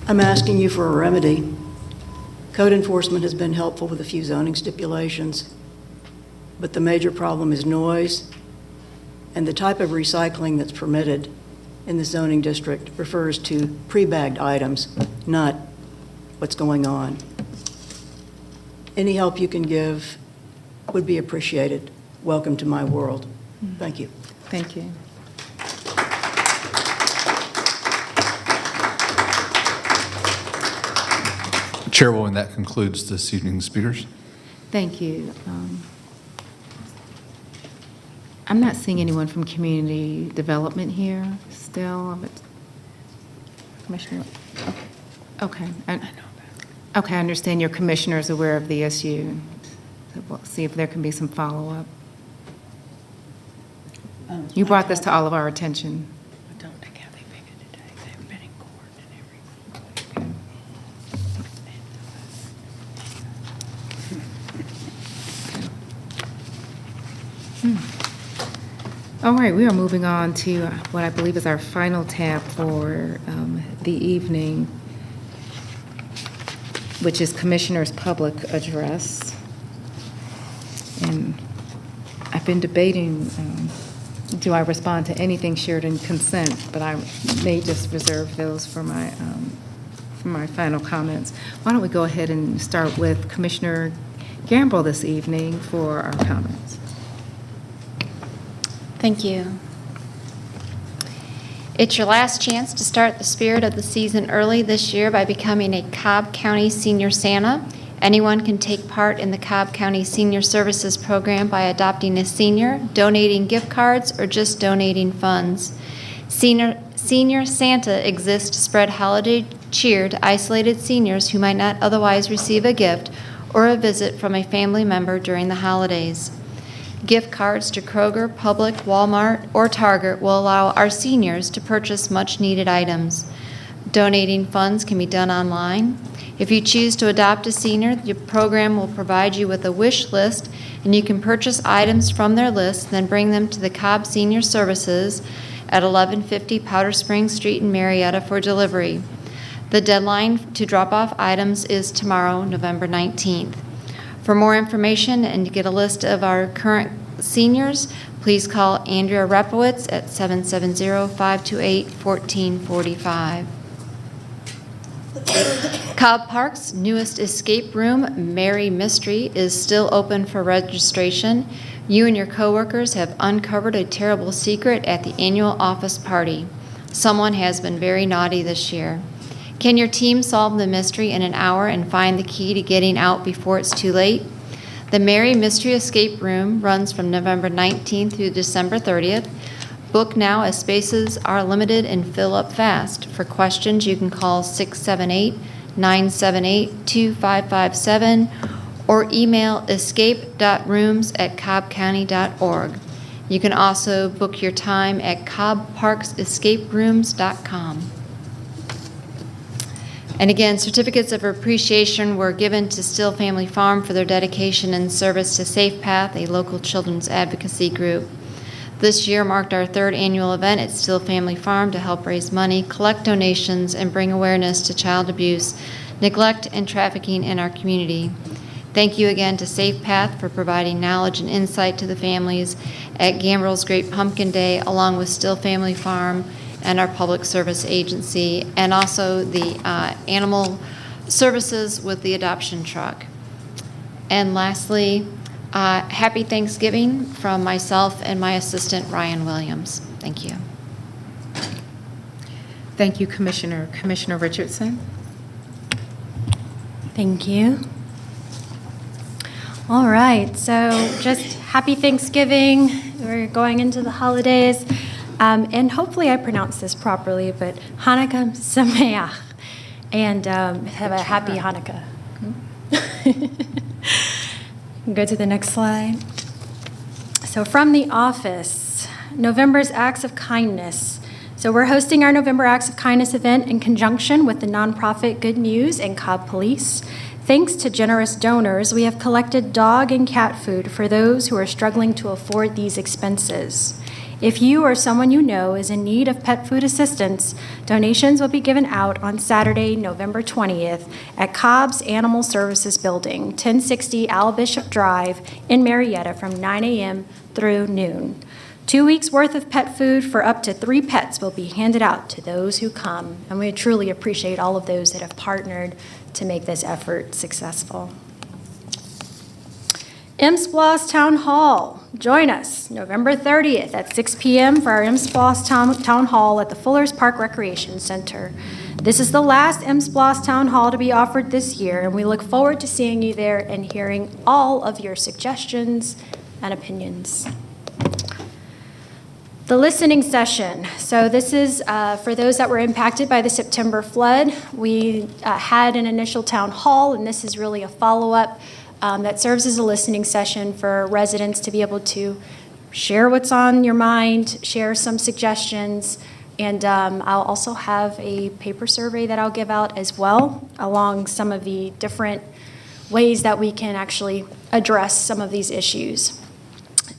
[SPEAKER 19] I'm asking you for a remedy. Code enforcement has been helpful with a few zoning stipulations, but the major problem is noise, and the type of recycling that's permitted in the zoning district refers to pre-bagged items, not what's going on. Any help you can give would be appreciated. Welcome to my world. Thank you.
[SPEAKER 1] Thank you.
[SPEAKER 17] Chairwoman, that concludes this evening's speakers.
[SPEAKER 1] Thank you. I'm not seeing anyone from community development here still. Commissioner, okay. Okay, I understand your commissioner is aware of the issue. So we'll see if there can be some follow-up. You brought this to all of our attention.
[SPEAKER 13] I don't think how they figured it today. They've been in court and everything.
[SPEAKER 1] All right, we are moving on to what I believe is our final tab for the evening, which is Commissioner's Public Address. And I've been debating, do I respond to anything shared in consent, but I may just reserve those for my final comments. Why don't we go ahead and start with Commissioner Gamble this evening for our comments.
[SPEAKER 9] Thank you. It's your last chance to start the spirit of the season early this year by becoming a Cobb County Senior Santa. Anyone can take part in the Cobb County Senior Services Program by adopting a senior, donating gift cards, or just donating funds. Senior Santa exists to spread holiday cheer to isolated seniors who might not otherwise receive a gift or a visit from a family member during the holidays. Gift cards to Kroger, Publix, Walmart, or Target will allow our seniors to purchase much-needed items. Donating funds can be done online. If you choose to adopt a senior, the program will provide you with a wish list, and you can purchase items from their list, then bring them to the Cobb Senior Services at 1150 Powder Springs Street in Marietta for delivery. The deadline to drop off items is tomorrow, November 19th. For more information and to get a list of our current seniors, please call Andrea Repowitz at 770-528-1445. Cobb Park's newest escape room, Merry Mystery, is still open for registration. You and your coworkers have uncovered a terrible secret at the annual office party. Someone has been very naughty this year. Can your team solve the mystery in an hour and find the key to getting out before it's too late? The Merry Mystery Escape Room runs from November 19th through December 30th. Book now as spaces are limited and fill up fast. For questions, you can call 678-978-2557 or email escape.rooms@cobbcounty.org. You can also book your time at cobbparksescaperooms.com. And again, certificates of appreciation were given to Still Family Farm for their dedication and service to Safe Path, a local children's advocacy group. This year marked our third annual event at Still Family Farm to help raise money, collect donations, and bring awareness to child abuse, neglect, and trafficking in our community. Thank you again to Safe Path for providing knowledge and insight to the families at Gambrel's Great Pumpkin Day, along with Still Family Farm and our public service agency, and also the animal services with the adoption truck. And lastly, happy Thanksgiving from myself and my assistant, Ryan Williams. Thank you.
[SPEAKER 1] Thank you, Commissioner. Commissioner Richardson?
[SPEAKER 14] Thank you. All right, so just happy Thanksgiving. We're going into the holidays. And hopefully I pronounced this properly, but Hanukkah Sameach. And have a happy Hanukkah. Go to the next slide. So from the office, November's Acts of Kindness. So we're hosting our November Acts of Kindness event in conjunction with the nonprofit Good News and Cobb Police. Thanks to generous donors, we have collected dog and cat food for those who are struggling to afford these expenses. If you or someone you know is in need of pet food assistance, donations will be given out on Saturday, November 20th at Cobb's Animal Services Building, 1060 Al Bishop Drive in Marietta from 9 a.m. through noon. 2 weeks' worth of pet food for up to 3 pets will be handed out to those who come, and we truly appreciate all of those that have partnered to make this effort successful. MSPLOS Town Hall. Join us November 30th at 6 p.m. for our MSPLOS Town Hall at the Fullers Park Recreation Center. This is the last MSPLOS Town Hall to be offered this year, and we look forward to seeing you there and hearing all of your suggestions and opinions. The listening session. So this is for those that were impacted by the September flood. We had an initial town hall, and this is really a follow-up that serves as a listening session for residents to be able to share what's on your mind, share some suggestions, and I'll also have a paper survey that I'll give out as well, along some of the different ways that we can actually address some of these issues.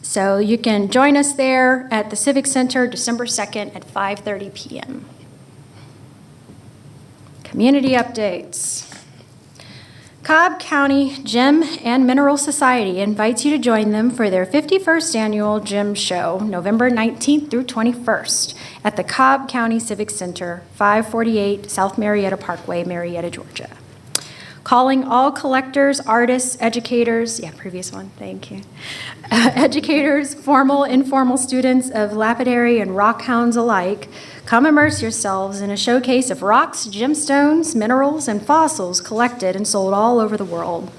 [SPEAKER 14] So you can join us there at the Civic Center December 2nd at 5:30 p.m. Community updates. Cobb County Gem and Mineral Society invites you to join them for their 51st annual Gem Show, November 19th through 21st at the Cobb County Civic Center, 548 South Marietta Parkway, Marietta, Georgia. Calling all collectors, artists, educators, previous one, thank you. Educators, formal, informal students of lapidary and rock hounds alike, come immerse yourselves in a showcase of rocks, gemstones, minerals, and fossils collected and sold all over the world.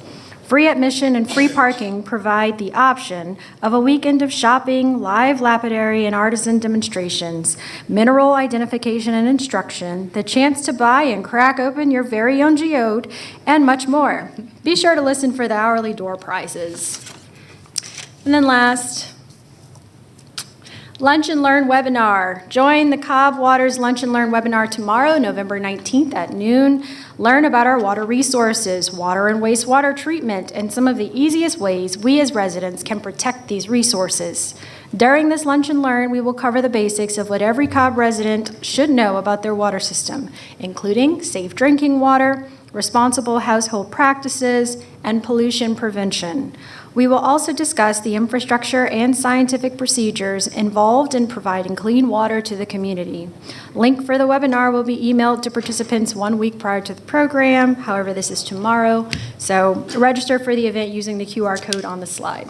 [SPEAKER 14] Free admission and free parking provide the option of a weekend of shopping, live lapidary and artisan demonstrations, mineral identification and instruction, the chance to buy and crack open your very own geode, and much more. Be sure to listen for the hourly door prizes. And then last, Lunch and Learn webinar. Join the Cobb Waters Lunch and Learn webinar tomorrow, November 19th at noon. Learn about our water resources, water and wastewater treatment, and some of the easiest ways we as residents can protect these resources. During this Lunch and Learn, we will cover the basics of what every Cobb resident should know about their water system, including safe drinking water, responsible household practices, and pollution prevention. We will also discuss the infrastructure and scientific procedures involved in providing clean water to the community. Link for the webinar will be emailed to participants 1 week prior to the program. However, this is tomorrow, so register for the event using the QR code on the slide.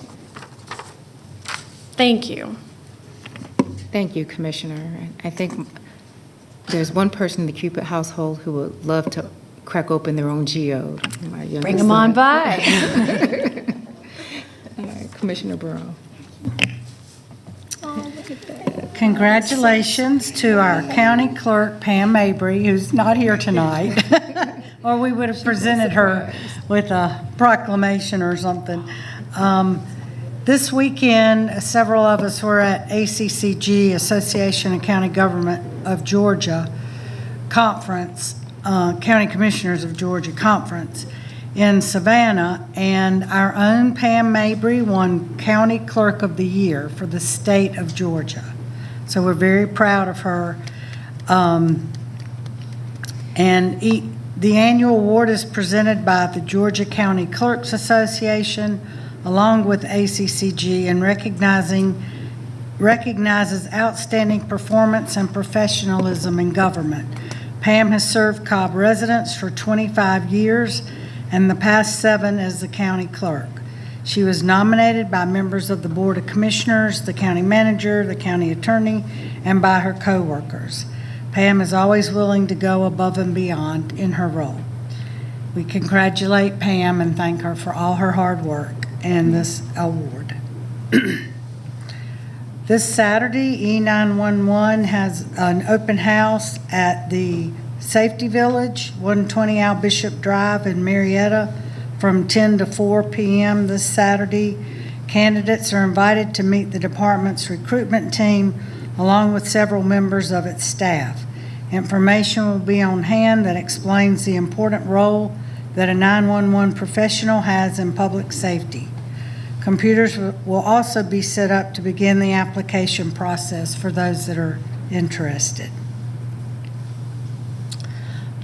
[SPEAKER 14] Thank you.
[SPEAKER 1] Thank you, Commissioner. I think there's one person in the Cupid household who would love to crack open their own geode.
[SPEAKER 14] Bring them on by.
[SPEAKER 1] All right, Commissioner Burrow.
[SPEAKER 3] Congratulations to our county clerk, Pam Mabry, who's not here tonight, or we would have presented her with a proclamation or something. This weekend, several of us were at ACCG, Association of County Government of Georgia conference, County Commissioners of Georgia conference in Savannah, and our own Pam Mabry won County Clerk of the Year for the state of Georgia. So we're very proud of her. The annual award is presented by the Georgia County Clerks Association along with ACCG and recognizes outstanding performance and professionalism in government. Pam has served Cobb residents for 25 years and the past 7 as the county clerk. She was nominated by members of the Board of Commissioners, the county manager, the county attorney, and by her co-workers. Pam is always willing to go above and beyond in her role. We congratulate Pam and thank her for all her hard work and this award. This Saturday, E911 has an open house at the Safety Village, 120 Al Bishop Drive in Marietta from 10 to 4 p.m. this Saturday. Candidates are invited to meet the department's recruitment team along with several members of its staff. Information will be on hand that explains the important role that a 911 professional has in public safety. Computers will also be set up to begin the application process for those that are interested.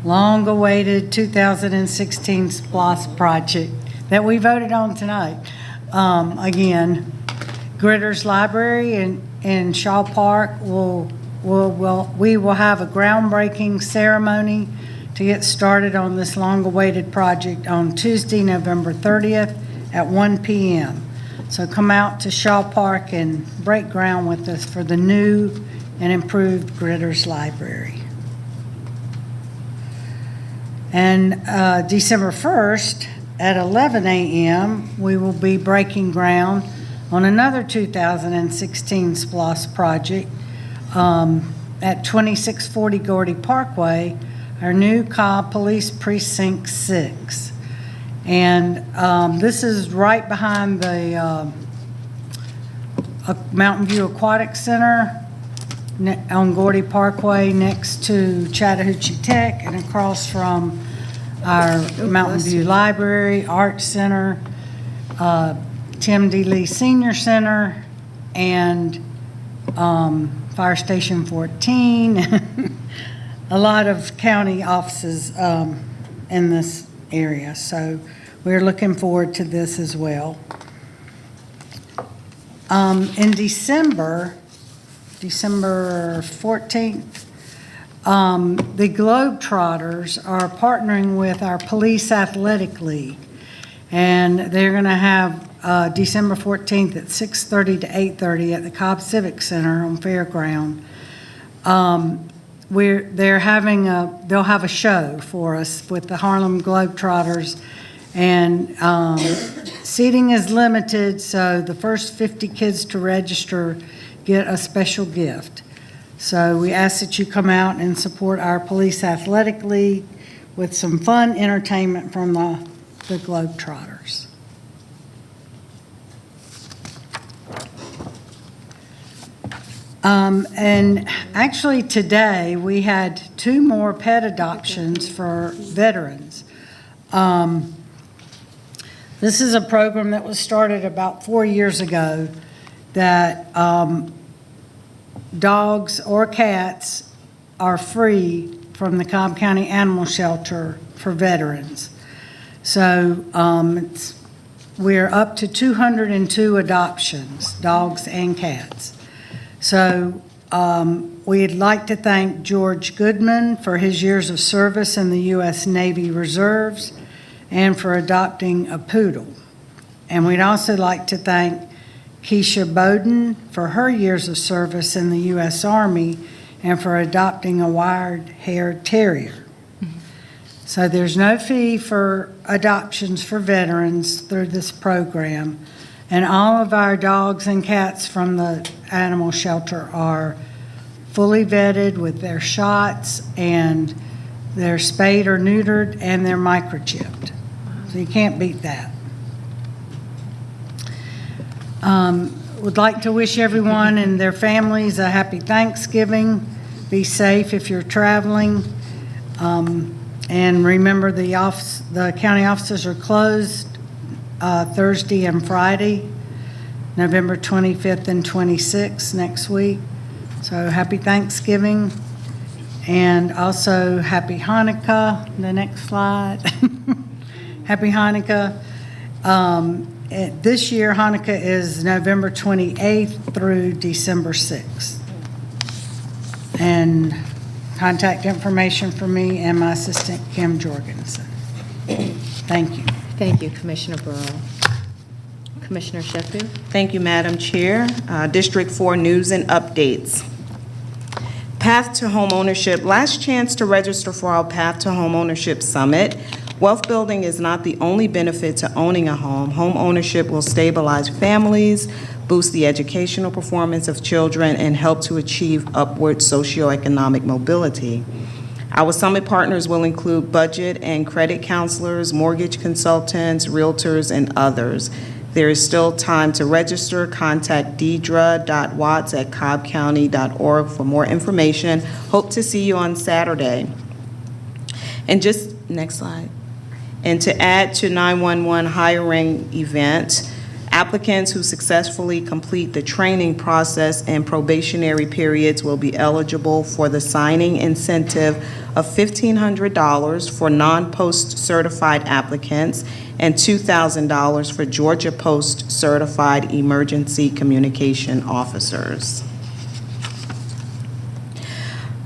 [SPEAKER 3] Long-awaited 2016 SPLOS project that we voted on tonight. Again, Gritters Library in Shaw Park we will have a groundbreaking ceremony to get started on this long-awaited project on Tuesday, November 30th at 1 p.m. So come out to Shaw Park and break ground with us for the new and improved Gritters Library. And December 1st at 11 a.m., we will be breaking ground on another 2016 SPLOS project at 2640 Gordy Parkway, our new Cobb Police Precinct 6. And this is right behind the Mountain View Aquatic Center on Gordy Parkway next to Chattahoochee Tech and across from our Mountain View Library, Art Center, Tim D. Lee Senior Center, and Fire Station 14. A lot of county offices in this area. So we're looking forward to this as well. In December 14th, the Globetrotters are partnering with our Police Athletic League, and they're going to have December 14th at 6:30 to 8:30 at the Cobb Civic Center on Fairground. They'll have a show for us with the Harlem Globetrotters, and seating is limited, so the first 50 kids to register get a special gift. So we ask that you come out and support our Police Athletic League with some fun entertainment from the Globetrotters. And actually today we had 2 more pet adoptions for veterans. This is a program that was started about 4 years ago that dogs or cats are free from the Cobb County Animal Shelter for veterans. So we're up to 202 adoptions, dogs and cats. So we'd like to thank George Goodman for his years of service in the U.S. Navy Reserves and for adopting a poodle. And we'd also like to thank Keisha Bowden for her years of service in the U.S. Army and for adopting a wire-haired terrier. So there's no fee for adoptions for veterans through this program. And all of our dogs and cats from the animal shelter are fully vetted with their shots, and they're spayed or neutered, and they're microchipped. So you can't beat that. Would like to wish everyone and their families a happy Thanksgiving. Be safe if you're traveling. And remember, the county offices are closed Thursday and Friday, November 25th and 26th next week. So happy Thanksgiving, and also happy Hanukkah. The next slide. Happy Hanukkah. This year, Hanukkah is November 28th through December 6th. And contact information for me and my assistant, Kim Jorgensen. Thank you.
[SPEAKER 1] Thank you, Commissioner Burrow. Commissioner Sheffield.
[SPEAKER 5] Thank you, Madam Chair. District 4 news and updates. Path to Home Ownership. Last chance to register for our Path to Home Ownership Summit. Wealth building is not the only benefit to owning a home. Home ownership will stabilize families, boost the educational performance of children, and help to achieve upward socioeconomic mobility. Our summit partners will include budget and credit counselors, mortgage consultants, realtors, and others. There is still time to register. Contact deidre.watts@cobbcounty.org for more information. Hope to see you on Saturday. And just, next slide. And to add to 911 hiring event, Applicants who successfully complete the training process and probationary periods will be eligible for the signing incentive of $1,500 for non-post certified applicants and $2,000 for Georgia Post certified emergency communication officers.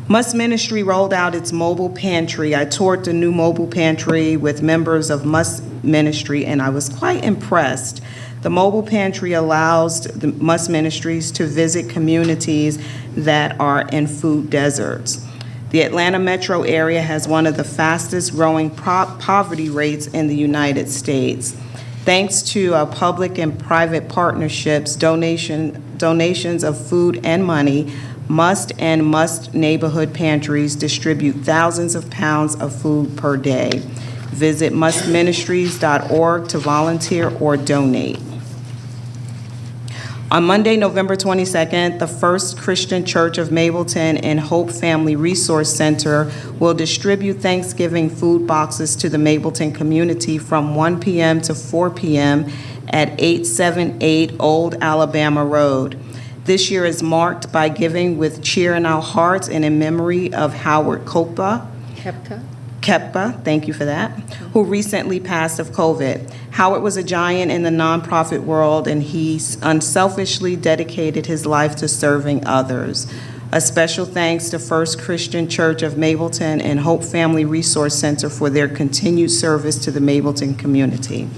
[SPEAKER 5] Must Ministry rolled out its mobile pantry. I toured the new mobile pantry with members of Must Ministry, and I was quite impressed. The mobile pantry allows the Must Ministries to visit communities that are in food deserts. The Atlanta metro area has one of the fastest growing poverty rates in the United States. Thanks to public and private partnerships, donations of food and money, Must and Must neighborhood pantries distribute thousands of pounds of food per day. Visit mustministries.org to volunteer or donate. On Monday, November 22nd, the First Christian Church of Mableton and Hope Family Resource Center will distribute Thanksgiving food boxes to the Mableton community from 1 p.m. to 4 p.m. at 878 Old Alabama Road. This year is marked by giving with cheer in our hearts and in memory of Howard Kepka, thank you for that, who recently passed of COVID. Howard was a giant in the nonprofit world, and he unselfishly dedicated his life to serving others. A special thanks to First Christian Church of Mableton and Hope Family Resource Center for their continued service to the Mableton community.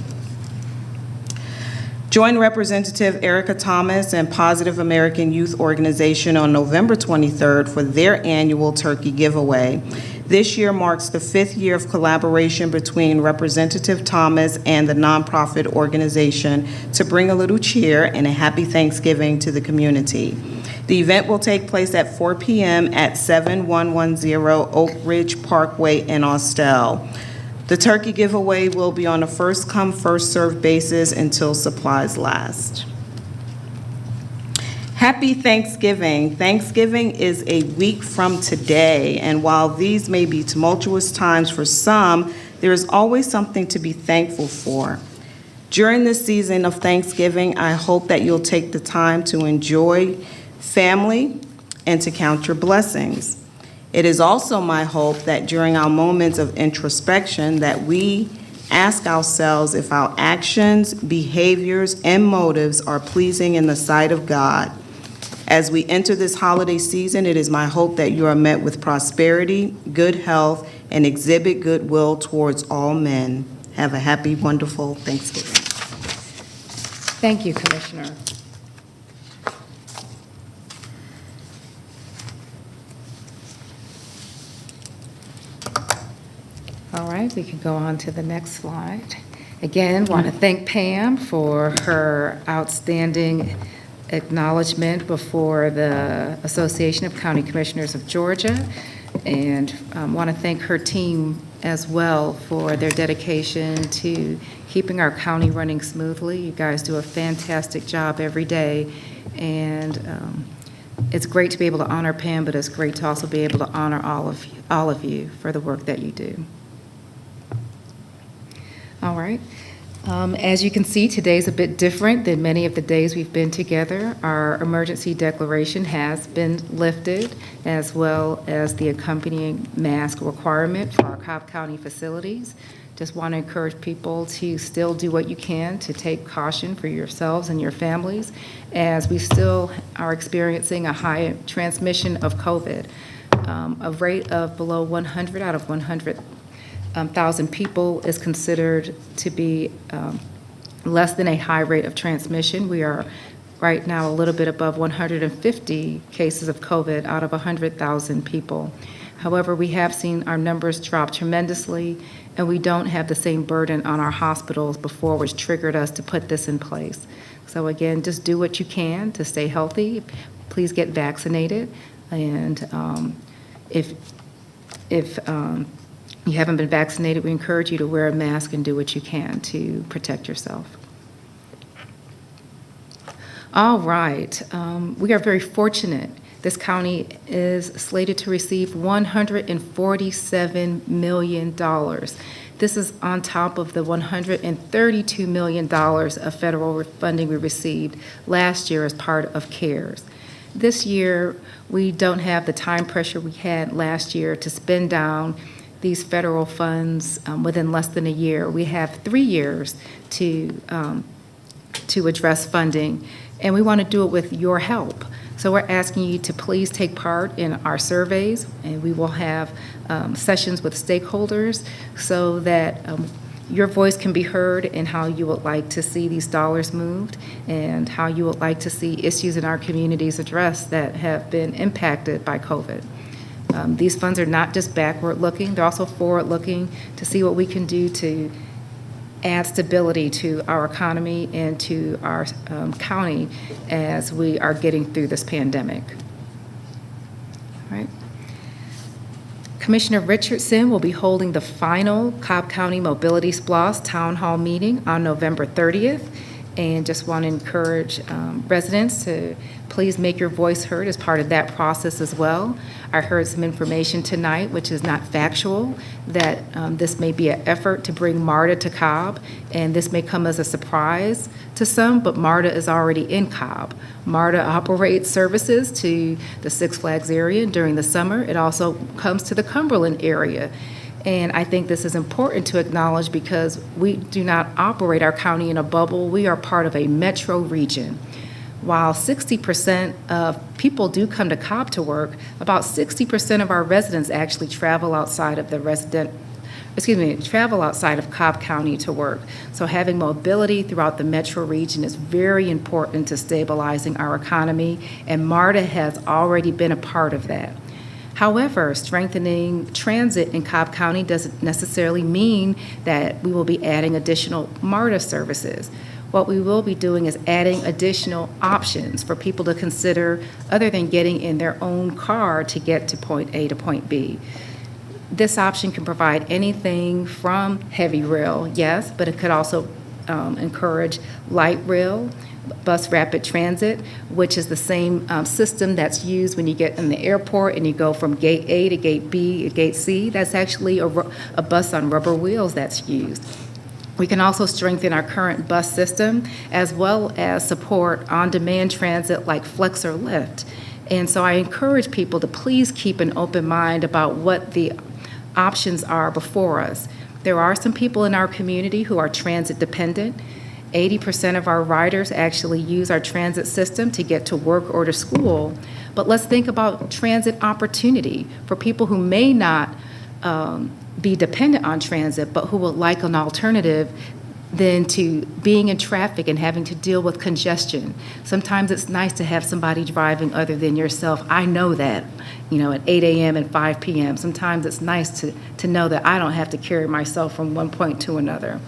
[SPEAKER 5] Join Representative Erica Thomas and Positive American Youth Organization on November 23rd for their annual turkey giveaway. This year marks the 5th year of collaboration between Representative Thomas and the nonprofit organization to bring a little cheer and a happy Thanksgiving to the community. The event will take place at 4 p.m. at 7110 Oak Ridge Parkway in Austell. The turkey giveaway will be on a first-come, first-served basis until supplies last. Happy Thanksgiving. Thanksgiving is a week from today, and while these may be tumultuous times for some, there is always something to be thankful for. During this season of Thanksgiving, I hope that you'll take the time to enjoy family and to count your blessings. It is also my hope that during our moments of introspection that we ask ourselves if our actions, behaviors, and motives are pleasing in the sight of God. As we enter this holiday season, it is my hope that you are met with prosperity, good health, and exhibit goodwill towards all men. Have a happy, wonderful Thanksgiving.
[SPEAKER 1] Thank you, Commissioner. All right, we can go on to the next slide. Again, want to thank Pam for her outstanding acknowledgement before the Association of County Commissioners of Georgia, and want to thank her team as well for their dedication to keeping our county running smoothly. You guys do a fantastic job every day, and it's great to be able to honor Pam, but it's great to also be able to honor all of you for the work that you do. All right. As you can see, today's a bit different than many of the days we've been together. Our emergency declaration has been lifted, as well as the accompanying mask requirement for our Cobb County facilities. Just want to encourage people to still do what you can to take caution for yourselves and your families, as we still are experiencing a high transmission of COVID. A rate of below 100 out of 100,000 people is considered to be less than a high rate of transmission. We are right now a little bit above 150 cases of COVID out of 100,000 people. However, we have seen our numbers drop tremendously, and we don't have the same burden on our hospitals before, which triggered us to put this in place. So again, just do what you can to stay healthy. Please get vaccinated, and if you haven't been vaccinated, we encourage you to wear a mask and do what you can to protect yourself. All right, we are very fortunate. This county is slated to receive $147 million. This is on top of the $132 million of federal funding we received last year as part of CARES. This year, we don't have the time pressure we had last year to spend down these federal funds within less than a year. We have 3 years to address funding, and we want to do it with your help. So we're asking you to please take part in our surveys, and we will have sessions with stakeholders so that your voice can be heard in how you would like to see these dollars moved and how you would like to see issues in our communities addressed that have been impacted by COVID. These funds are not just backward-looking, they're also forward-looking to see what we can do to add stability to our economy and to our county as we are getting through this pandemic. All right. Commissioner Richardson will be holding the final Cobb County Mobility SPLOST Town Hall meeting on November 30th, and just want to encourage residents to please make your voice heard as part of that process as well. I heard some information tonight, which is not factual, that this may be an effort to bring MARTA to Cobb, and this may come as a surprise to some, but MARTA is already in Cobb. MARTA operates services to the Six Flags area during the summer. It also comes to the Cumberland area. And I think this is important to acknowledge because we do not operate our county in a bubble. We are part of a metro region. While 60% of people do come to Cobb to work, about 60% of our residents actually travel outside of travel outside of Cobb County to work. So having mobility throughout the metro region is very important to stabilizing our economy, and MARTA has already been a part of that. However, strengthening transit in Cobb County doesn't necessarily mean that we will be adding additional MARTA services. What we will be doing is adding additional options for people to consider other than getting in their own car to get to point A to point B. This option can provide anything from heavy rail, yes, but it could also encourage light rail, bus rapid transit, which is the same system that's used when you get in the airport and you go from gate A to gate B to gate C. That's actually a bus on rubber wheels that's used. We can also strengthen our current bus system as well as support on-demand transit like Flex or Lyft. And so I encourage people to please keep an open mind about what the options are before us. There are some people in our community who are transit dependent. 80% of our riders actually use our transit system to get to work or to school. But let's think about transit opportunity for people who may not be dependent on transit, but who would like an alternative than to being in traffic and having to deal with congestion. Sometimes it's nice to have somebody driving other than yourself. I know that, at 8 a.m. and 5 p.m. Sometimes it's nice to know that I don't have to carry myself from one point to another.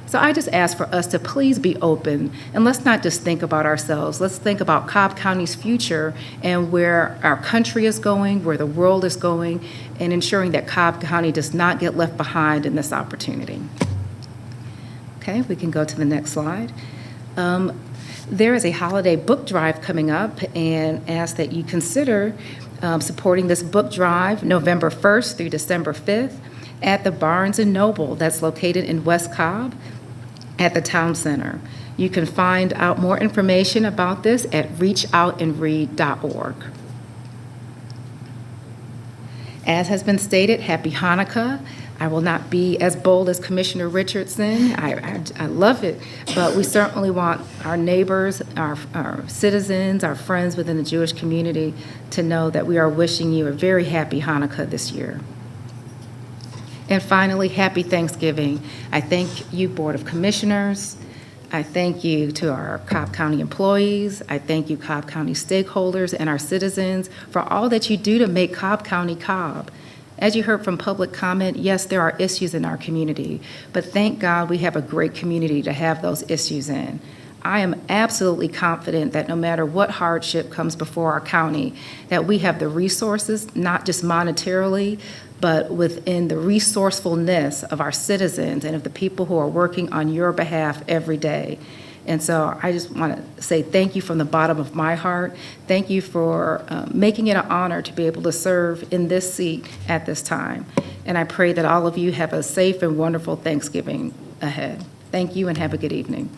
[SPEAKER 1] So I just ask for us to please be open, and let's not just think about ourselves. Let's think about Cobb County's future and where our country is going, where the world is going, and ensuring that Cobb County does not get left behind in this opportunity. Okay, we can go to the next slide. There is a holiday book drive coming up, and ask that you consider supporting this book drive November 1st through December 5th at the Barnes & Noble that's located in West Cobb at the Town Center. You can find out more information about this at reachoutandread.org. As has been stated, Happy Hanukkah. I will not be as bold as Commissioner Richardson. I love it, but we certainly want our neighbors, our citizens, our friends within the Jewish community to know that we are wishing you a very happy Hanukkah this year. And finally, happy Thanksgiving. I thank you, Board of Commissioners. I thank you to our Cobb County employees. I thank you, Cobb County stakeholders and our citizens for all that you do to make Cobb County Cobb. As you heard from public comment, yes, there are issues in our community, but thank God we have a great community to have those issues in. I am absolutely confident that no matter what hardship comes before our county, that we have the resources, not just monetarily, but within the resourcefulness of our citizens and of the people who are working on your behalf every day. And so I just want to say thank you from the bottom of my heart. Thank you for making it an honor to be able to serve in this seat at this time. And I pray that all of you have a safe and wonderful Thanksgiving ahead. Thank you and have a good evening.